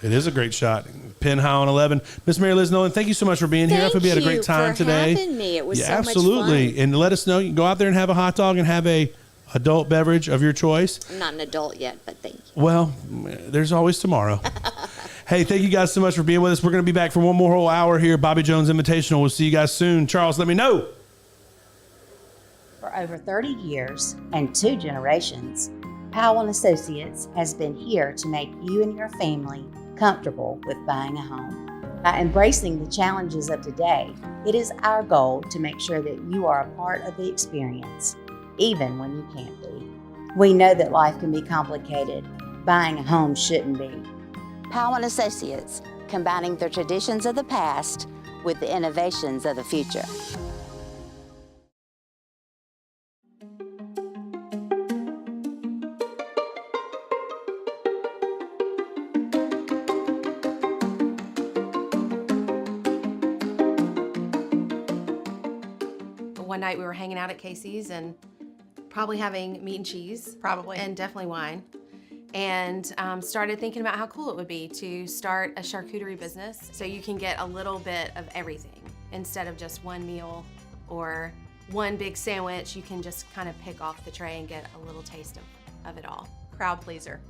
It is a great shot. Pin high on 11. Miss Mary Liz Nolan, thank you so much for being here. I hope you had a great time today. Thank you for having me. It was so absolutely. much fun. And let us know. You can go out there and have a hot dog and have a adult beverage of your choice. I'm not an adult yet, but thank you. Well, there's always tomorrow. Hey, thank you guys so much for being with us. We're going to be back for one more whole hour here. Bobby Jones Invitational. We'll see you guys soon. Charles, let me know. For over 30 years and 2 generations, Powell & Associates has been here to make you and your family comfortable with buying a home. By embracing the challenges of today, it is our goal to make sure that you are a part of the experience, even when you can't be. We know that life can be complicated. Buying a home shouldn't be. Powell & Associates, combining the traditions of the past with the innovations of the future. One night we were hanging out at Casey's and probably having meat and cheese. Probably. And definitely wine. And started thinking about how cool it would be to start a charcuterie business so you can get a little bit of everything instead of just one meal or one big sandwich. You can just kind of pick off the tray and get a little taste of it all. Crowd pleaser.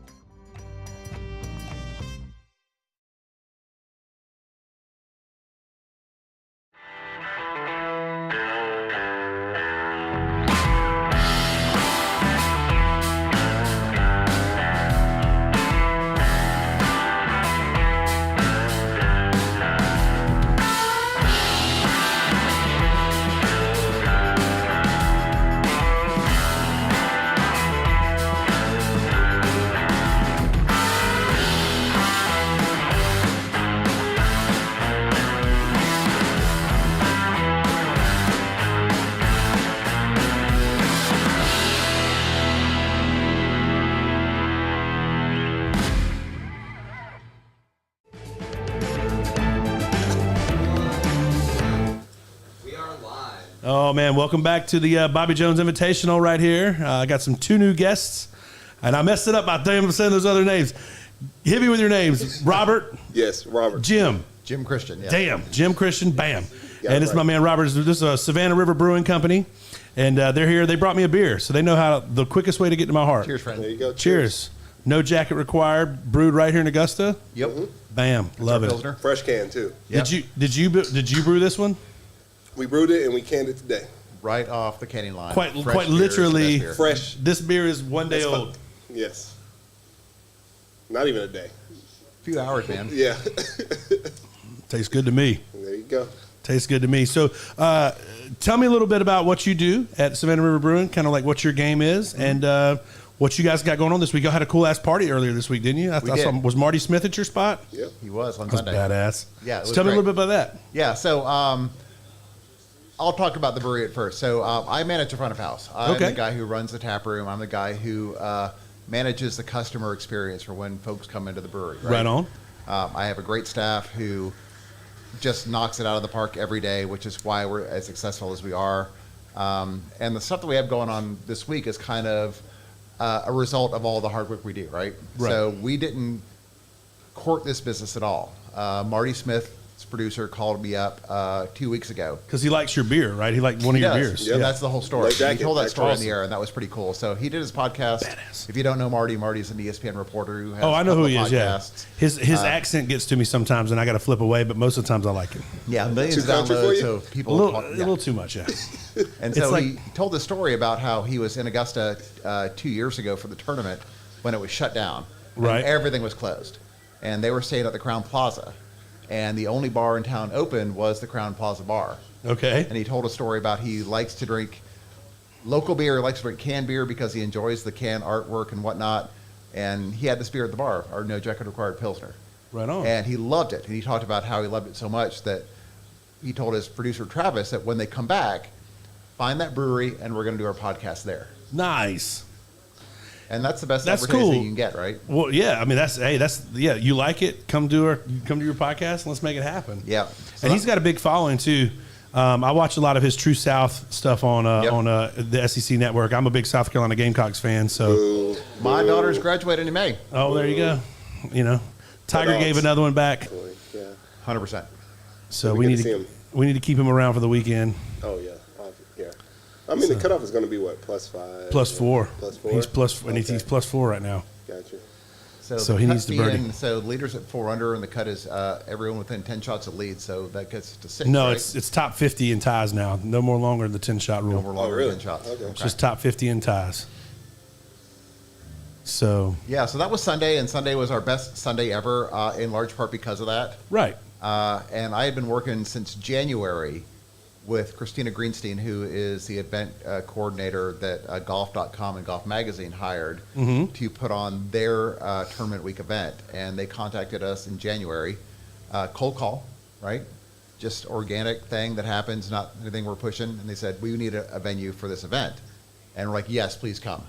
Oh, man, welcome back to the Bobby Jones Invitational right here. I got 2 new guests, and I messed it up by saying those other names. Hit me with your names. Robert. Yes, Robert. Jim. Jim Christian, yeah. Damn, Jim Christian, bam. Yeah, And this is my man Robert. This is Savannah River Brewing Company, and they're here. They brought me a beer, so they know the quickest way to get to my heart. Cheers, friend. There you go. Cheers. No jacket required. Brewed right here in Augusta. Yep. Bam, love it. Pilsner. Fresh can too. Yep. Did you brew this one? We brewed it and we canned it today. Right off the canning line. Quite Fresh beer is the literally best beer. Fresh. This beer is 1 day That's old. Yes. Not even a day. A few hours, man. Yeah. Tastes good to me. There you go. Tastes good to me. So, tell me a little bit about what you do at Savannah River Brewing, kind of like what your game is, and what you guys got going on this week. Y'all had a cool ass party earlier this week, didn't you? I did. saw, was Marty Smith at your spot? Yep. He was on That was Sunday. badass. Yeah, it was Tell me a great. little bit about that. Yeah, so I'll talk about the brewery at first. So I manage the front of house. I'm Okay. the guy who runs the tap room. I'm the guy who manages the customer experience for when folks come into the brewery. Right on. I have a great staff who just knocks it out of the park every day, which is why we're as successful as we are. And the stuff that we have going on this week is kind of a result of all the hard work we do, right? Right. So we didn't court this business at all. Marty Smith, producer, called me up 2 weeks ago. Because he likes your beer, right? He liked one of your does. beers. Yeah, that's the whole story. Light He jacket, told that that's story in awesome. the air, and that was pretty cool. So he did his podcast. Badass. If you don't know Marty, Marty's an ESPN reporter who has Oh, I know a who couple he of is. Yeah, podcasts. his accent gets to me sometimes, and I got to flip away. But most of the times, I like it. Yeah, millions Too of country for downloads, you? so A people little, talk- a yeah. little too much. Yeah. And It's so like- he told the story about how he was in Augusta 2 years ago for the tournament when it was shut down. And Right. everything was closed. And they were staying at the Crown Plaza. And the only bar in town open was the Crown Plaza bar. Okay. And he told a story about he likes to drink local beer, likes to drink canned beer because he enjoys the can artwork and whatnot. And he had this beer at the bar, our no jacket required Pilsner. Right on. And he loved it. And he talked about how he loved it so much that he told his producer, Travis, that when they come back, find that brewery and we're going to do our podcast there. Nice. And that's the best That's advertising cool. you can get, right? Well, yeah. I mean, yeah. You like it? Come do your podcast and let's make it happen. Yeah. And he's got a big following too. I watch a lot of his True South stuff on the SEC network. I'm a big South Carolina Gamecocks fan, so My daughter's graduating in May. oh, there you go. You know, Tiger Dogs. gave another one back, Yeah. 100%. so We we get need to see to him. we need to keep him around for the weekend. Oh yeah. Yeah. I mean, the cutoff is going to be what, +5? +4. +4. He's plus, and Okay. he's +4 right now. Gotcha. So So the he cut needs to birdie. being- So leaders at 4 under, and the cut is everyone within 10 shots of lead. So that gets to 6. No, right? it's top 50 in ties now. No more longer the 10-shot rule. No more longer really? 10 shots. Okay. It's just top 50 in ties. So Yeah, so that was Sunday, and Sunday was our best Sunday ever, in large part because of that. right. And I had been working since January with Christina Greenstein, who is the event coordinator that Golf.com and Golf Magazine hired to put on their tournament week event. And they contacted us in January. Cold call, right? Just organic thing that happens, not anything we're pushing. And they said, we need a venue for this event. And we're like, yes, please come.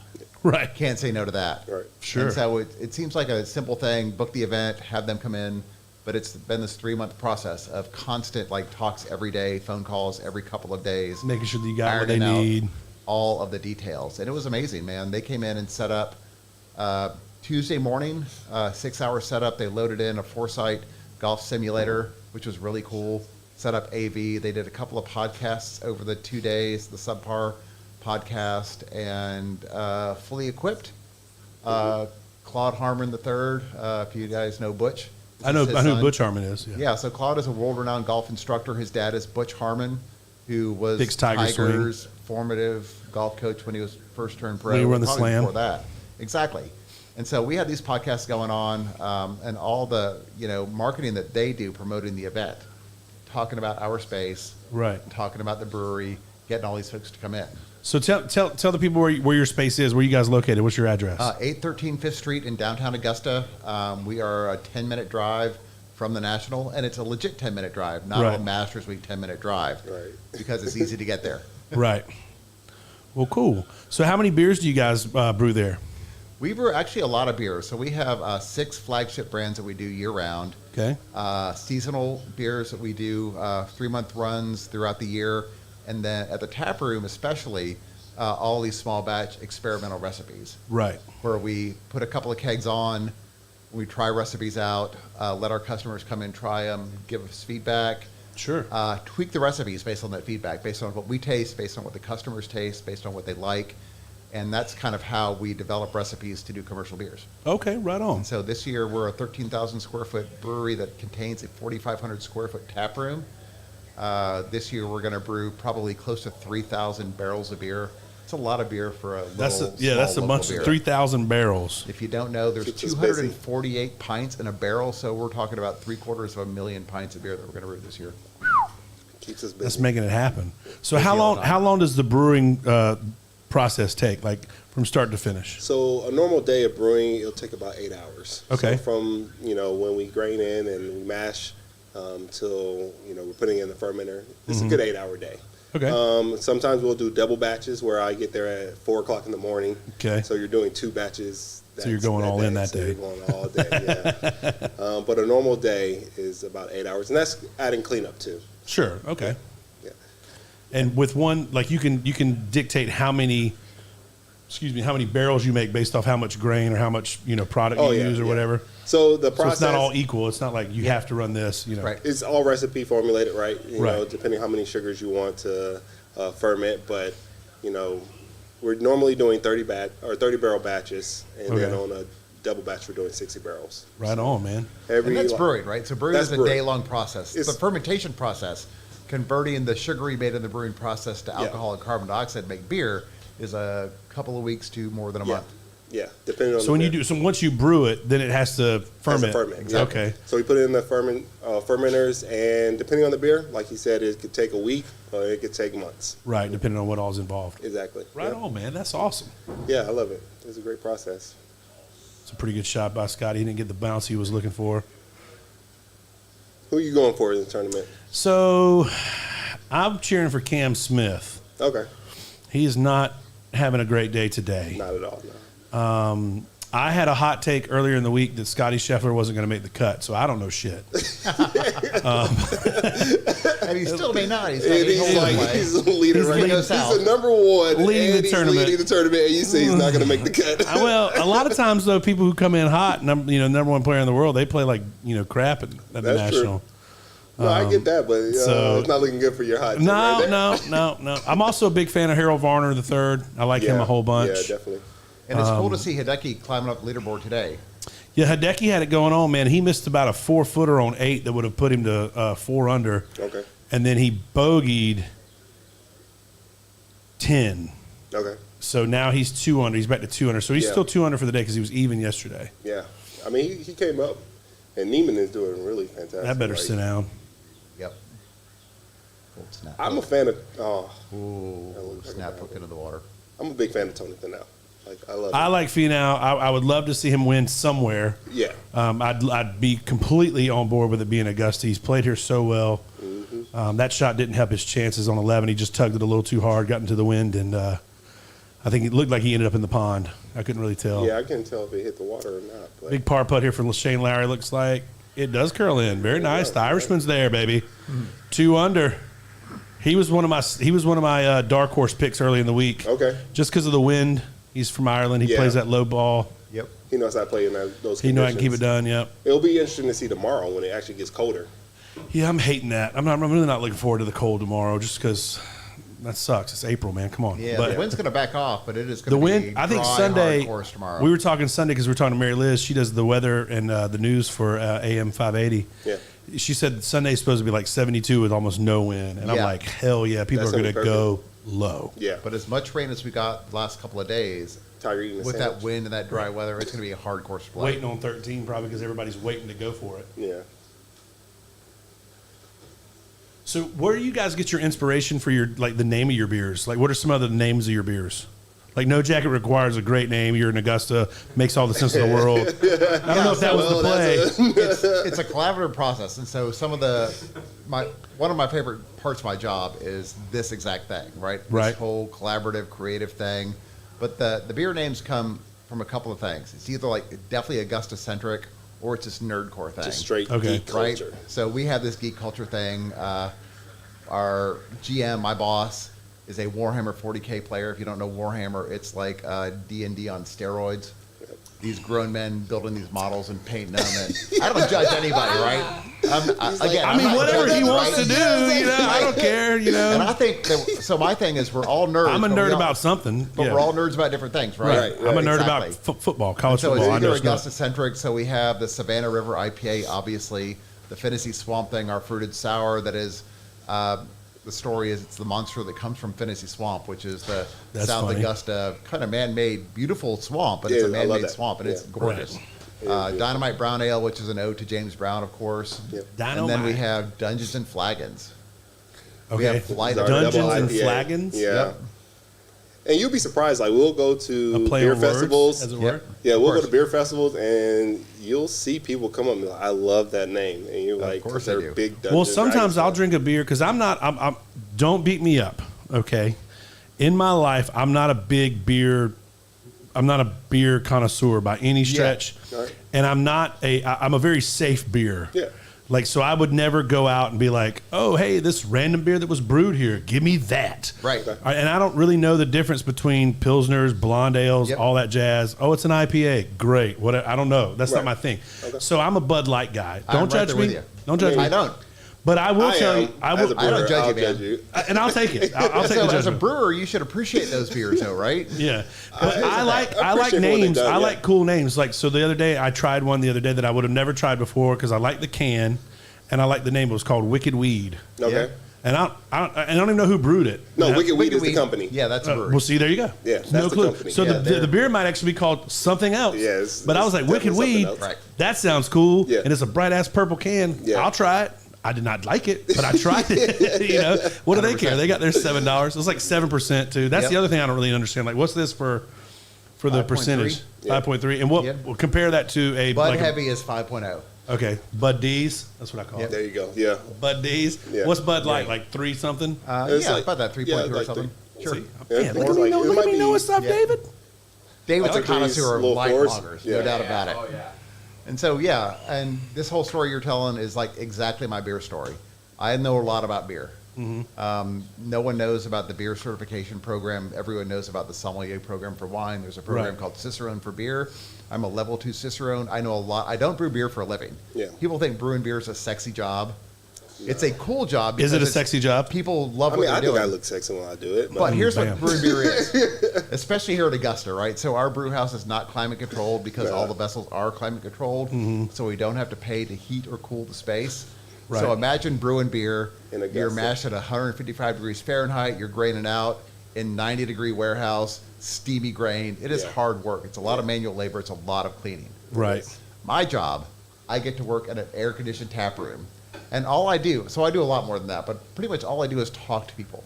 Right. Can't say no to that. Right. Sure. And so it seems like a simple thing, book the event, have them come in, but it's been this 3-month process of constant talks every day, phone calls every couple of days. Making sure that you got what they ironing out need. all of the details. And it was amazing, man. They came in and set up Tuesday morning, 6-hour setup. They loaded in a Foresight golf simulator, which was really cool. Set up AV. They did a couple of podcasts over the 2 days, the Subpar podcast, and fully equipped. Claude Harmon III, if you guys know Butch. This I know is his who son. Butch Harmon is. Yeah. Yeah, so Claude is a world-renowned golf instructor. His dad is Butch Harmon, who was Picks Tiger swing. Tiger's formative golf coach when he was first turned pro. When he won the probably Slam. Before that, exactly. And so we had these podcasts going on, and all the marketing that they do, promoting the event, talking about our space, Right. talking about the brewery, getting all these folks to come in. So tell the people where your space is, where you guys located. What's your address? 813 5th Street in downtown Augusta. We are a 10-minute drive from the National, and it's a legit 10-minute drive, not Right. a Masters Week 10-minute drive, Right. because it's easy to get there. Right. Well, cool. So how many beers do you guys brew there? We brew actually a lot of beers. So we have 6 flagship brands that we do year-round. Okay. Seasonal beers that we do 3-month runs throughout the year. And then at the tap room especially, all these small batch experimental recipes. Right. Where we put a couple of kegs on, we try recipes out, let our customers come in, try them, give us feedback. Sure. Tweak the recipes based on that feedback, based on what we taste, based on what the customers taste, based on what they like. And that's kind of how we develop recipes to do commercial beers. Okay, right on. And so this year we're a 13,000 square foot brewery that contains a 4,500 square foot tap room. This year we're going to brew probably close to 3,000 barrels of beer. It's a lot of beer for a little that's a bunch of 3,000 barrels. If you don't know, there's 248 pints in a barrel, so we're talking about 750,000 pints of beer that we're going to brew this year. Keeps us busy. That's making it happen. So how long does the brewing process take, like from start to finish? So a normal day of brewing, it'll take about 8 hours. Okay. So from when we grain in and we mash till we're putting in the fermenter, it's a good 8-hour day. Okay. Sometimes we'll do double batches where I get there at 4:00 in the morning. Okay. So you're doing 2 batches. So you're going all in that day. You're going all day. Yeah. But a normal day is about 8 hours, and that's adding cleanup too. Sure. Okay. Yeah. And with one, like you can dictate how many barrels you make based off how much grain or how much product you use or whatever. So the process, it's not all equal. It's not like you have to run this. Right. It's all recipe formulated, right? You know, depending how many sugars you want to ferment. But we're normally doing 30 barrel batches, and then on a double batch we're doing 60 barrels. Right on, man. And that's brewing, right? So brewing is a day-long process. It's the fermentation process, converting the sugar you made in the brewing process to alcohol and carbon dioxide to make beer, is a couple of weeks to more than a month. Yeah, depending on. So once you brew it, then it has to ferment. Exactly. Okay. So we put it in the fermenters, and depending on the beer, like you said, it could take a week or it could take months. Right, depending on what all's involved. Exactly. Right on, man. That's awesome. Yeah, I love it. It's a great process. It's a pretty good shot by Scotty. He didn't get the bounce he was looking for. Who are you going for in the tournament? So, I'm cheering for Cam Smith. Okay. He is not having a great day today. Not at all, no. I had a hot take earlier in the week that Scotty Scheffler wasn't going to make the cut, so I don't know shit. And he still may not. He's a leader right now. He's the number one leading the tournament. Leading the tournament, and you say he's not going to make the cut. Well, a lot of times though, people who come in hot, number one player in the world, they play like crap at the National. True. No, I get that, but it's not looking good for your hot take. No. I'm also a big fan of Harold Varner III. I like him a whole bunch. Yeah, definitely. And it's cool to see Hideki climbing up the leaderboard today. Yeah, Hideki had it going on, man. He missed about a 4-footer on 8 that would have put him to 4 under. Okay. And then he bogeyed 10. Okay. So now he's 2 under. He's back to 2 under. So he's still 2 under for the day because he was even yesterday. Yeah. I mean, he came up, and Neiman is doing really fantastic. That better sit down. Yep. Snap. I'm a fan of. Snap hook into the water. I'm a big fan of Tony Finau. I like Finau. I would love to see him win somewhere. Yeah. I'd be completely on board with it being Augusta. He's played here so well. Mm-hmm. That shot didn't help his chances on 11. He just tugged it a little too hard, got into the wind, and I think it looked like he ended up in the pond. I couldn't really tell. Yeah, I couldn't tell if it hit the water or not. But. Big par putt here for Shane Lowry. Looks like it does curl in. Very nice. The Irishman's there, baby. 2 under. He was one of my dark horse picks early in the week. Okay. Just because of the wind. He's from Ireland. He plays that low ball. Yep. He knows how to play in those conditions. He knows how to keep it done, yep. It'll be interesting to see tomorrow when it actually gets colder. Yeah, I'm hating that. I'm really not looking forward to the cold tomorrow just because that sucks. It's April, man. Come on. Yeah, but the wind's going to back off, but it is going the to wind, be I think dry, Sunday, hard course tomorrow. We were talking Sunday because we were talking to Mary Liz. She does the weather and the news for AM 580. Yeah. She said Sunday's supposed to be like 72 with almost no wind. And I'm like, hell yeah, people are going to go low. Yeah. But as much rain as we got the last couple of days, with that wind and that dry weather, it's going to be a hard course to play. Waiting on 13 probably because everybody's waiting to go for it. Yeah. So where do you guys get your inspiration for the name of your beers? Like, what are some other names of your beers? Like, No Jacket requires a great name. You're in Augusta, makes all the sense in the world. I don't know if that was the play. It's a collaborative process, and so one of my favorite parts of my job is this exact thing, right? This whole collaborative, creative thing. But the beer names come from a couple of things. It's either definitely Augusta centric, or it's this nerdcore thing. Just straight geek culture. Right? So we have this geek culture thing. Our GM, my boss, is a Warhammer 40K player. If you don't know Warhammer, it's like D&D on steroids. These grown men building these models and painting them. And I don't judge anybody, right? I mean, whatever he wants to do, I don't care, And I think so. My thing is, we're all nerds. I'm a nerd about something, but we're all nerds about different things, right? I'm a nerd about football, college so football. It's either Augusta-centric, so we have the Savannah River IPA, obviously, the Finnissy Swamp Thing, our fruited sour that is, the story is it's the monster that comes from Finnissy Swamp, which is the South Augusta kind of man-made, beautiful swamp, but it's a man-made swamp, and it's gorgeous. Right. Dynamite Brown Ale, which is an ode to James Brown, of course. Yep. And then we have Dungeons and Flagons. Okay. We have Dungeons and Flagons? Yeah. Yep. And you'll be surprised. Like, we'll go to beer festivals. As it were. Yeah, we'll go to beer festivals, and you'll see people come up and be like, I love that name. And you're like, of course they're they do. big Dungeons. Well, sometimes I'll drink a beer because I'm don't beat me up, okay? In my life, I'm not a beer connoisseur by any stretch. Yeah. Right. And I'm a very safe beer. Yeah. Like, so I would never go out and be like, oh, hey, this random beer that was brewed here, give me that. Right. And I don't really know the difference between Pilsners, blonde ales, all that jazz. Oh, it's an IPA. Great. What? I don't know. That's not my thing. Okay. So I'm a Bud Light guy. Don't judge me. Don't judge me. I don't. But I will tell you, I don't judge you, man. And I'll take it. I'll take the judgment. As a brewer, you should appreciate those beers, though, right? Yeah. But I like names. I like cool names. Like, so the other day, I tried one that I would have never tried before because I like the can, and I like the name. It was called Wicked Weed. Okay. Yeah. And I don't even know who brewed it. No, Wicked Weed is the company. Yeah, that's a brewery. Well, see, there you go. Yeah, that's no the clue. company. So Yeah, the beer might actually be called something else. Yeah, but I was like, Wicked Weed. Right. That sounds cool. Yeah. And it's a bright ass purple can. Yeah. I'll try it. I did not like it, but I tried it. What do they care? They got their $7. It was like 7% too. That's the other thing I don't really understand. Like, what's this for the percentage? 5.3. And we'll compare that to a Bud Heavy is 5.0. Okay, Bud D's. That's what I call it. There you go. Yeah. Bud D's. Yeah. What's Bud Light? Like 3 something? About that 3.2 or something. Sure. Man, look at me know what's up, David. David's a connoisseur of light lagers, no doubt about it. Oh, yeah. And so, and this whole story you're telling is like exactly my beer story. I know a lot about beer. Mm-hmm. No one knows about the beer certification program. Everyone knows about the sommelier program for wine. There's a program called Cicerone for beer. I'm a level 2 Cicerone. I know a lot. I don't brew beer for a living. Yeah. People think brewing beer is a sexy job. It's a cool job. Is it a sexy job? People love what they're doing. I think I look sexy when I do it. But here's what brewing beer is, especially here at Augusta, right? So our brew house is not climate controlled because all the vessels are climate controlled. Mm-hmm. So we don't have to pay to heat or cool the space. Right. So imagine brewing beer. You're mashed at 155 degrees Fahrenheit. You're graining out in 90-degree warehouse, steamy grain. It is hard work. It's a lot of manual labor. It's a lot of cleaning. Right. My job, I get to work at an air-conditioned tap room. And all I do, so I do a lot more than that, but pretty much all I do is talk to people.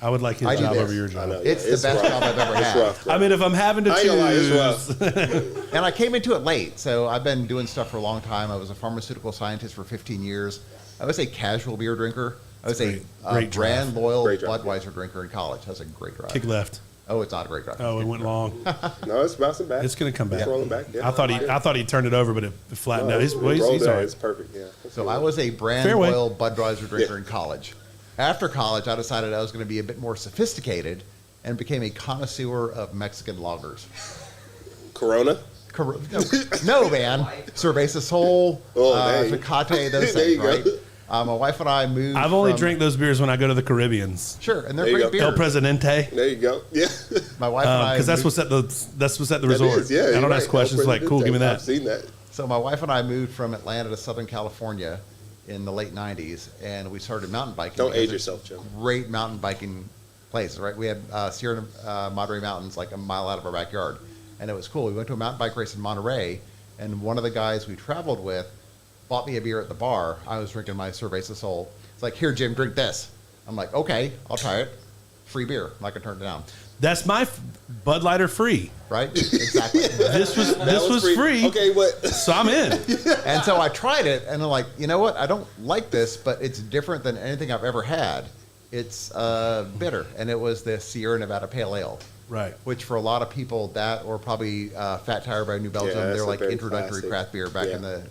I would like his job over your job. It's the best job I've ever had. Rough, I mean, if I'm having to choose. And I came into it late, so I've been doing stuff for a long time. I was a pharmaceutical scientist for 15 years. I was a casual beer drinker. I was a brand loyal Budweiser drinker in college. That was a great drive. Kick left. Oh, it's not a great drive. Oh, it went long. No, it's bouncing back. It's going to come back. It's rolling back. Yeah. I thought he turned it over, but it flattened out. He's all right. It's perfect. Yeah. So I was a brand loyal Budweiser drinker in college. After college, I decided I was going to be a bit more sophisticated and became a connoisseur of Mexican lagers. Corona? No, man. Cerveza Sol, Tecate, those things, right? My wife and I moved. I've only drank those beers when I go to the Caribbeans. Sure, and they're great beers. El Presidente. There you go. Yeah. My wife and I, because that's what's at the resort. I don't ask questions like, "Cool, give me that." I've seen that. So my wife and I moved from Atlanta to Southern California in the late '90s, and we started mountain biking. Don't age yourself, Joe. Great mountain biking places, right? We had Sierra Madre Mountains like a mile out of our backyard, and it was cool. We went to a mountain bike race in Monterey, and one of the guys we traveled with bought me a beer at the bar. I was drinking my Cerveza Sol. It's like, here, Jim, drink this. I'm like, okay, I'll try it. Free beer. I'm not going to turn it down. That's my Bud Lighter free. Right? Exactly. This was free. Okay, what? So I'm in. And so I tried it, and I'm like, you know what? I don't like this, but it's different than anything I've ever had. It's bitter, and it was the Sierra Nevada Pale Ale. Right. Which for a lot of people, that or probably Fat Tire by New Belgium, they're like introductory craft beer back in the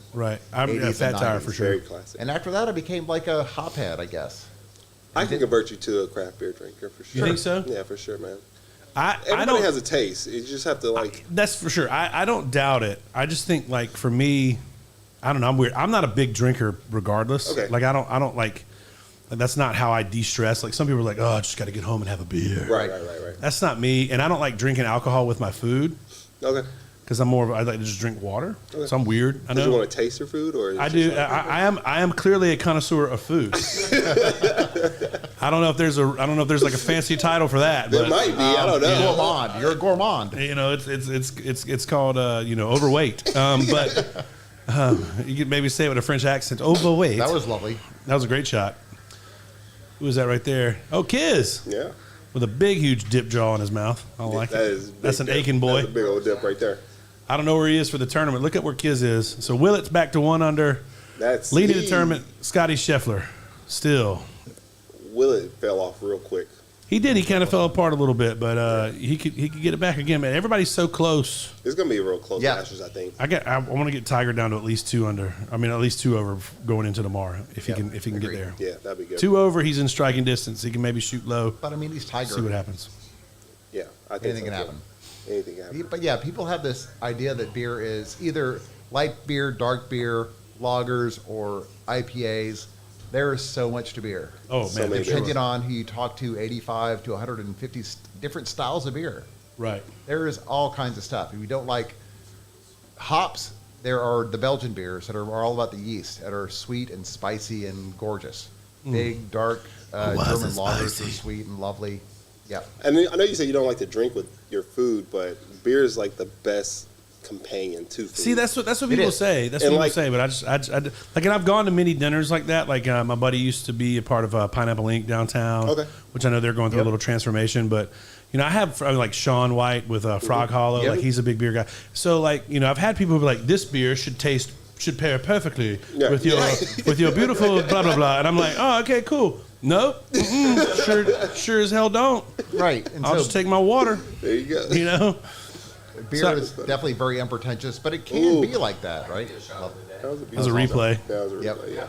I'm 80s Fat and Tire 90s. for sure. Very classic. And after that, I became like a hophead, I guess. I can convert you to a craft beer drinker for sure. You think so? Yeah, for sure, man. Everybody has a taste. You just have to like. That's for sure. I don't doubt it. I just think like for me, I don't know. I'm weird. I'm not a big drinker, regardless. Okay. Like I don't like. That's not how I de-stress. Like some people are like, oh, I just got to get home and have a beer. Right. That's not me, and I don't like drinking alcohol with my food. Okay. Because I like to just drink water. Okay. So I'm weird. I know. Do you want to taste your food, or? I do. I am clearly a connoisseur of food. I don't know if there's like a fancy title for that. There but, might be. I don't know. Gourmand. You're a gourmand. You know, it's called overweight. But you could maybe say it with a French accent. Overweight. That was lovely. That was a great shot. Who was that right there? Oh, Kiz. Yeah. With a big, huge dip jaw in his mouth. I like it. That's an dip. Aiken boy. That's a big old dip right there. I don't know where he is for the tournament. Look at where Kiz is. So Willett's back to 1 under. That's leading the tournament. Scotty Scheffler still. Willett fell off real quick. He did. He kind of fell apart a little bit, but he could get it back again. Man, everybody's so close. It's gonna be a real close Masters, I think. I want to get Tiger down to at least 2 under. I mean, at least 2 over going into tomorrow if he can get there. Yeah, that'd be good. 2 over, he's in striking distance. He can maybe shoot low. But I mean, he's Tiger. See what happens. Yeah, I think anything can happen. Anything can happen. But yeah, people have this idea that beer is either light beer, dark beer, lagers, or IPAs. There is so much to beer. Oh, So man. many Depending on who you talk to, 85 to 150 different styles of beer. Right. There is all kinds of stuff. If you don't like hops, there are the Belgian beers that are all about the yeast, that are sweet and spicy and gorgeous. Big, dark German lagers are sweet and lovely. Yeah. And I know you said you don't like to drink with your food, but beer is like the best companion to food. See, that's what people say. That's what people say. But I like, and I've gone to many dinners like that. Like my buddy used to be a part of Pineapple Inc. downtown, which I know they're going through a little transformation. But I have like Sean White with Frog Hollow. Like he's a big beer guy. So like I've had people who be like, this beer should pair perfectly with your beautiful blah blah blah, and I'm like, oh, okay, cool. Nope, sure as hell don't. Right. And I'll just take my water. There you go. Beer is definitely very unpretentious, but it can be like that, right? That was a replay. That was a replay, yeah.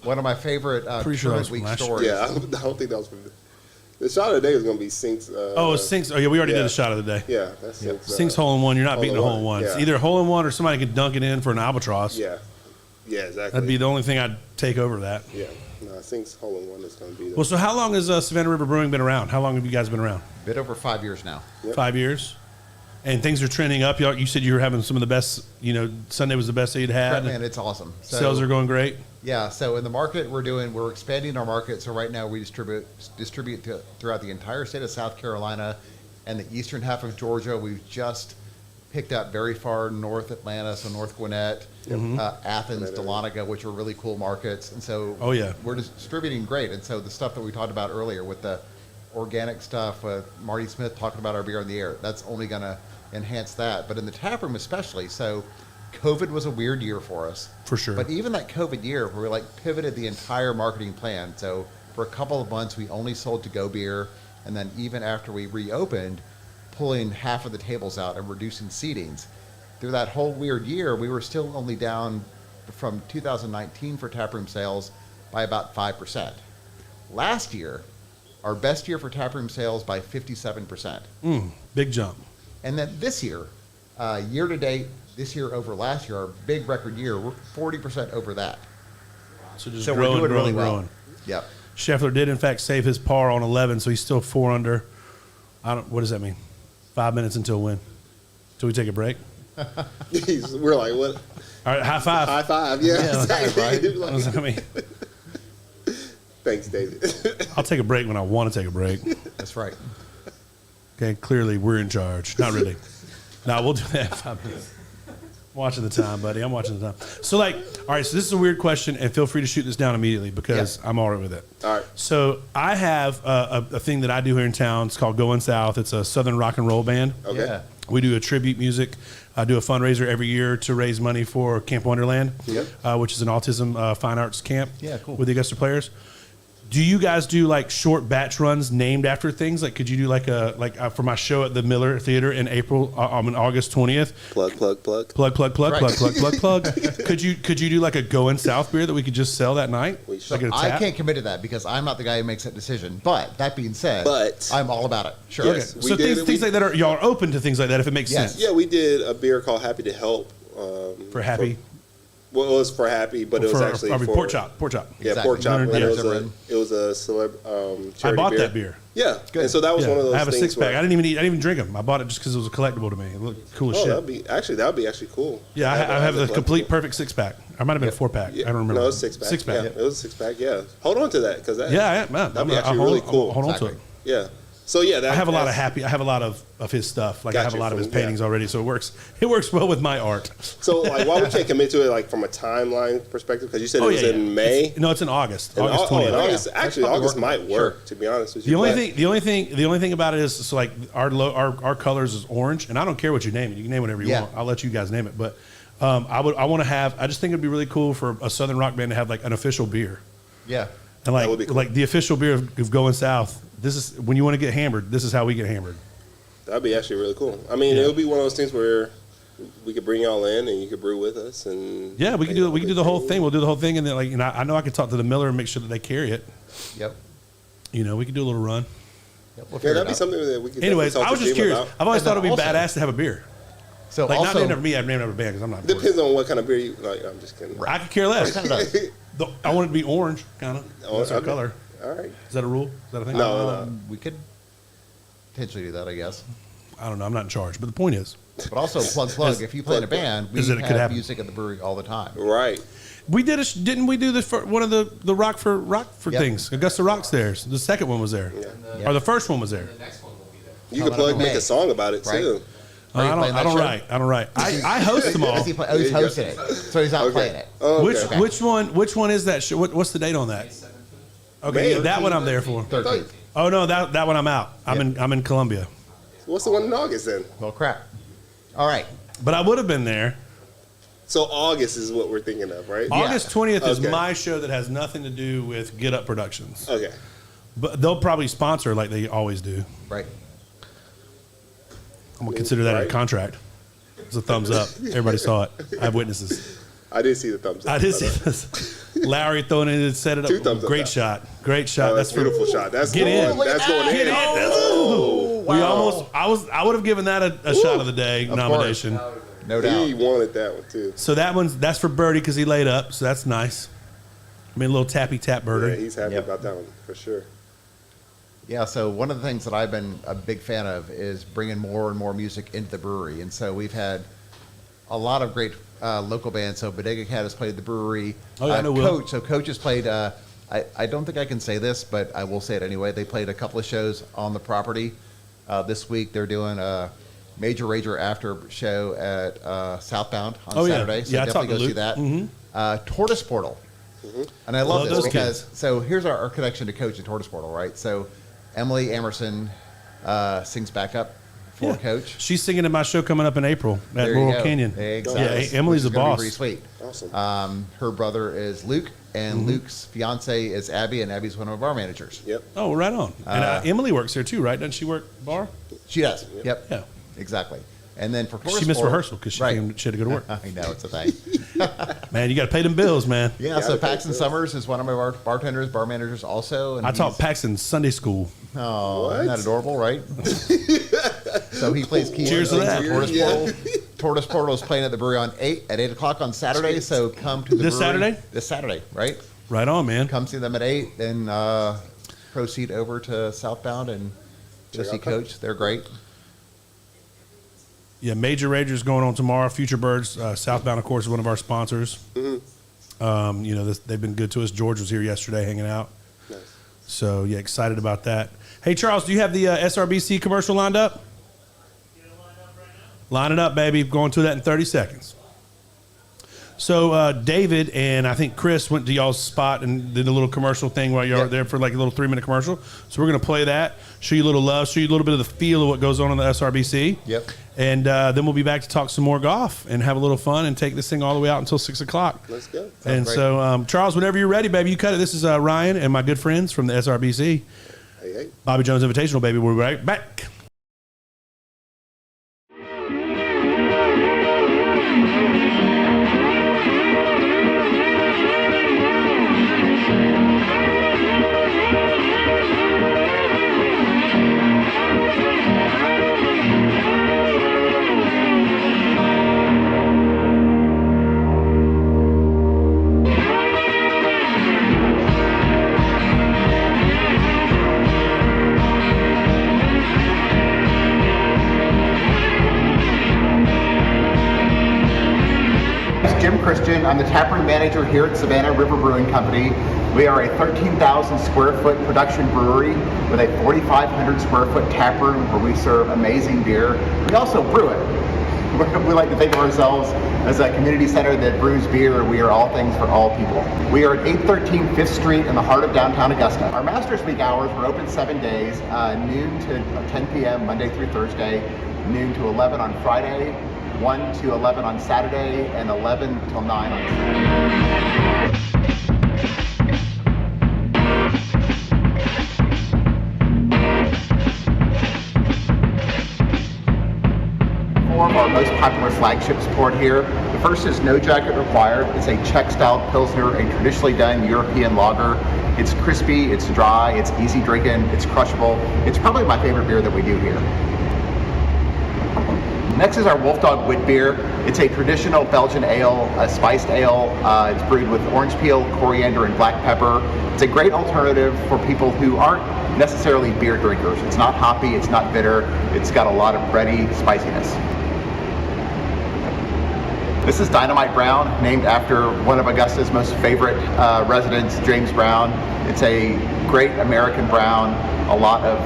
One of my favorite Pretty sure that was week from last stories. Yeah, I don't think that was from the shot of the day was going to be Sink's. Sink's. Oh, yeah, we already did a shot of the day. Yeah, that's Sink's. Sink's hole in one. You're not beating a hole in one. Yeah. It's either a hole in one or somebody can dunk it in for an albatross. Yeah, exactly. That'd be the only thing I'd take over that. Yeah, no, Sink's hole in one is going to be. Well, so how long has Savannah River Brewing been around? How long have you guys been around? A bit over 5 years now. Yep. 5 years? And things are trending up. You said you were having some of the best, Sunday was the best that you'd had. Man, it's awesome. Sales are going great. Yeah, so in the market we're expanding our market. So right now we distribute throughout the entire state of South Carolina and the eastern half of Georgia. We've just picked up very far north Atlanta, so North Gwinnett, Athens, Dahlonega, which are really cool markets. And so we're distributing great. And so the stuff that we talked about earlier with the organic stuff, Marty Smith talking about our beer on the air, that's only going to enhance that. But in the tap room especially, so COVID was a weird year for us. For sure. But even that COVID year, we pivoted the entire marketing plan. So for a couple of months, we only sold to-go beer. And then even after we reopened, pulling half of the tables out and reducing seatings. Through that whole weird year, we were still only down from 2019 for taproom sales by about 5%. Last year, our best year for taproom sales by 57%. Big jump. And then this year, year to date, this year over last year, our big record year, we're 40% over that. So just we're growing, doing really growing. well. Yep. Scheffler did, in fact, save his par on 11, so he's still 4 under. What does that mean? 5 minutes until a win. Till we take a break? We're like, what? All right, high five. High five, yeah. Exactly. Right? What does that mean? Thanks, David. I'll take a break when I want to take a break. That's right. Okay, clearly we're in charge. Not really. No, we'll do that in 5 minutes. I'm watching the time, buddy. I'm watching the time. So, all right, so this is a weird question, and feel free to shoot this down immediately because I'm all right with it. All right. So, I have a thing that I do here in town. It's called Going South. It's a Southern rock and roll band. Okay. Yeah. We do a tribute music. I do a fundraiser every year to raise money for Camp Wonderland, which is an autism fine arts camp with the Augusta players. Do you guys do short batch runs named after things? Could you do for my show at the Miller Theater in April, on August 20th? Plug. Could you do a Going South beer that we could just sell that night? So I can't commit to that because I'm not the guy who makes that decision. But that being said, I'm all about it. Sure. Yes, okay. So things like that y'all are open to things like that if it makes sense. Yeah, we did a beer called Happy to Help. For Happy. Well, it was for Happy, but it was actually for pork chop. Yeah, Exactly. pork chop. And Yeah. it was a I bought that beer. Yeah, good. And so that was one of those. I have a things 6-pack. where- I didn't even drink them. I bought it just because it was a collectible to me. It looked cool as shit. that would be actually cool. Yeah, I have the complete perfect 6-pack. I might have been a 4-pack. I don't remember. No, it was 6-pack. 6-pack. Yeah, it was a 6-pack. Yeah, hold on to that because that'd be actually I'll really hold, cool. Hold on to it. Yeah. So yeah, I have a lot of I have a lot of his stuff. Like I have a lot of his paintings already, so it works well with my art. So like, why we can't commit to it like from a timeline perspective? Because you said it was in May. It's in August. In August 20th. in August. Actually, August might work. To be honest with you. The only thing about it is so like our colors is orange, and I don't care what you name it. You can name whatever you want. I'll let you guys name it. But I just think it'd be really cool for a Southern rock band to have like an official beer. Yeah. And like the official beer of Going South. This is when you want to get hammered. This is how we get hammered. That'd be actually really cool. I mean, it would be one of those things where we could bring y'all in and you could brew with us, and we can do it. We can do the whole thing. We'll do the whole thing, and then I know I can talk to the miller and make sure that they carry it. Yep. We can do a little run. Yep, that'd be something that we could. Anyways, talk I was to just Jim curious. about. I've always thought it'd be badass to have a beer. So like also, not named after me, I've named after a band because I'm not. Depends on what kind of beer you like. I'm just kidding. I could care less. I want it to be orange, kind of. That's our color. All right. Is that a rule? Is that a thing? No. We could potentially do that, I guess. I don't know. I'm not in charge, but the point is. But also, plug. If you play in a band, we could have happen. music at the brewery all the time. Right. We did didn't we do this for one of the Rockford things? Augusta Rock's there. The second one was there, or the first one was there. The next one will be there. You could make a song about it too. I don't write. I host them all. He's hosting it, so he's not playing it. Oh, Which one is that? What's the date on that? Okay, that one I'm there for. 13th. Oh no, that one I'm out. I'm in Columbia. What's the one in August then? Well, crap. All right. But I would have been there. So August is what we're thinking of, right? August 20th is my show that has nothing to do with Get Up Productions. Okay. But they'll probably sponsor like they always do. Right. I'm gonna consider that a contract. It's a thumbs up. Everybody saw it. I have witnesses. I did see the thumbs up. I did see this. Llarry throwing it and set it up. 2 thumbs up. Great shot. Great shot. That's a beautiful shot. That's Get going. in. That's going Get in. in. Oh, We almost. I would have given that a shot of the day nomination. No doubt. He wanted that one too. So that's for Birdie because he laid up. So that's nice. I mean, a little tappy tap Yeah, Birdie. he's happy about that one for sure. Yeah, so one of the things that I've been a big fan of is bringing more and more music into the brewery. And so we've had a lot of great local bands. So Bodega Cat has played the brewery. Oh, yeah, I know Will. Coach has played, I don't think I can say this, but I will say it anyway. They played a couple of shows on the property. This week they're doing a Major Rager after show at Southbound on Saturday. So definitely go see that. Mm-hmm. Tortoise Portal. And I love this those because, kids. so here's our connection to Coach and Tortoise Portal, right? So Emily Amerson sings backup for Coach. She's singing at my show coming up in April at There you Laurel go. Canyon. Exactly. Yeah, Emily's a Which is gonna be boss. Pretty sweet. Awesome. Her brother is Luke, and Luke's fiance is Abby, and Abby's one of our managers. Yep. Oh, right on. And Emily works here too, right? Doesn't she work bar? She does. Yep. Yeah. Exactly. And then for Tortoise She missed Portal- rehearsal because she Right. had to go to work. I know, it's a thing. Man, you got to pay them bills, man. Yeah, so Paxton Summers is one of our bartenders, bar managers also. And I taught Paxton Sunday school. Oh, isn't that adorable, right? So he plays keys. Cheers to that. Tortoise Portal. Tortoise Portal is playing at the brewery at 8 o'clock on Saturday. So come to the This brewery. Saturday? This Saturday, right? Right on, man. Come see them at 8, then proceed over to Southbound and go see Coach. They're great. Yeah, Major Ragers going on tomorrow. Future Birds, Southbound, of course, is one of our sponsors. They've been good to us. George was here yesterday hanging out. Nice. So, yeah, excited about that. Hey, Charles, do you have the SRBC commercial lined up? Line it up, baby. Going to that in 30 seconds. So, David and I think Chris went to y'all's spot and did a little commercial thing while you were there for like a little 3-minute commercial. So, we're going to play that, show you a little love, show you a little bit of the feel of what goes on in the SRBC. Yep. And then we'll be back to talk some more golf and have a little fun and take this thing all the way out until 6 o'clock. Let's go. And so, Charles, whenever you're ready, baby, you cut it. This is Ryan and my good friends from the SRBC. Hey. Bobby Jones Invitational, baby. We'll be right back. Jim Christian. I'm the taproom manager here at Savannah River Brewing Company. We are a 13,000 square foot production brewery with a 4,500 square foot tap room where we serve amazing beer. We also brew it. We like to think of ourselves as a community center that brews beer. We are all things for all people. We are at 813 5th Street in the heart of downtown Augusta. Our Masters Week hours, we're open 7 days, noon to 10 p.m. Monday through Thursday, noon to 11 on Friday, 1 to 11 on Saturday, and 11 till 9 on Sunday. Four of our most popular flagships poured here. The first is No Jacket Required. It's a Czech-style Pilsner, a traditionally done European lager. It's crispy, it's dry, it's easy drinking, it's crushable. It's probably my favorite beer that we do here. Next is our Wolf Dog Wit beer. It's a traditional Belgian ale, a spiced ale. It's brewed with orange peel, coriander, and black pepper. It's a great alternative for people who aren't necessarily beer drinkers. It's not hoppy, it's not bitter. It's got a lot of bready spiciness. This is Dynamite Brown, named after one of Augusta's most favorite residents, James Brown. It's a great American brown, a lot of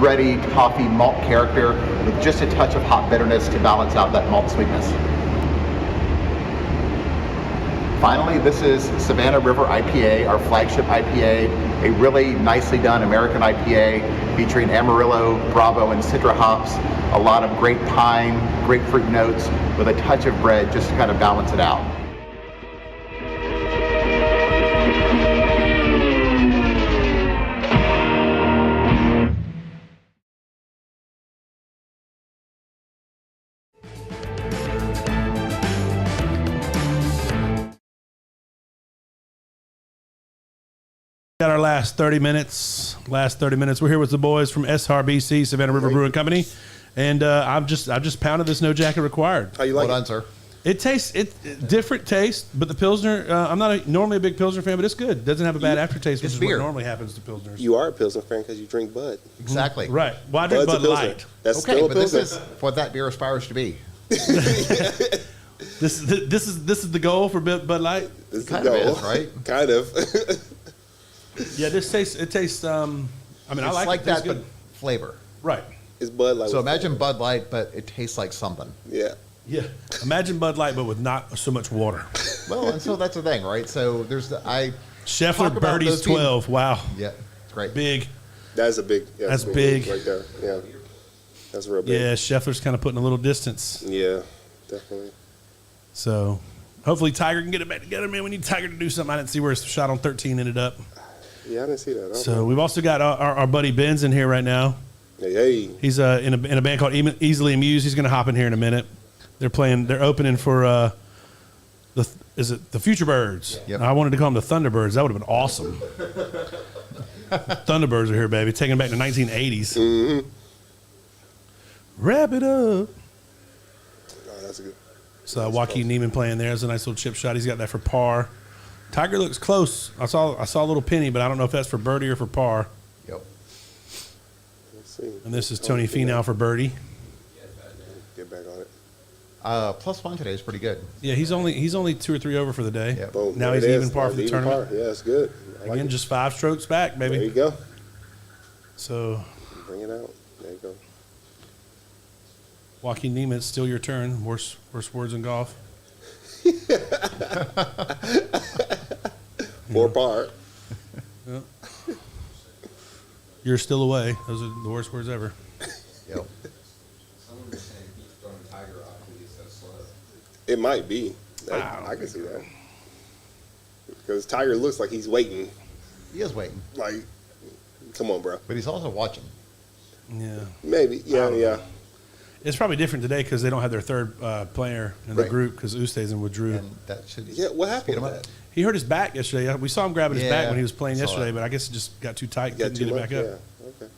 bready, toffee, malt character with just a touch of hot bitterness to balance out that malt sweetness. Finally, this is Savannah River IPA, our flagship IPA, a really nicely done American IPA featuring Amarillo, Bravo, and Citra hops, a lot of great pine, grapefruit notes with a touch of bread just to kind of balance it out. Got our last 30 minutes. We're here with the boys from SRBC, Savannah River Brewing Company, and I've just pounded this No Jacket Required. How you like Well it? done, sir. It tastes different taste, but the Pilsner. I'm not normally a big Pilsner fan, but it's good. It doesn't have a bad aftertaste, which is beer. what normally happens to Pilsners. You are a Pilsner fan because you drink Bud. Exactly. Right. Well, I drink Bud's a Bud Pilsner. Light. That's Okay, still a but this Pilsner. is what that beer aspires to be. This is the goal for Bud Light. This is Kind the of goal. is, right? Kind of. Yeah, this tastes. I mean, It's I like like it. that, It's good. but flavor. Right. It's Bud Light. So with imagine flavor. Bud Light, but it tastes like something. Yeah. Yeah. Imagine Bud Light, but with not so much water. Well, and so that's the thing, right? So there's Scheffler talk about Birdie's those being- 12. Wow. Yeah, it's great. Big. That's a big. Yeah, That's big. right there. Yeah. That's real big. Yeah, Scheffler's kind of putting a little distance. Yeah. Definitely. So hopefully Tiger can get it back together, man. We need Tiger to do something. I didn't see where his shot on 13 ended up. Yeah, I didn't see that. I don't So know. we've also got our buddy Ben's in here right now. Hey. He's in a band called Easily Amused. He's going to hop in here in a minute. They're opening for the Future Birds. Yep. I wanted to call them the Thunderbirds. That would have been awesome. Thunderbirds are here, baby. Taking it back to 1980s. Mm-hmm. Wrap it up. Oh, that's a good. So Joaquin Neiman playing there. It's a nice little chip shot. He's got that for par. Tiger looks close. I saw a little penny, but I don't know if that's for birdie or for par. Yep. Let's see. And this is Tony Finau for birdie. Get back on it. +1 today is pretty good. Yeah, he's only 2 or 3 over for the day. Yep. Boom. Now There he's it is. even par for the Even tournament. par. Yeah, that's good. I like Again, it. just 5 strokes back, baby. There you go. So Bring it out. There you go. Joaquin Neiman, it's still your turn. Worst words in golf. 4 par. Yeah. You're still away. Those are the worst words ever. Yep. Someone was saying he's throwing Tiger off because he's so slow. It might be. I can see that. Because Tiger looks like he's waiting. He is waiting, Like, come on, bro. but he's also watching. Yeah. Maybe. Yeah, yeah. It's probably different today because they don't have their third player in the Right. group because Ustazen withdrew. And that should Yeah, what happened speed him with up. that? He hurt his back yesterday. We saw him grabbing his back Yeah, when he was playing saw yesterday, that. but I guess it just got too tight. Got Couldn't too get it much? back up. Yeah. Okay.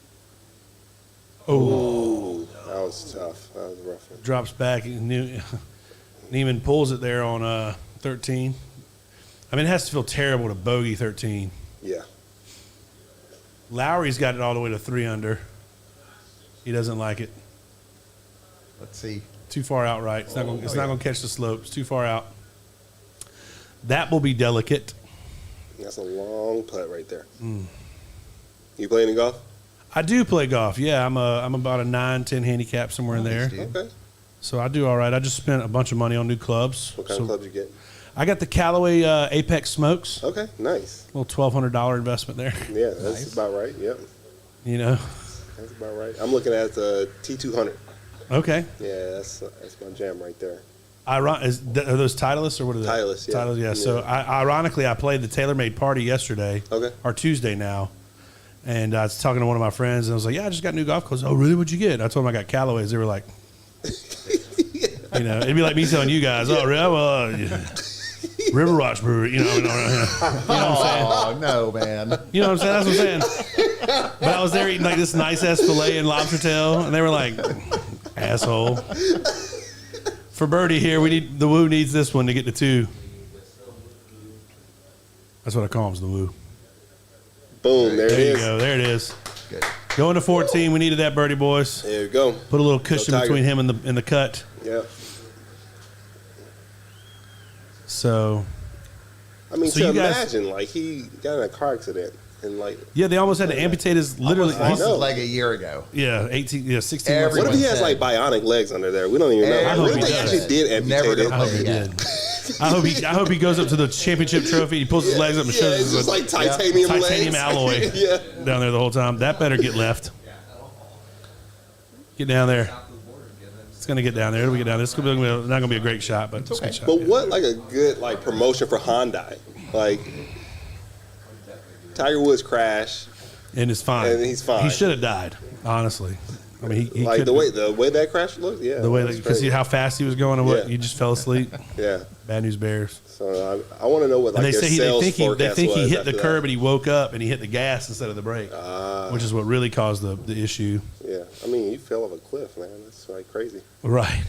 Oh, That was tough. That was a rough one. drops back. Neiman pulls it there on 13. I mean, it has to feel terrible to bogey 13. Yeah. Lowry's got it all the way to 3 under. He doesn't like it. Let's see. Too far out right. It's not going to catch the slopes. Too far out. That will be delicate. That's a long putt right there. You play any golf? I do play golf. Yeah, I'm about a 9-10 handicap somewhere in there. Okay. So I do all right. I just spent a bunch of money on new clubs. What kind of clubs you get? I got the Callaway Apex Smokes. Okay, nice. A little $1,200 investment there. Yeah, that's about right. Yep. You know. That's about right. I'm looking at the T200. Okay. Yeah, that's my jam right there. Are those Titleist or what are they? Titleist, yeah. Titleist, yeah. So ironically, I played the TaylorMade Party yesterday. Okay. Or Tuesday now. And I was talking to one of my friends, and I was like, yeah, I just got new golf clothes. Oh, really? What'd you get? I told them I got Callaways. They were like, you know, it'd be like me telling you guys, oh, really? Well, River Rocks Brewery, you know what I'm saying? Oh, no, man. You know what I'm saying? That's what I'm saying. But I was there eating like this nice-ass filet and lobster tail, and they were like, asshole. For Birdie here, the Woo needs this one to get to 2. That's what I call him, the Woo. Boom, there it is. There you go. There it is. Good. Going to 14. We needed that birdie, boys. There you go. Put a little cushion between him and the cut. Yeah. So. I mean, so to you guys, imagine, like, he got in a car accident and, like. Yeah, they almost had to amputate his literally. His leg a year ago. Yeah, 16 months. What if he has, like, bionic legs under there? We don't even know. I hope what if he they does. actually did amputate it? I hope he did. I hope he goes up to the championship trophy. He pulls his legs up and shows it's us just like titanium legs. alloy Yeah. down there the whole time. That better get left. Get down there. It's gonna get down there. It'll get down there. It's not gonna be a great shot, but it's a good shot. But what, like, a good, like, promotion for Hyundai? Like, Tiger Woods crashed. And it's fine. And he's fine. He should have died, honestly. I mean, he like could, the way that crash looked, yeah. the way because see how fast he was going and what Yeah. you just fell asleep. Yeah. Bad news bears. So I want to know what, like, And they their say sales they forecast think he was hit the after curb that. and he woke up and he hit the gas instead of the brake, which is what really caused the issue. Yeah, I mean, you fell off a cliff, man. That's like crazy. Right.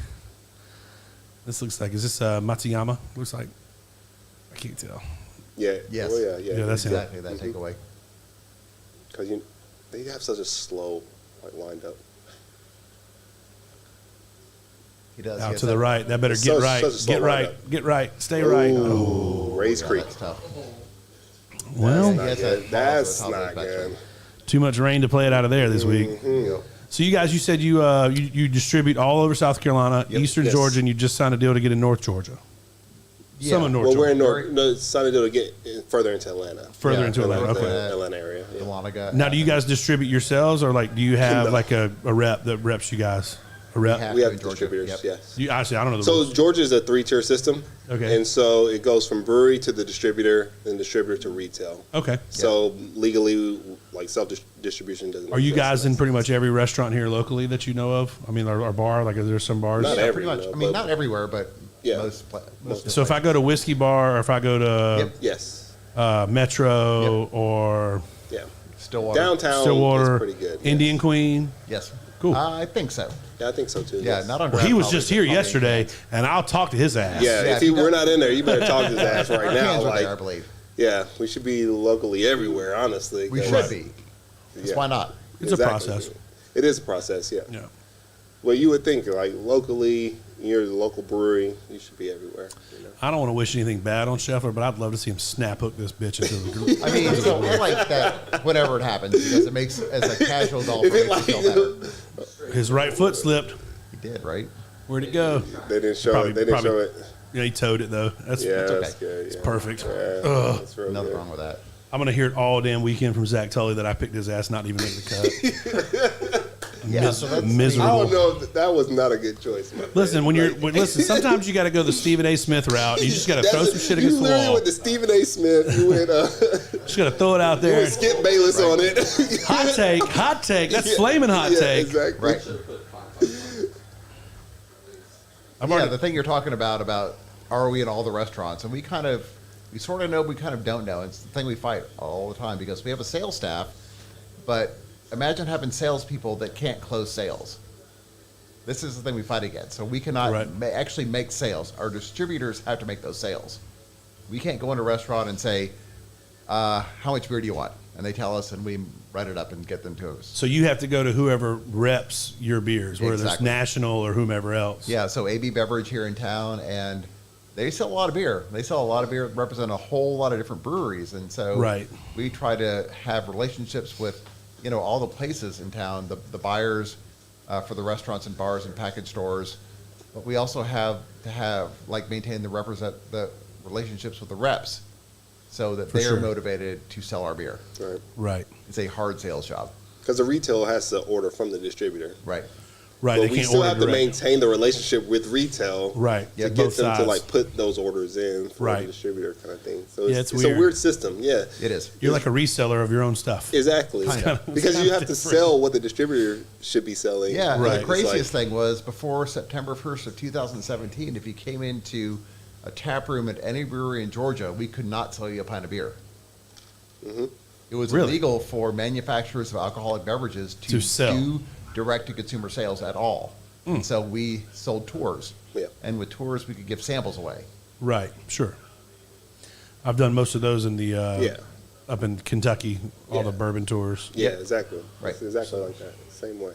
This looks like, is this Matsuyama? Looks like, I can't tell. Yeah. Yes. Oh, yeah. Yeah, that's exactly him. that takeaway. Because they have such a slow, like, wind up. He does. Out to the right. That better It's get such right. a slow Get right. windup. Get right. Stay right. Oh, Rays Creek. That's tough. Well, That's not good. too much rain to play it out of there this week. So you guys, you said you distribute all over South Carolina, Eastern Yes. Georgia, and you just signed a deal to get in North Georgia. Yeah. Some in North Well, Georgia. we're in North. No, it's signed to get further into Atlanta. Further into Atlanta. Atlanta, Okay. Atlanta area. Yeah. Dahlonega. Now, do you guys distribute yourselves, or like do you have No. like a rep that reps you guys? A rep? We have distributors. Yes. You, actually, I don't know the So rules. Georgia is a 3-tier system. Okay. And so it goes from brewery to the distributor, then distributor to retail. Okay. So legally, like, self-distribution doesn't. Are you exist. guys in pretty much every restaurant here locally that you know of? I mean, our bar, like, are there some bars? Not Yeah, every, pretty much. no, I mean, but- not everywhere, but Yeah. most. So if I go to Whiskey Bar, or if I go to Yes. Metro or Yeah. Stillwater. Downtown Stillwater, is pretty good. Indian Queen. Yes. Cool. I think so. Yeah, I think so too. Yeah, yes. not on. Well, he draft was knowledge, just here probably yesterday, can't. and I'll talk to his ass. Yeah, Yeah, if we're not in there, you better talk to his ass right Our now. hands are Like, there, I believe. yeah, we should be locally everywhere. Honestly, We 'cause- should be. That's Yeah. why not? It's a process. It is a process. Yeah. Yeah. Well, you would think, like, locally, you're the local brewery, you should be everywhere. You know? I don't want to wish anything bad on Scheffler, but I'd love to see him snap hook this bitch into the group. I mean, so I like that. Whenever it happens, because it makes as a casual golfer, If it it makes you like- feel better. His right foot slipped. He did, right? Where'd it go? They didn't show Probably- it. They didn't probably- show it. Yeah, he towed it though. That's Yeah, okay. that's good. It's yeah. perfect. Yeah, Ugh. that's real Nothing good. wrong with that. I'm gonna hear it all damn weekend from Zach Tully that I picked his ass not to even make the cut. Yeah, so that's miserable. I don't know. That was not a good choice. My Listen, friend. listen. Sometimes you got to go the Stephen A. Smith route. You just got to That's throw it. some shit You against the literally wall. went to Stephen A. Smith. You went. Just got to throw it out You there. went Skip Bayless on it. Hot take, hot take. That's Yeah, flaming hot yeah, take. Exactly. Right. Yeah, the thing you're talking about are we in all the restaurants? And we sort of know, we kind of don't know. It's the thing we fight all the time because we have a sales staff, but imagine having salespeople that can't close sales. This is the thing we fight against. So we cannot actually make sales. Our distributors have to make those sales. We can't go into a restaurant and say, how much beer do you want? And they tell us, and we write it up and get them to us. So you have to go to whoever reps your beers, whether it's Exactly. national or whomever else. Yeah, so AB Beverage here in town, and they sell a lot of beer. They sell a lot of beer, represent a whole lot of different breweries. And so we try to have relationships with, all the places in town, the buyers for the restaurants and bars and package stores. But we also have to maintain the relationships with the reps so that they are motivated to sell our beer. Right. It's a hard sales job. Because the retail has to order from the distributor. Right. But we still have to maintain the relationship with retail, to get them to put those orders in for the distributor kind of thing. So it's a weird system. Yeah, it is. You're like a reseller of your own stuff. Exactly, because you have to sell what the distributor should be selling. Yeah, the craziest thing was before September 1st of 2017, if you came into a tap room at any brewery in Georgia, we could not sell you a pint of beer. Mm-hmm. It was illegal for manufacturers of alcoholic beverages to do direct-to-consumer sales at all. And so we sold tours. Yeah. And with tours, we could give samples away. Right, sure. I've done most of those in the up in Kentucky, all the bourbon tours. Yeah, exactly. Right. It's exactly like that. Same way.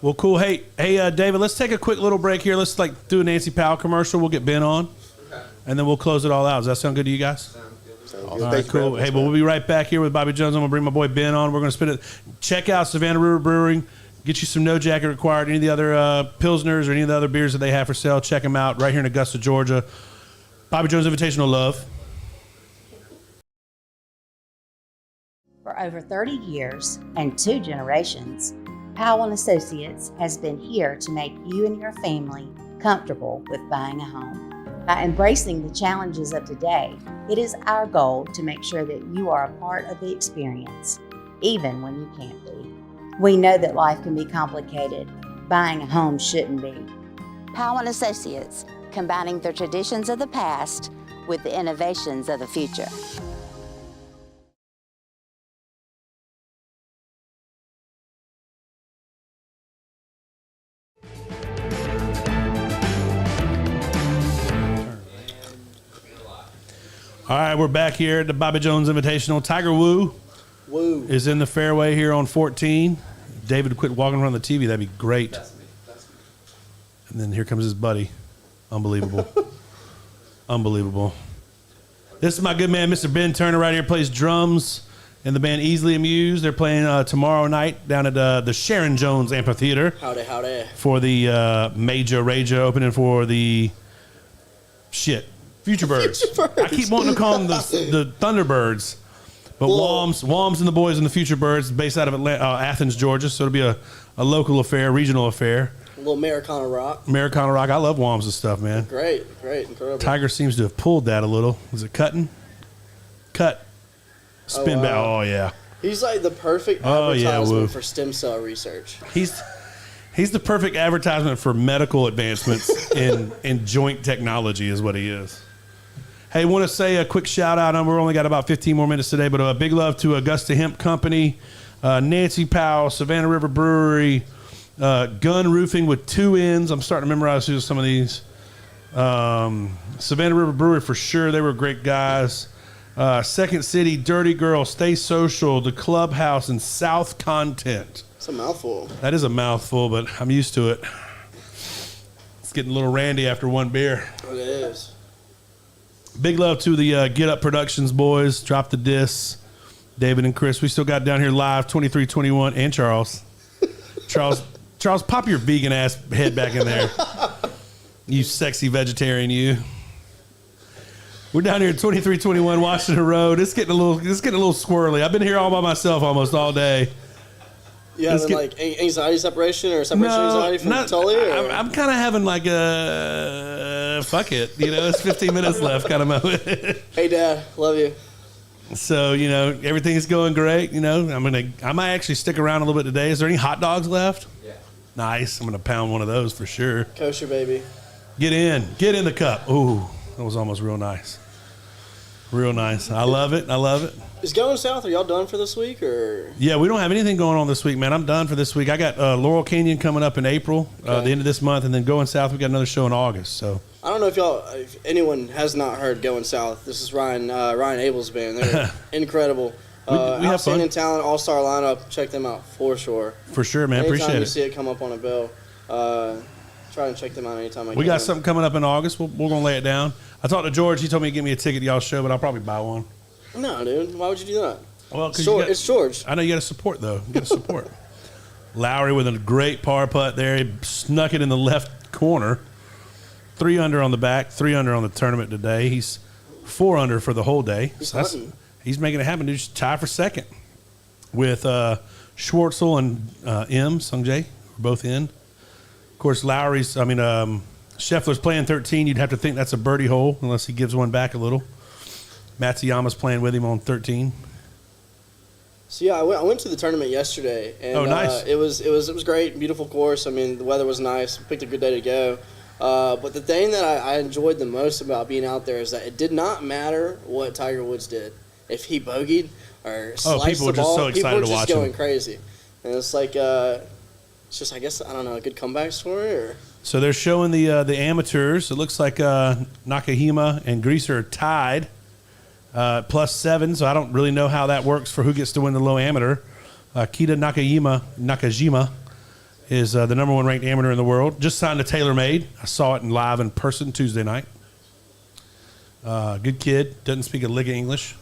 Well, cool. Hey, David, let's take a quick little break here. Let's do a Nancy Powell commercial. We'll get Ben on, and then we'll close it all out. Does that sound good to you guys? All right, cool. Hey, but we'll be right back here with Bobby Jones. I'm going to bring my boy Ben on. We're going to spin it. Check out Savannah River Brewing. Get you some No Jacket Required. Any of the other Pilsners or any of the other beers that they have for sale, check them out right here in Augusta, Georgia. Bobby Jones Invitational Love. For over 30 years and 2 generations, Powell & Associates has been here to make you and your family comfortable with buying a home. By embracing the challenges of today, it is our goal to make sure that you are a part of the experience, even when you can't be. We know that life can be complicated. Buying a home shouldn't be. Powell & Associates, combining the traditions of the past with the innovations of the future. All right, we're back here at the Bobby Jones Invitational. Tiger Woo is in the fairway here on 14. David, quit walking around the TV. That'd be great. That's me. And then here comes his buddy. Unbelievable. Unbelievable. This is my good man, Mr. Ben Turner, right here, plays drums in the band Easily Amused. They're playing tomorrow night down at the Sharon Jones Amphitheater. Howdy. For the Major Rager opening for the Future Birds. I keep wanting to call them the Thunderbirds. But Wams and the boys and the Future Birds, based out of Athens, Georgia. So it'll be a local affair, regional affair. A little Americana rock. Americana rock. I love Wams and stuff, man. Great, incredible. Tiger seems to have pulled that a little. Is it cutting? Cut. Spin back. Oh, yeah. He's like the perfect advertisement for stem cell research. He's the perfect advertisement for medical advancements in joint technology is what he is. Hey, want to say a quick shout out. We're only got about 15 more minutes today, but a big love to Augusta Hemp Company, Nancy Powell, Savannah River Brewery, Gun Roofing with 2 N's. I'm starting to memorize some of these. Savannah River Brewery for sure. They were great guys. Second City, Dirty Girl, Stay Social, The Clubhouse, and South Content. It's a mouthful. That is a mouthful, but I'm used to it. It's getting a little randy after one beer. It is. Big love to the Get Up Productions boys. Drop the Diss. David and Chris. We still got down here live, 2321, and Charles. Charles, pop your vegan ass head back in there. You sexy vegetarian, you. We're down here at 2321 Washington Road. It's getting a little squirrely. I've been here all by myself almost all day. You having like anxiety separation or separation anxiety from Tully? I'm kind of having like a fuck it. It's 15 minutes left kind of moment. Hey, Dad, love you. So everything's going great. I might actually stick around a little bit today. Is there any hot dogs left? Yeah. Nice. I'm gonna pound one of those for sure. Kosher, baby. Get in the cup. Ooh, that was almost real nice. Real nice. I love it. Is Going South, are y'all done for this week? Or? Yeah, we don't have anything going on this week, man. I'm done for this week. I got Laurel Canyon coming up in April, the end of this month, and then Going South, we got another show in August. So I don't know if anyone has not heard Going South. This is Ryan Abel's band. They're incredible. We have fun. Outstanding talent, all-star lineup. Check them out for sure. For sure, man. Anytime Appreciate it. you see it come up on a bill. try and check them out anytime I can. We got something coming up in August. We're going to lay it down. I talked to George. He told me to give me a ticket to y'all's show, but I'll probably buy one. No, dude. Why would you do that? Well, it's George. I know you got to support, though. You got to support. Lowry with a great par putt there. He snuck it in the left corner. 3 under on the back, 3 under on the tournament today. He's 4 under for the whole day. He's making it happen. He's tied for second with Schwartzel and M. Sungjae, both in. Of course, Scheffler's playing 13. You'd have to think that's a birdie hole unless he gives one back a little. Matsuyama's playing with him on 13. So yeah, I went to the tournament yesterday, and nice. It was great, beautiful course. I mean, the weather was nice. We picked a good day to go. But the thing that I enjoyed the most about being out there is that it did not matter what Tiger Woods did. If he bogeyed or sliced the ball, people were just going crazy. And it's like, it's just, I guess, I don't know, a good comeback story or. So they're showing the amateurs. It looks like Nakahima and Greaser are tied. +7, so I don't really know how that works for who gets to win the low amateur. Kita Nakajima is the number 1 ranked amateur in the world. Just signed to TaylorMade. I saw it live in person Tuesday night. Good kid. Doesn't speak a lick of English.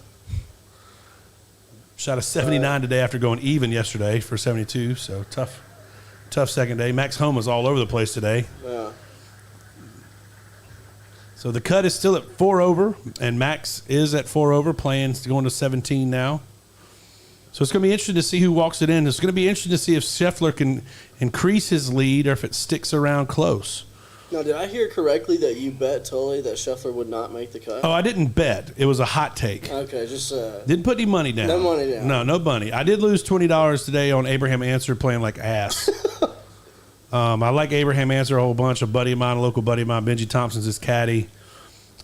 Shot a 79 today after going even yesterday for 72, so tough second day. Max Homa's all over the place today. Yeah. So the cut is still at 4 over, and Max is at 4 over, going to 17 now. So it's going to be interesting to see who walks it in. It's going to be interesting to see if Scheffler can increase his lead or if it sticks around close. Now, did I hear correctly that you bet Tully that Scheffler would not make the cut? Oh, I didn't bet. It was a hot take. Okay, just didn't put any money down. No money down. No money. I did lose $20 today on Abraham Answer playing like ass. I like Abraham Answer a whole bunch. A local buddy of mine, Benji Thompson's his caddy.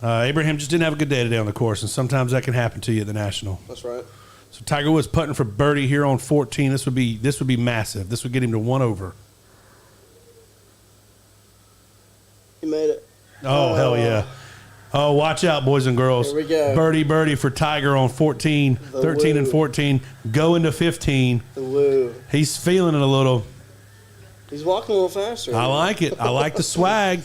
Abraham just didn't have a good day today on the course, and sometimes that can happen to you at the National. That's right. So Tiger Woods putting for birdie here on 14. This would be massive. This would get him to 1 over. He made it. Oh, hell yeah. Oh, watch out, boys and girls. Here we go. Birdie for Tiger on 14, 13 woo. and 14. Going to 15. The woo. He's feeling it a little. He's walking a little faster. I like it. I like the swag.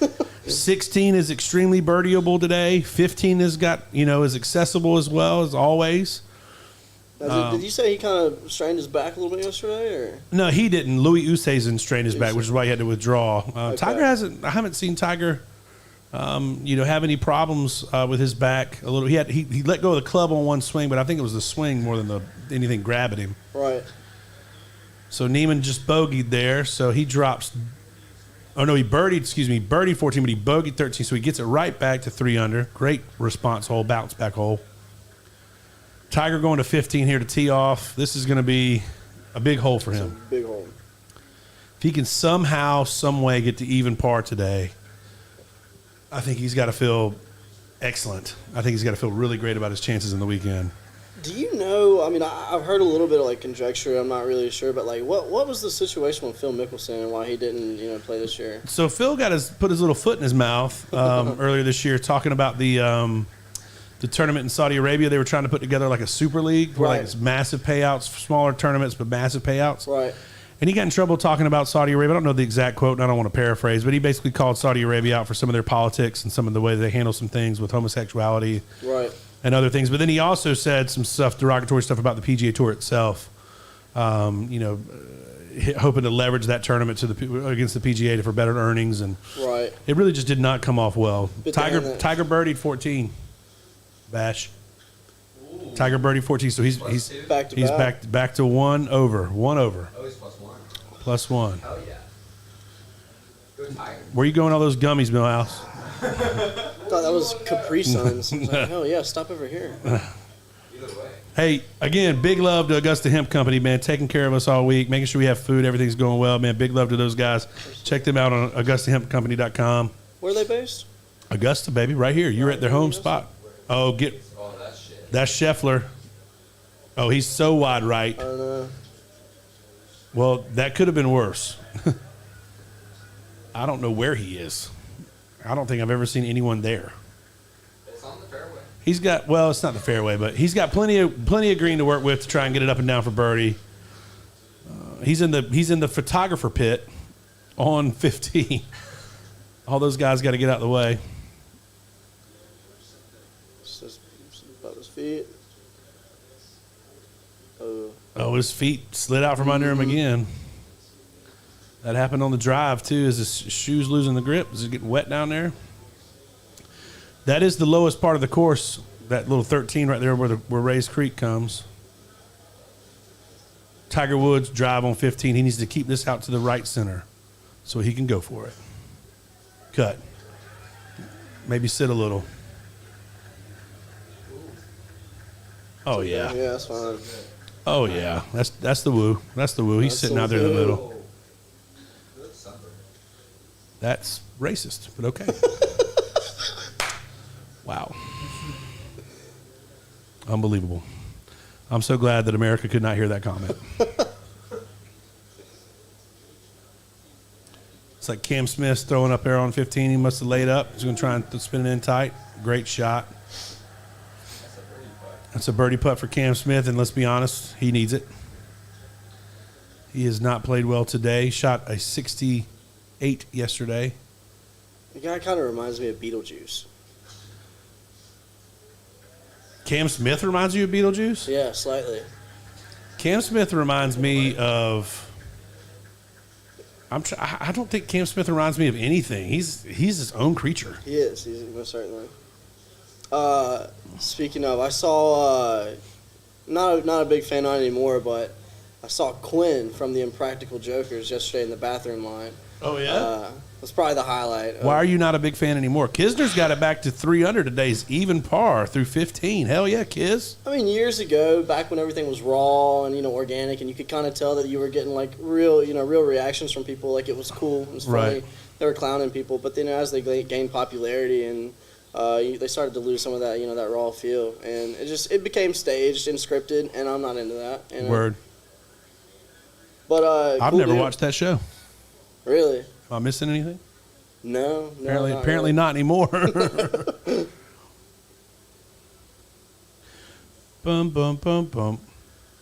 16 is extremely birdieable today. 15 is accessible as well as always. Now, did you say he kind of strained his back a little bit yesterday, or? No, he didn't. Louis Oosthuizen strained his back, which is why he had to withdraw. Okay. Tiger hasn't. I haven't seen Tiger, have any problems with his back. A little. He let go of the club on one swing, but I think it was the swing more than anything grabbing him. Right. So Neiman just bogeyed there, so he drops. Oh no, he birdied 14, but he bogeyed 13, so he gets it right back to 3 under. Great response hole, bounce back hole. Tiger going to 15 here to tee off. This is going to be a big hole for him. It's a big hole. If he can somehow, some way get to even par today, I think he's got to feel excellent. I think he's got to feel really great about his chances in the weekend. Do you know, I mean, I've heard a little bit of conjecture, I'm not really sure, but what was the situation with Phil Mickelson and why he didn't play this year? So Phil put his little foot in his mouth earlier this year talking about the tournament in Saudi Arabia. They were trying to put together like a super league where it's massive payouts, smaller tournaments, but massive payouts. Right. And he got in trouble talking about Saudi Arabia. I don't know the exact quote, and I don't want to paraphrase, but he basically called Saudi Arabia out for some of their politics and some of the way they handle some things with homosexuality. Right. And other things. But then he also said some derogatory stuff about the PGA Tour itself, hoping to leverage that tournament against the PGA for better earnings. And right. It really just did not come off well. But Tiger birdied 14. Bash. Ooh. Tiger birdied 14, so he's back to 1 over. 1 over. Oh, he's +1. +1. Hell yeah. Go Tiger. Where you going all those gummies, Millhouse? I thought that was Capri Suns. I was like, oh yeah, stop over here. Either way. Hey, again, big love to Augusta Hemp Company, man, taking care of us all week, making sure we have food, everything's going well, man. Big love to those guys. Check them out on AugustaHempCompany.com. Where are they based? Augusta, baby, right here. You're at their home spot. Oh, that's Scheffler. Oh, he's so wide right. I don't know. Well, that could have been worse. I don't know where he is. I don't think I've ever seen anyone there. It's on the fairway. He's got, well, it's not the fairway, but he's got plenty of green to work with to try and get it up and down for birdie. He's in the photographer pit on 15. All those guys got to get out of the way. Just above his feet. Oh, his feet slid out from under him again. That happened on the drive, too. Is his shoes losing the grip? Is it getting wet down there? That is the lowest part of the course, that little 13 right there where Rays Creek comes. Tiger Woods drive on 15. He needs to keep this out to the right center so he can go for it. Cut. Maybe sit a little. Oh, yeah. Yeah, that's fine. Oh, yeah. That's the woo. That's the woo. He's sitting out there in the middle. That's racist, but okay. Wow. Unbelievable. I'm so glad that America could not hear that comment. It's like Cam Smith's throwing up there on 15. He must have laid up. He's going to try and spin it in tight. Great shot. That's a birdie putt for Cam Smith, and let's be honest, he needs it. He has not played well today. Shot a 68 yesterday. The guy kind of reminds me of Beetlejuice. Cam Smith reminds you of Beetlejuice? Yeah, slightly. Cam Smith reminds me of... I don't think Cam Smith reminds me of anything. He's his own creature. He is. He's most certainly. Speaking of, I saw not a big fan on it anymore, but I saw Quinn from the Impractical Jokers yesterday in the bathroom line. Oh yeah, that's probably the highlight. Why are you not a big fan anymore? Kisner's got it back to 3 under today's even par through 15. Hell yeah, Kiz. I mean, years ago, back when everything was raw and organic, and you could kind of tell that you were getting like real reactions from people. Like it was cool, it was funny. Right. They were clowning people, but then as they gained popularity and they started to lose some of that, that raw feel, and it became staged and scripted, and I'm not into that. Word. But I've never watched that show. Really? Am I missing anything? No. Apparently really. not anymore. Bum bum bum bum.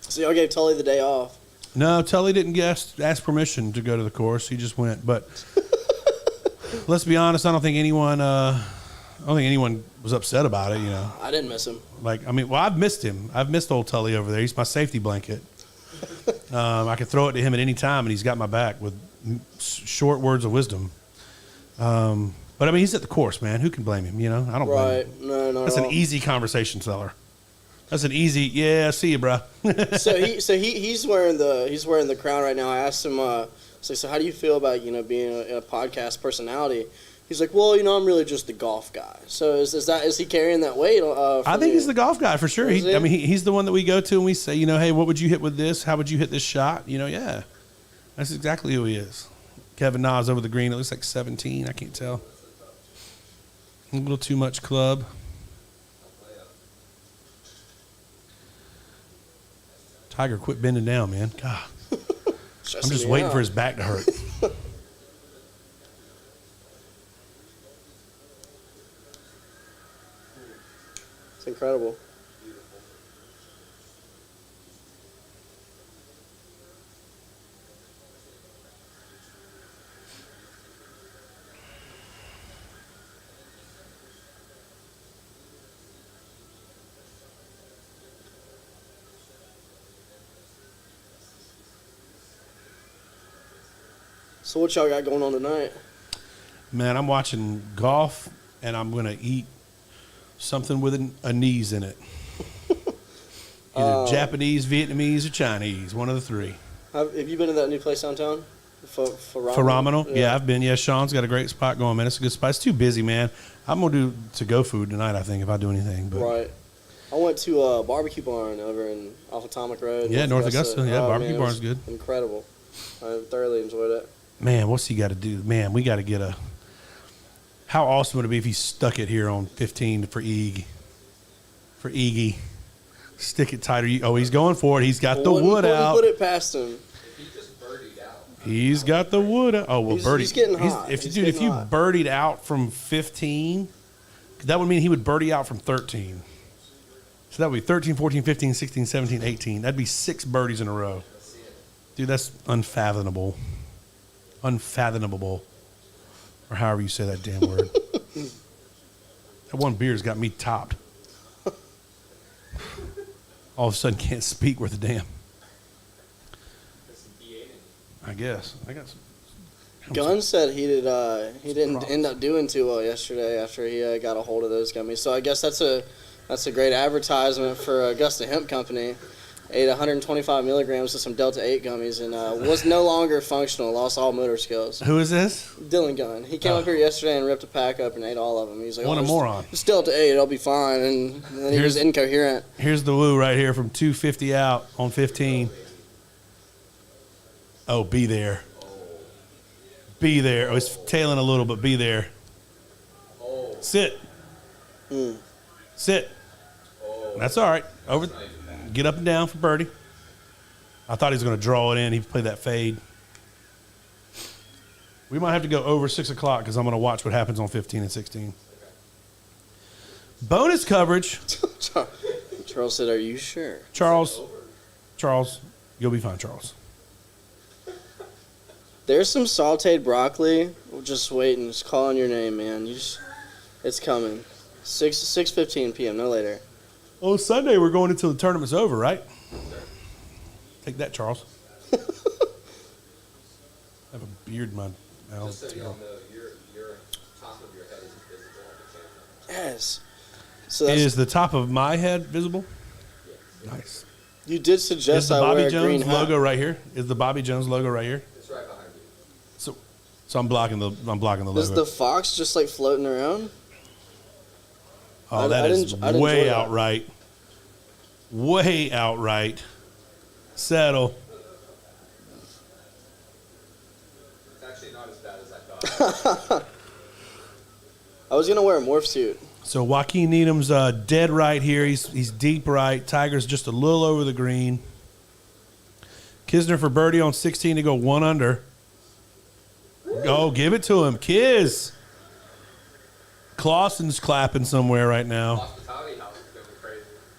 So y'all gave Tully the day off. No, Tully didn't ask permission to go to the course. He just went. But let's be honest. I don't think anyone was upset about it. I didn't miss him. I've missed him. I've missed old Tully over there. He's my safety blanket. I can throw it to him at any time, and he's got my back with short words of wisdom. But he's at the course, man. Who can blame him? I don't blame him. No, That's an easy conversation seller. That's an easy. Yeah, see you, bro. he's wearing the crown right now. I asked him, so how do you feel about being a podcast personality? He's like, well, I'm really just the golf guy. So is he carrying that weight? I think he's the golf guy for sure. He's the one that we go to and we say, hey, what would you hit with this? How would you hit this shot? Yeah, that's exactly who he is. Kevin Nas over the green. It looks like 17. I can't tell. A little too much club. Tiger, quit bending down, man. God, I'm just waiting for his back to hurt. It's incredible. So what y'all got going on tonight? Man, I'm watching golf, and I'm going to eat something with a knees in it. Either Japanese, Vietnamese, or Chinese. One of the three. Have you been to that new place downtown? Phenomenal? Yeah, I've been. Yeah, Sean's got a great spot going, man. It's a good spot. It's too busy, man. I'm going to do to-go food tonight, I think, if I do anything. But. Right. I went to a barbecue barn over off Atomic Road. Yeah, North Augusta. Yeah, barbecue barn's good. Incredible. I thoroughly enjoyed it. Man, what's he got to do? Man, we got to get a... How awesome would it be if he stuck it here on 15 for Iggy? For Iggy. Stick it tighter. Oh, he's going for it. He's got the wood out. Put it past him. He just birdied out. He's got the wood out. Oh, well, birdie. He's getting hot. If you birdied out from 15, that would mean he would birdie out from 13. So that would be 13, 14, 15, 16, 17, 18. That'd be 6 birdies in a row. Dude, that's unfathomable. Unfathomable. or however you say that damn word. That one beer's got me topped. All of a sudden can't speak worth a damn. I guess. I got some. Gunn said he didn't end up doing too well yesterday after he got a hold of those gummies. So I guess that's a great advertisement for Augusta Hemp Company. Ate 125 milligrams of some Delta 8 gummies and was no longer functional, lost all motor skills. Who is this? Dylan Gunn. He came up here yesterday and ripped a pack up and ate all of them. He's like, What a moron. It's Delta 8, I'll be fine. And then he was incoherent. Here's the woo right here from 250 out on 15. Oh, be there. Be there. Oh, it's tailing a little, but be there. Sit. Sit. That's all right. Over. Get up and down for birdie. I thought he was going to draw it in. He played that fade. We might have to go over 6 o'clock because I'm going to watch what happens on 15 and 16. Bonus coverage. Charles said, "Are you sure?" Charles, you'll be fine, Charles. There's some sauteed broccoli. We're just waiting. Just calling your name, man. It's coming. 6:15 p.m. No later. Oh, Sunday we're going until the tournament's over, right? Take that, Charles. I have a beard in my mouth. Just so y'all know, your top of your head is visible on the camera. Yes. So is the top of my head visible? Yeah. Nice. You did suggest is the I Bobby wear a Jones green hat. logo right here? Is the Bobby Jones logo right here? It's right behind you. So I'm blocking the logo. Is the fox just like floating around? Oh, that is way outright. Way outright. Settle. It's actually not as bad as I thought. I was gonna wear a morph suit. So Joaquin Needham's dead right here. He's deep right. Tiger's just a little over the green. Kisner for birdie on 16 to go 1 under. Oh, give it to him, Kiz. Clausen's clapping somewhere right now.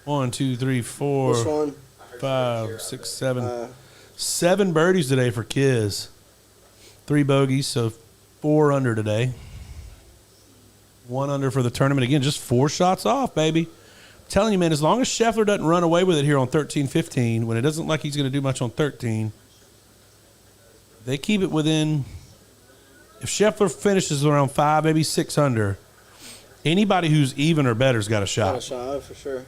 1, 2, 3, 4, Which one? 5, 6, 7. 7 birdies today for Kiz. 3 bogeys, so 4 under today. 1 under for the tournament. Again, just 4 shots off, baby. I'm telling you, man, as long as Scheffler doesn't run away with it here on 13-15, when it doesn't look like he's going to do much on 13, they keep it within. If Scheffler finishes around 5, maybe 6 under, anybody who's even or better's got a shot. Got a shot, for sure.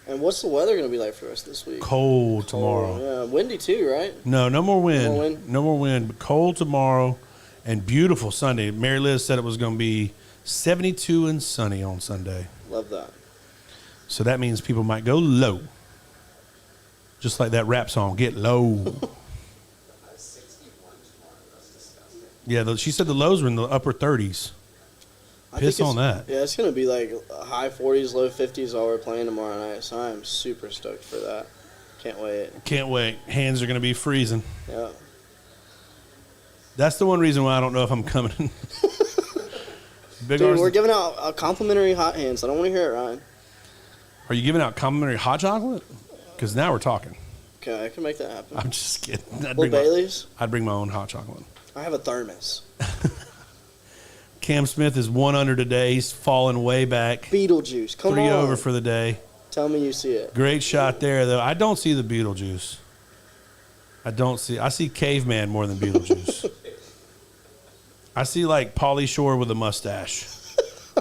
And what's the weather going to be like for us this week? Cold tomorrow. Yeah, windy too, right? No more wind. No more wind? No more wind, but cold tomorrow and beautiful Sunday. Mary Liz said it was going to be 72 and sunny on Sunday. Love that. So that means people might go low. Just like that rap song, Get Low. Yeah, she said the lows were in the upper 30s. Piss on that. Yeah, it's going to be like high 40s, low 50s while we're playing tomorrow night. So I'm super stoked for that. Can't wait. Can't wait. Hands are going to be freezing. Yeah. That's the one reason why I don't know if I'm coming. Dude, we're giving out complimentary hot hands. I don't want to hear it, Ryan. Are you giving out complimentary hot chocolate? Because now we're talking. Okay, I can make that happen. I'm just kidding. Bailey's? I'd bring my own hot chocolate. I have a thermos. Cam Smith is 1 under today. He's fallen way back. Beetlejuice. Come on. 3 over for the day. Tell me you see it. Great shot there, though. I don't see the Beetlejuice. I see Caveman more than Beetlejuice. I see like Pauly Shore with a mustache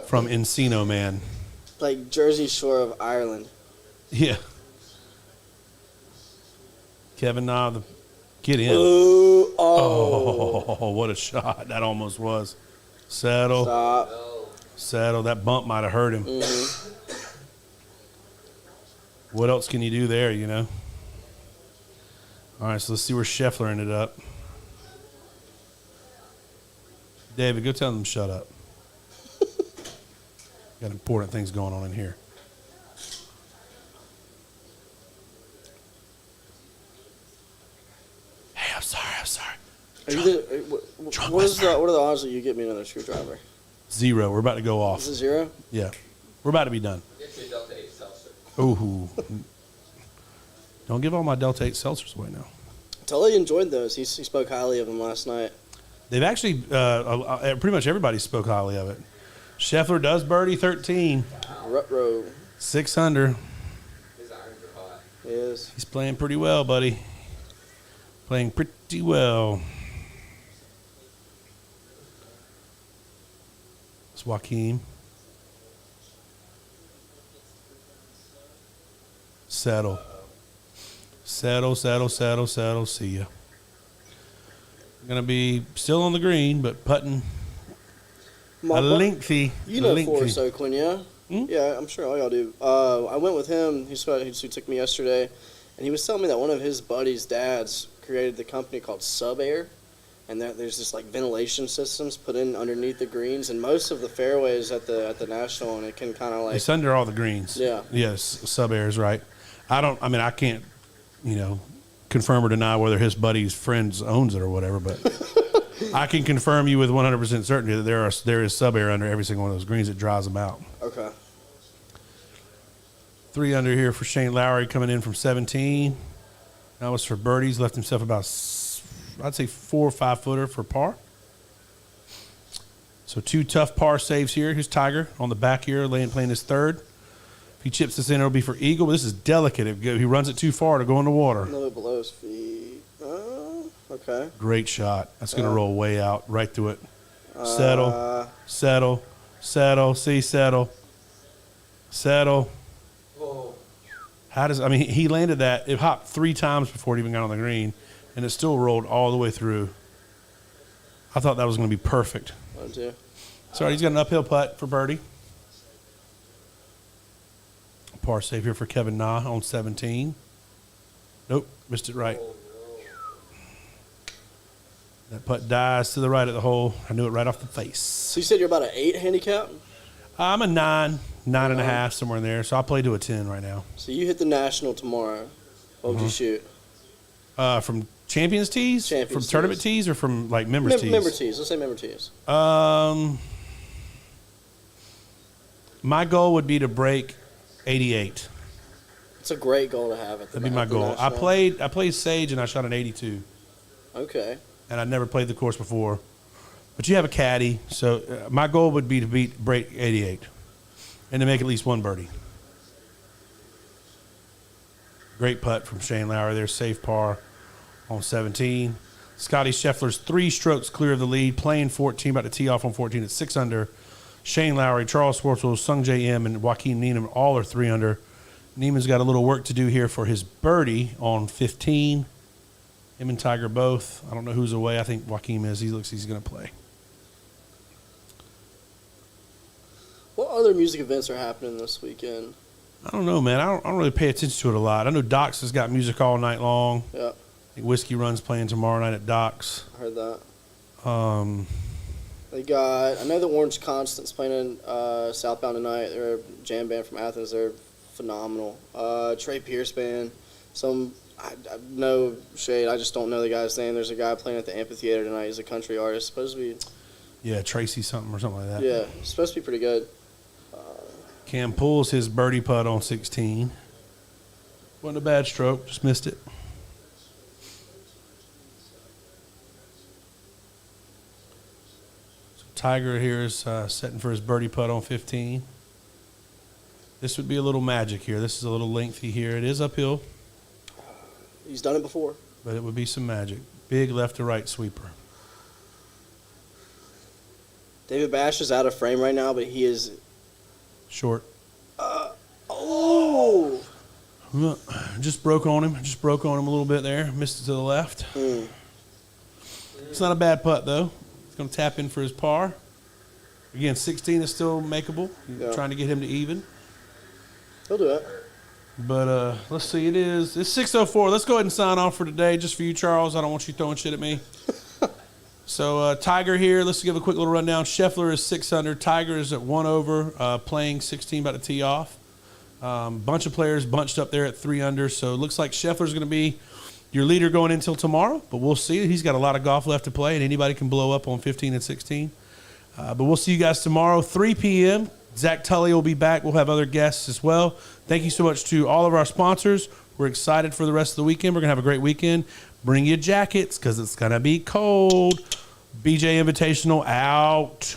from Encino Man. Like Jersey Shore of Ireland. Yeah. Kevin Na, get in. Ooh, oh, what a shot. That almost was. Settle. Stop. Settle. That bump might have hurt him. Mm-hmm. What else can you do there, you know? All right, so let's see where Scheffler ended up. David, go tell them to shut up. Got important things going on in here. Hey, I'm sorry. What are the odds that you get me another screwdriver? 0. We're about to go off. Is it 0? Yeah. We're about to be done. Get your Delta 8 seltzer. Ooh. Don't give all my Delta 8 seltzers away now. Tully enjoyed those. He spoke highly of them last night. They've actually, pretty much everybody spoke highly of it. Scheffler does birdie 13. Ruh-roh. 6 under. His irons are hot. Yes. He's playing pretty well, buddy. Playing pretty well. It's Joaquin. Settle. Settle, settle, settle, settle. See ya. Going to be still on the green, but putting lengthy. You know lengthy. Forrest Oakland, yeah? Yeah, I'm sure all y'all do. I went with him. He took me yesterday, and he was telling me that one of his buddies' dads created the company called Subair, and that there's just like ventilation systems put in underneath the greens, and most of the fairways at the National, and it can kind of like It's under all the greens. Yeah. Yes, Sub-Air is right. I can't, confirm or deny whether his buddy's friends owns it or whatever, but I can confirm you with 100% certainty that there is Sub-Air under every single one of those greens that dries them out. Okay. 3 under here for Shane Lowry coming in from 17. That was for birdies. Left himself about, I'd say 4 or 5 footer for par. So 2 tough par saves here. Here's Tiger on the back here, playing his third. If he chips this in, it'll be for eagle. But this is delicate. If he runs it too far to go in the water. A little bit below his feet. Okay. Great shot. That's going to roll way out, right through it. Settle, settle, settle. See, settle, settle. Whoa. He landed that. It hopped 3 times before it even got on the green, and it still rolled all the way through. I thought that was going to be perfect. Mine too. Sorry, he's got an uphill putt for birdie. Par save here for Kevin Na on 17. Nope, missed it right. That putt dies to the right of the hole. I knew it right off the face. So you said you're about an 8 handicap? I'm a 9, 9.5, somewhere in there. So I'll play to a 10 right now. So you hit the National tomorrow. What would you shoot? From Champions Tees? From Tournament Tees or from like Members Tees? Member Tees. Let's say Member Tees. My goal would be to break 88. It's a great goal to have at the That'd be my goal. I played Sage and I shot an 82. Okay. And I'd never played the course before. But you have a caddy, so my goal would be to break 88 and to make at least one birdie. Great putt from Shane Lowry there, safe par on 17. Scotty Scheffler's 3 strokes clear of the lead, playing 14, about to tee off on 14 at 6 under. Shane Lowry, Charles Schwartzel, Sung J M, and Joaquin Niemann all are 3 under. Niemann's got a little work to do here for his birdie on 15. Him and Tiger both. I don't know who's away. I think Joaquin is. He looks he's going to play. What other music events are happening this weekend? I don't know, man. I don't really pay attention to it a lot. I know Doc's has got music all night long. Yeah. I think Whiskey Run's playing tomorrow night at Doc's. I heard that. I know the Orange Constant's playing in Southbound tonight. They're a jam band from Athens. They're phenomenal. Trey Pierce band. I no shade. I just don't know the guy's name. There's a guy playing at the amphitheater tonight. He's a country artist. Supposed to be. Yeah, Tracy something or something like that. Yeah, supposed to be pretty good. Cam pulls his birdie putt on 16. Wasn't a bad stroke. Just missed it. So Tiger here is setting for his birdie putt on 15. This would be a little magic here. This is a little lengthy here. It is uphill. He's done it before. But it would be some magic. Big left to right sweeper. David Bash is out of frame right now, but he is short. Oh! Just broke on him. Just broke on him a little bit there. Missed it to the left. It's not a bad putt, though. It's going to tap in for his par. Again, 16 is still makeable. Trying to get him to even. He'll do it. But let's see. It's 6:04. Let's go ahead and sign off for today. Just for you, Charles. I don't want you throwing shit at me. So Tiger here. Let's give a quick little rundown. Scheffler is 6 under. Tiger is at 1 over, playing 16, about to tee off. Bunch of players bunched up there at 3 under. So it looks like Scheffler's going to be your leader going until tomorrow. But we'll see. He's got a lot of golf left to play, and anybody can blow up on 15 and 16. But we'll see you guys tomorrow, 3 p.m. Zach Tully will be back. We'll have other guests as well. Thank you so much to all of our sponsors. We're excited for the rest of the weekend. We're going to have a great weekend. Bring your jackets because it's going to be cold. BJ Invitational out.